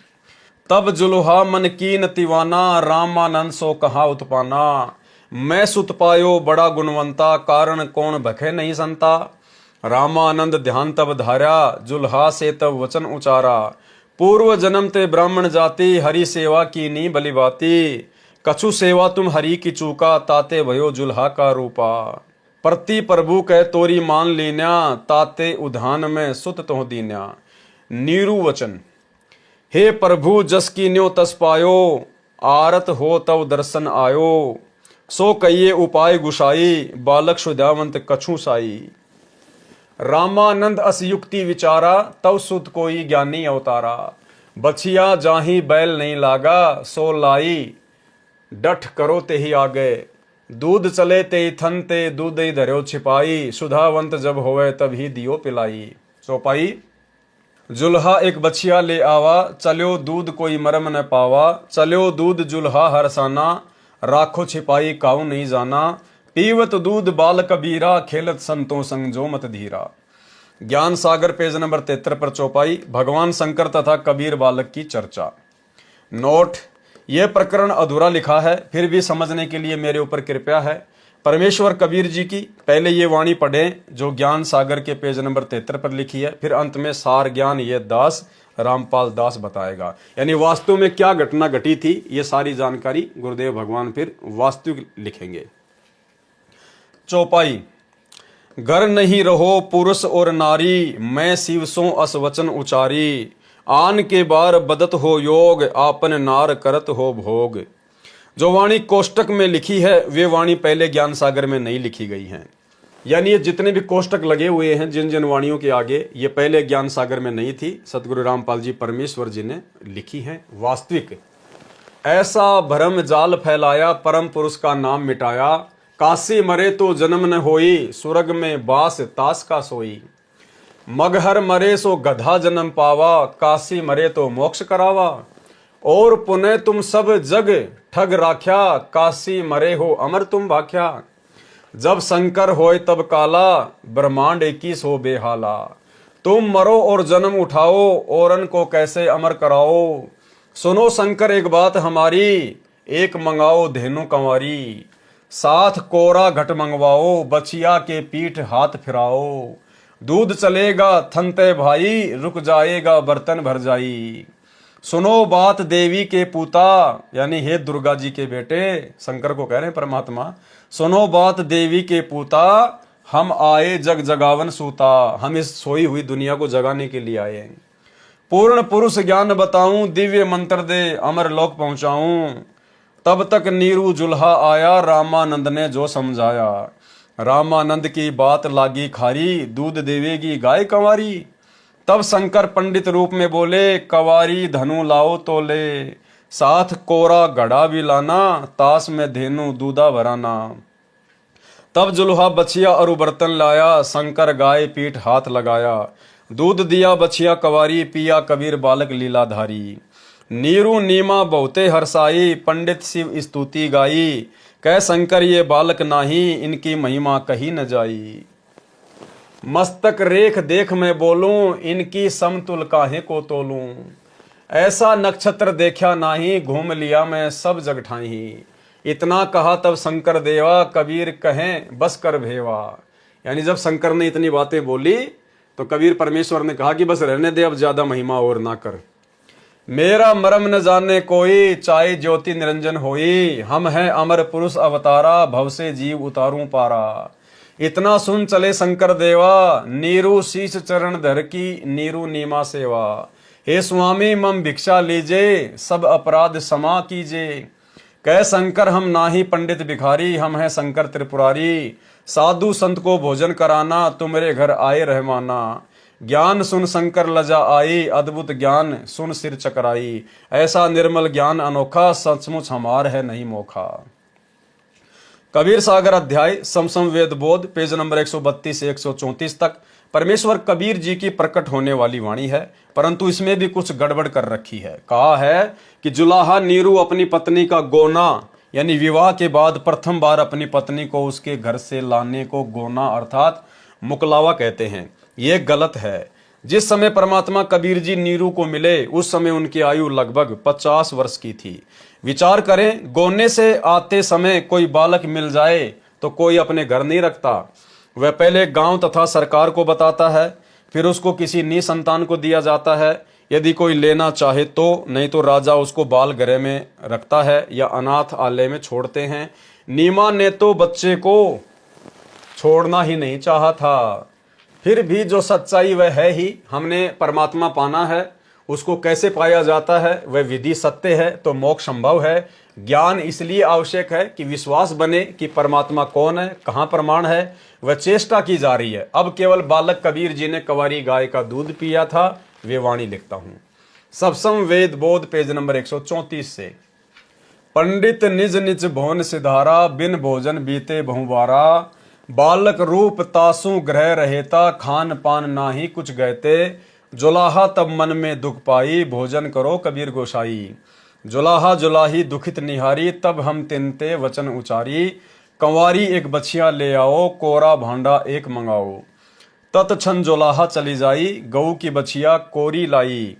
तब जुल्हा मन कीन तिवाना, रामानंद सो कहा उत्पाना। मैं सुत पायो बड़ा गुणवंता, कारण कौन भखे नहीं संता। रामानंद ध्यान तब धारा, जुल्हा से तब वचन उचारा। पूर्व जन्म ते ब्राह्मण जाति, हरि सेवा की नी बलिबाती। कछु सेवा तुम हरि की चूका, ताते भयो जुल्हा का रूपा। प्रति प्रभु कह तोरी मान लीन्या, ताते उधान में सुत तो दीन्या। नीरु वचन हे प्रभु जस की न्यो तस पायो, आरत हो तव दर्शन आयो। सो कहिए उपाय गुसाई, बालक सुधावंत कछु साई। रामानंद अस युक्ति विचारा, तव सुत कोई ज्ञानी अवतारा। बछिया जाही बैल नहीं लागा, सो लाई डठ करो ते ही आगे। दूध चले ते थन ते दूध ही धर्यो छिपाई, सुधावंत जब होवे तब ही दियो पिलाई। चौपाई जुल्हा एक बछिया ले आवा, चलो दूध कोई मरम न पावा। चलो दूध जुल्हा हरसाना, राखो छिपाई काऊ नहीं जाना। पीवत दूध बाल कबीरा, खेलत संतों संग जो मत धीरा। ज्ञान सागर पेज नंबर 73 पर चौपाई भगवान शंकर तथा कबीर बालक की चर्चा। नोट यह प्रकरण अधूरा लिखा है, फिर भी समझने के लिए मेरे ऊपर कृपया है। परमेश्वर कबीर जी की पहले ये वाणी पढ़ें जो ज्ञान सागर के पेज नंबर 73 पर लिखी है, फिर अंत में सार ज्ञान ये दास रामपाल दास बताएगा। यानी वास्तव में क्या घटना घटी थी, ये सारी जानकारी गुरुदेव भगवान फिर वास्तविक लिखेंगे। चौपाई घर नहीं रहो पुरुष और नारी, मैं शिव सो अस वचन उचारी। आन के बार बदत हो योग, आपन नार करत हो भोग। जो वाणी कोष्टक में लिखी है वे वाणी पहले ज्ञान सागर में नहीं लिखी गई हैं। यानी ये जितने भी कोष्टक लगे हुए हैं जिन जिन वाणियों के आगे, ये पहले ज्ञान सागर में नहीं थी, सतगुरु रामपाल जी परमेश्वर जी ने लिखी हैं। वास्तविक ऐसा भरम जाल फैलाया, परम पुरुष का नाम मिटाया। काशी मरे तो जन्म न होई, स्वर्ग में बास तास का सोई। मगहर मरे सो गधा जन्म पावा, काशी मरे तो मोक्ष करावा। और पुनः तुम सब जग ठग राख्या, काशी मरे हो अमर तुम भाख्या। जब शंकर होए तब काला, ब्रह्मांड 21 हो बेहाला। तुम मरो और जन्म उठाओ, औरन को कैसे अमर कराओ। सुनो शंकर एक बात हमारी, एक मंगाओ धेनु कंवारी। साथ कोरा घट मंगवाओ, बछिया के पीठ हाथ फिराओ। दूध चलेगा थनते भाई, रुक जाएगा बर्तन भर जाई। सुनो बात देवी के पूता, यानी हे दुर्गा जी के बेटे, शंकर को कह रहे हैं परमात्मा, सुनो बात देवी के पूता, हम आए जग जगावन सूता, हम इस सोई हुई दुनिया को जगाने के लिए आए हैं। पूर्ण पुरुष ज्ञान बताऊं, दिव्य मंत्र दे अमर लोक पहुंचाऊं, तब तक नीरू जुल्हा आया, रामानंद ने जो समझाया। रामानंद की बात लागी खारी, दूध देवेगी गाय कंवारी। तब शंकर पंडित रूप में बोले, कवारी धनु लाओ तो ले, साथ कोरा घड़ा भी लाना, ताश में धेनु दूधा भराना। तब जुल्हा बछिया और बर्तन लाया, शंकर गाय पीठ हाथ लगाया। दूध दिया बछिया कवारी, पिया कबीर बालक लीलाधारी। नीरू नीमा बहुते हरसाई, पंडित शिव स्तुति गाई। कह शंकर ये बालक नाही, इनकी महिमा कही न जाई। मस्तक रेख देख मैं बोलूं, इनकी समतुल काहे को तोलूं। ऐसा नक्षत्र देखा नाही, घूम लिया मैं सब जग ठाही। इतना कहा तब शंकर देवा, कबीर कहें बस कर भेवा। यानी जब शंकर ने इतनी बातें बोली तो कबीर परमेश्वर ने कहा कि बस रहने दे, अब ज्यादा महिमा और ना कर। मेरा मरम न जाने कोई, चाहे ज्योति निरंजन होई। हम हैं अमर पुरुष अवतारा, भव से जीव उतारूं पारा। इतना सुन चले शंकर देवा, नीरू शीश चरण धर की नीरू नीमा सेवा। हे स्वामी मम भिक्षा लीजे, सब अपराध क्षमा कीजे। कह शंकर हम नाही पंडित भिखारी, हम हैं शंकर त्रिपुरारी। साधु संत को भोजन कराना, तुम्हारे घर आए रहमाना। ज्ञान सुन शंकर लजा आई, अद्भुत ज्ञान सुन सिर चकराई। ऐसा निर्मल ज्ञान अनोखा, सचमुच हमार है नहीं मोखा। कबीर सागर अध्याय समसम वेद बोध, पेज नंबर 132 से 134 तक परमेश्वर कबीर जी की प्रकट होने वाली वाणी है, परंतु इसमें भी कुछ गड़बड़ कर रखी है। कहा है कि जुलाहा नीरू अपनी पत्नी का गोना, यानी विवाह के बाद प्रथम बार अपनी पत्नी को उसके घर से लाने को गोना अर्थात मुकलावा कहते हैं। ये गलत है। जिस समय परमात्मा कबीर जी नीरू को मिले उस समय उनकी आयु लगभग 50 वर्ष की थी। विचार करें, गोने से आते समय कोई बालक मिल जाए तो कोई अपने घर नहीं रखता। वह पहले गांव तथा सरकार को बताता है, फिर उसको किसी निसंतान को दिया जाता है, यदि कोई लेना चाहे तो, नहीं तो राजा उसको बाल गृह में रखता है या अनाथ आलय में छोड़ते हैं। नीमा ने तो बच्चे को छोड़ना ही नहीं चाहा था। फिर भी जो सच्चाई वह है ही, हमने परमात्मा पाना है। उसको कैसे पाया जाता है, वह विधि सत्य है तो मोक्ष संभव है। ज्ञान इसलिए आवश्यक है कि विश्वास बने कि परमात्मा कौन है, कहाँ प्रमाण है, वह चेष्टा की जा रही है। अब केवल बालक कबीर जी ने कंवारी गाय का दूध पिया था, वे वाणी लिखता हूं। सबसम वेद बोध, पेज नंबर 134 से। पंडित निज निज भवन सिधारा, बिन भोजन बीते बहुबारा। बालक रूप तासु ग्रह रहेता, खान पान नाही कुछ गहते। जुलाहा तब मन में दुख पाई, भोजन करो कबीर गोसाई। जुलाहा जुलाही दुखित निहारी, तब हम तिनते वचन उचारी। कंवारी एक बछिया ले आओ, कोरा भांडा एक मंगाओ। तत्क्षण जुलाहा चली जाई, गऊ की बछिया कोरी लाई।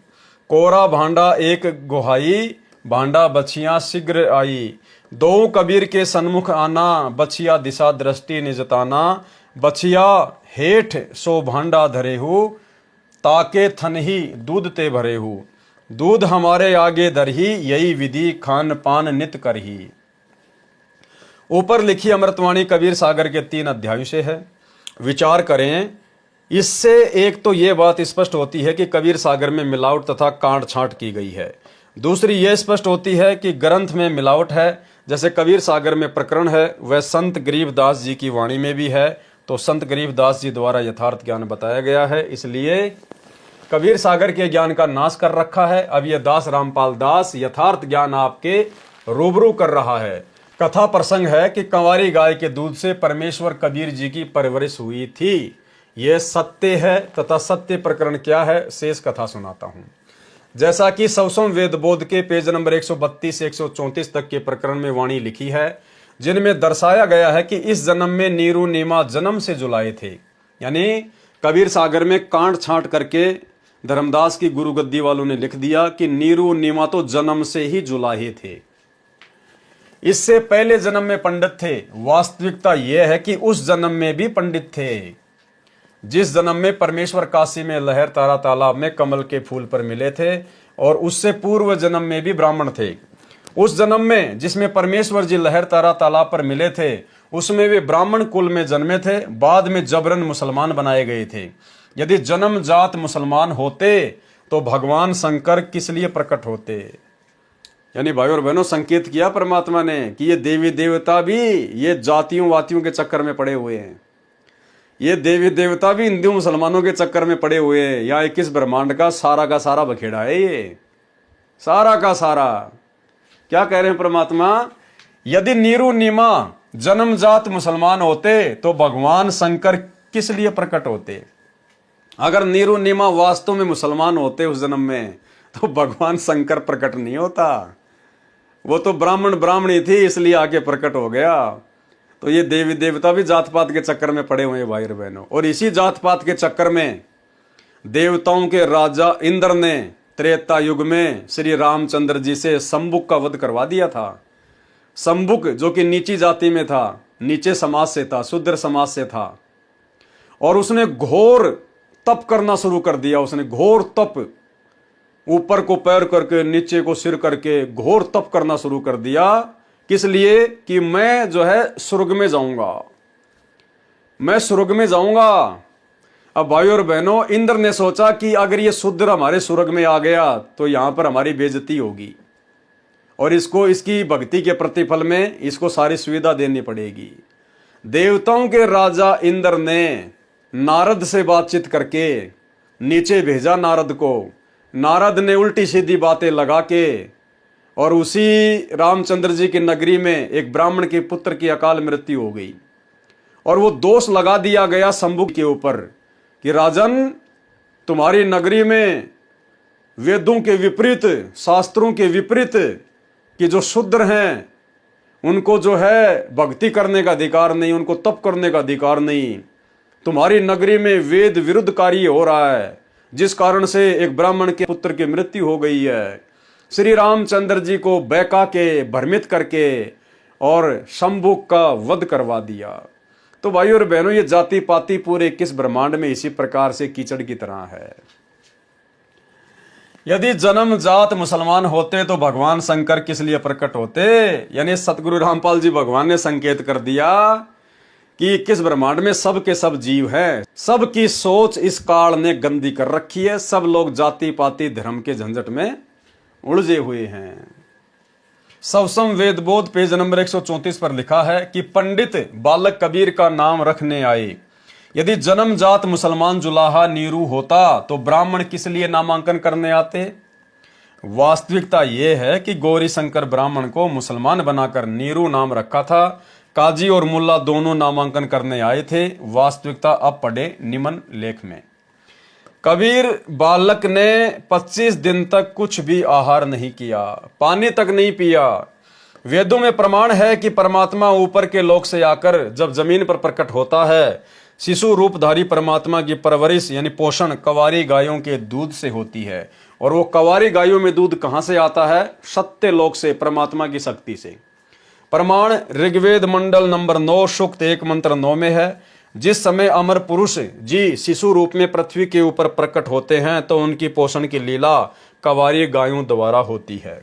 कोरा भांडा एक गुहाई, भांडा बछिया शीघ्र आई। दो कबीर के सन्मुख आना, बछिया दिशा दृष्टि निजताना। बछिया हेठ सो भांडा धरेहू, ताके थन ही दूध ते भरेहू। दूध हमारे आगे धरही, यही विधि खान पान नित करही। ऊपर लिखी अमृतवाणी कबीर सागर के 3 अध्यायों से है। विचार करें, इससे एक तो ये बात स्पष्ट होती है कि कबीर सागर में मिलावट तथा काट छांट की गई है। दूसरी यह स्पष्ट होती है कि ग्रंथ में मिलावट है। जैसे कबीर सागर में प्रकरण है वह संत गरीबदास जी की वाणी में भी है, तो संत गरीबदास जी द्वारा यथार्थ ज्ञान बताया गया है, इसलिए कबीर सागर के ज्ञान का नाश कर रखा है। अब यह दास रामपाल दास यथार्थ ज्ञान आपके रूबरू कर रहा है। कथा प्रसंग है कि कंवारी गाय के दूध से परमेश्वर कबीर जी की परवरिश हुई थी। यह सत्य है तथा सत्य प्रकरण क्या है, शेष कथा सुनाता हूं। जैसा कि सबसम वेद बोध के पेज नंबर 132 से 134 तक के प्रकरण में वाणी लिखी है, जिनमें दर्शाया गया है कि इस जन्म में नीरू नीमा जन्म से जुलाए थे। यानी कबीर सागर में कांट छांट करके धर्मदास की गुरु गद्दी वालों ने लिख दिया कि नीरू नीमा तो जन्म से ही जुलाहे थे, इससे पहले जन्म में पंडित थे। वास्तविकता यह है कि उस जन्म में भी पंडित थे। जिस जन्म में परमेश्वर काशी में लहर तारा तालाब में कमल के फूल पर मिले थे, और उससे पूर्व जन्म में भी ब्राह्मण थे। उस जन्म में जिसमें परमेश्वर जी लहर तारा तालाब पर मिले थे, उसमें वे ब्राह्मण कुल में जन्मे थे, बाद में जबरन मुसलमान बनाए गए थे। यदि जन्म जात मुसलमान होते तो भगवान शंकर किस लिए प्रकट होते? यानी भाई और बहनों, संकेत किया परमात्मा ने कि ये देवी देवता भी ये जातियों वातियों के चक्कर में पड़े हुए हैं, ये देवी देवता भी हिंदू मुसलमानों के चक्कर में पड़े हुए हैं। या 21 ब्रह्मांड का सारा बखेड़ा है ये, सारा का सारा। क्या कह रहे हैं परमात्मा? यदि नीरू नीमा जन्मजात मुसलमान होते तो भगवान शंकर किस लिए प्रकट होते? अगर नीरू नीमा वास्तव में मुसलमान होते उस जन्म में, तो भगवान शंकर प्रकट नहीं होता। वो तो ब्राह्मणी थी, इसलिए आके प्रकट हो गया। तो ये देवी देवता भी जात पात के चक्कर में पड़े हुए हैं भाई और बहनों। और इसी जात पात के चक्कर में देवताओं के राजा इंद्र ने त्रेता युग में श्री रामचंद्र जी से शंभुक का वध करवा दिया था। शंभुक जो कि नीची जाति में था, नीचे समाज से था, शूद्र समाज से था, और उसने घोर तप करना शुरू कर दिया। उसने घोर तप, ऊपर को पैर करके नीचे को सिर करके घोर तप करना शुरू कर दिया। किस लिए? कि मैं जो है स्वर्ग में जाऊंगा, मैं स्वर्ग में जाऊंगा। अब भाई और बहनों, इंद्र ने सोचा कि अगर ये शूद्र हमारे स्वर्ग में आ गया तो यहां पर हमारी बेइज्जती होगी, और इसको इसकी भक्ति के प्रतिफल में इसको सारी सुविधा देनी पड़ेगी। देवताओं के राजा इंद्र ने नारद से बातचीत करके नीचे भेजा नारद को। नारद ने उल्टी सीधी बातें लगा के, और उसी रामचंद्र जी की नगरी में एक ब्राह्मण के पुत्र की अकाल मृत्यु हो गई। और वो दोष लगा दिया गया शंभु के ऊपर कि राजन, तुम्हारी नगरी में वेदों के विपरीत, शास्त्रों के विपरीत कि जो शूद्र हैं उनको जो है भक्ति करने का अधिकार नहीं, उनको तप करने का अधिकार नहीं। तुम्हारी नगरी में वेद विरुद्ध कार्य हो रहा है, जिस कारण से एक ब्राह्मण के पुत्र की मृत्यु हो गई है। श्री रामचंद्र जी को बहका के, भ्रमित करके और शंभुक का वध करवा दिया। तो भाई और बहनों, ये जाति पाति पूरे 21 ब्रह्मांड में इसी प्रकार से कीचड़ की तरह है। यदि जन्म जात मुसलमान होते तो भगवान शंकर किस लिए प्रकट होते? यानी सतगुरु रामपाल जी भगवान ने संकेत कर दिया कि 21 ब्रह्मांड में सब के सब जीव हैं। सबकी सोच इस काल ने गंदी कर रखी है। सब लोग जाति पाति धर्म के झंझट में उलझे हुए हैं। सवसम वेद बोध पेज नंबर 134 पर लिखा है कि पंडित बालक कबीर का नाम रखने आए। यदि जन्म जात मुसलमान जुलाहा नीरू होता तो ब्राह्मण किस लिए नामांकन करने आते? वास्तविकता यह है कि गौरी शंकर ब्राह्मण को मुसलमान बनाकर नीरू नाम रखा था। काजी और मुल्ला दोनों नामांकन करने आए थे। वास्तविकता अब पढ़े निम्न लेख में। कबीर बालक ने 25 दिन तक कुछ भी आहार नहीं किया, पानी तक नहीं पिया। वेदों में प्रमाण है कि परमात्मा ऊपर के लोक से आकर जब जमीन पर प्रकट होता है, शिशु रूपधारी परमात्मा की परवरिश यानी पोषण कवारी गायों के दूध से होती है। और वो कवारी गायों में दूध कहां से आता है? सत्य लोक से, परमात्मा की शक्ति से। प्रमाण ऋग्वेद मंडल नंबर 9 सूक्त 1 मंत्र 9 में है। जिस समय अमर पुरुष जी शिशु रूप में पृथ्वी के ऊपर प्रकट होते हैं तो उनकी पोषण की लीला कवारी गायों द्वारा होती है।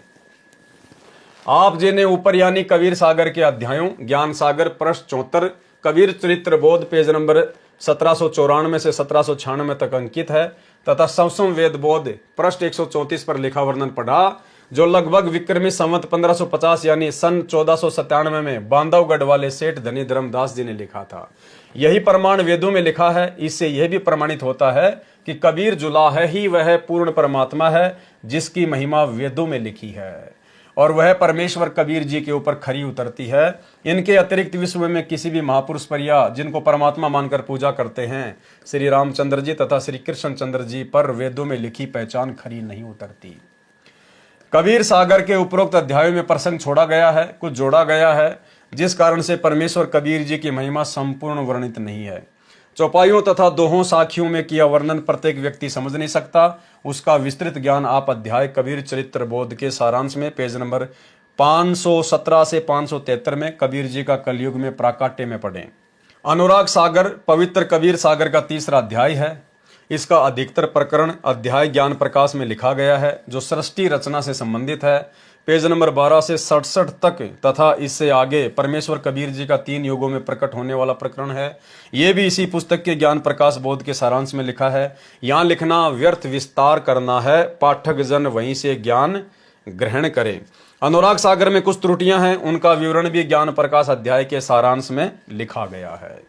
आप जी ने ऊपर यानी कबीर सागर के अध्यायों ज्ञान सागर पृष्ठ 74, कबीर चरित्र बोध पेज नंबर 1794 से 1796 तक अंकित है, तथा सवसम वेद बोध पृष्ठ 134 पर लिखा वर्णन पढ़ा, जो लगभग विक्रमी संवत 1550 यानी सन 1497 में बांधवगढ़ वाले सेठ धनी धर्मदास जी ने लिखा था। यही प्रमाण वेदों में लिखा है। इससे यह भी प्रमाणित होता है कि कबीर जुलाह ही वह पूर्ण परमात्मा है जिसकी महिमा वेदों में लिखी है, और वह परमेश्वर कबीर जी के ऊपर खरी उतरती है। इनके अतिरिक्त विश्व में किसी भी महापुरुष पर या जिनको परमात्मा मानकर पूजा करते हैं श्री रामचंद्र जी तथा श्री कृष्ण चंद्र जी पर वेदों में लिखी पहचान खरी नहीं उतरती। कबीर सागर के उपरोक्त अध्यायों में प्रसंग छोड़ा गया है, कुछ जोड़ा गया है, जिस कारण से परमेश्वर कबीर जी की महिमा संपूर्ण वर्णित नहीं है। चौपाइयों तथा दोहों साखियों में किया वर्णन प्रत्येक व्यक्ति समझ नहीं सकता। उसका विस्तृत ज्ञान आप अध्याय कबीर चरित्र बोध के सारांश में पेज नंबर 517 से 573 में कबीर जी का कलयुग में प्राकाट्य में पढ़ें। अनुराग सागर पवित्र कबीर सागर का तीसरा अध्याय है। इसका अधिकतर प्रकरण अध्याय ज्ञान प्रकाश में लिखा गया है, जो सृष्टि रचना से संबंधित है। पेज नंबर 12 से 67 तक तथा इससे आगे परमेश्वर कबीर जी का 3 युगों में प्रकट होने वाला प्रकरण है। ये भी इसी पुस्तक के ज्ञान प्रकाश बोध के सारांश में लिखा है। यहाँ लिखना व्यर्थ विस्तार करना है, पाठक जन वहीं से ज्ञान ग्रहण करें। अनुराग सागर में कुछ त्रुटियां हैं, उनका विवरण भी ज्ञान प्रकाश अध्याय के सारांश में लिखा गया है।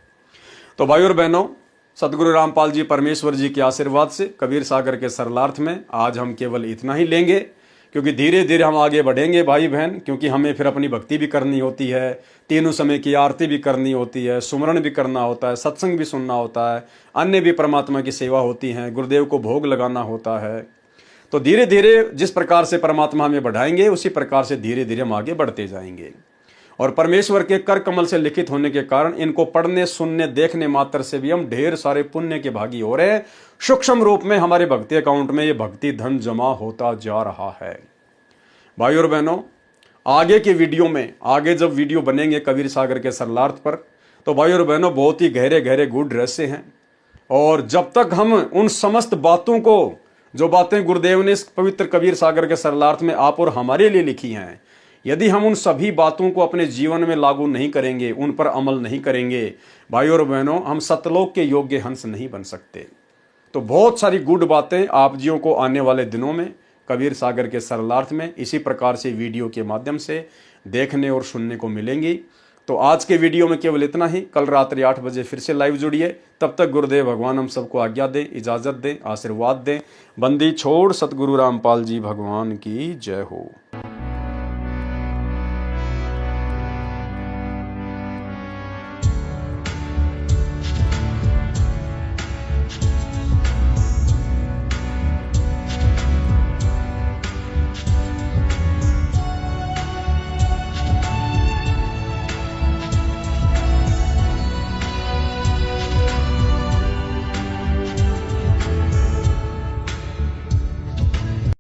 तो भाई और बहनों, सदगुरु रामपाल जी परमेश्वर जी के आशीर्वाद से कबीर सागर के सरलार्थ में आज हम केवल इतना ही लेंगे, क्योंकि धीरे धीरे हम आगे बढ़ेंगे भाई बहन, क्योंकि हमें फिर अपनी भक्ति भी करनी होती है, तीनों समय की आरती भी करनी होती है, सुमरण भी करना होता है, सत्संग भी सुनना होता है, अन्य भी परमात्मा की सेवा होती है, गुरुदेव को भोग लगाना होता है। तो धीरे धीरे जिस प्रकार से परमात्मा हमें बढ़ाएंगे उसी प्रकार से धीरे धीरे हम आगे बढ़ते जाएंगे। और परमेश्वर के कर कमल से लिखित होने के कारण इनको पढ़ने सुनने देखने मात्र से भी हम ढेर सारे पुण्य के भागी हो रहे हैं। सूक्ष्म रूप में हमारे भक्ति अकाउंट में ये भक्ति धन जमा होता जा रहा है। भाई और बहनों, आगे के वीडियो में, आगे जब वीडियो बनेंगे कबीर सागर के सरलार्थ पर, तो भाई और बहनों बहुत ही गहरे गहरे गूढ़ रहस्य हैं। और जब तक हम उन समस्त बातों को, जो बातें गुरुदेव ने इस पवित्र कबीर सागर के सरलार्थ में आप और हमारे लिए लिखी हैं, यदि हम उन सभी बातों को अपने जीवन में लागू नहीं करेंगे, उन पर अमल नहीं करेंगे, भाई और बहनों, हम सतलोक के योग्य हंस नहीं बन सकते। तो बहुत सारी गुड बातें आप जियों को आने वाले दिनों में कबीर सागर के सरलार्थ में इसी प्रकार से वीडियो के माध्यम से देखने और सुनने को मिलेंगी। तो आज के वीडियो में केवल इतना ही। कल रात्रि 8 बजे फिर से लाइव जुड़िए। तब तक गुरुदेव भगवान हम सबको आज्ञा दें, इजाजत दें, आशीर्वाद दें। बंदी छोड़ सतगुरु रामपाल जी भगवान की जय हो।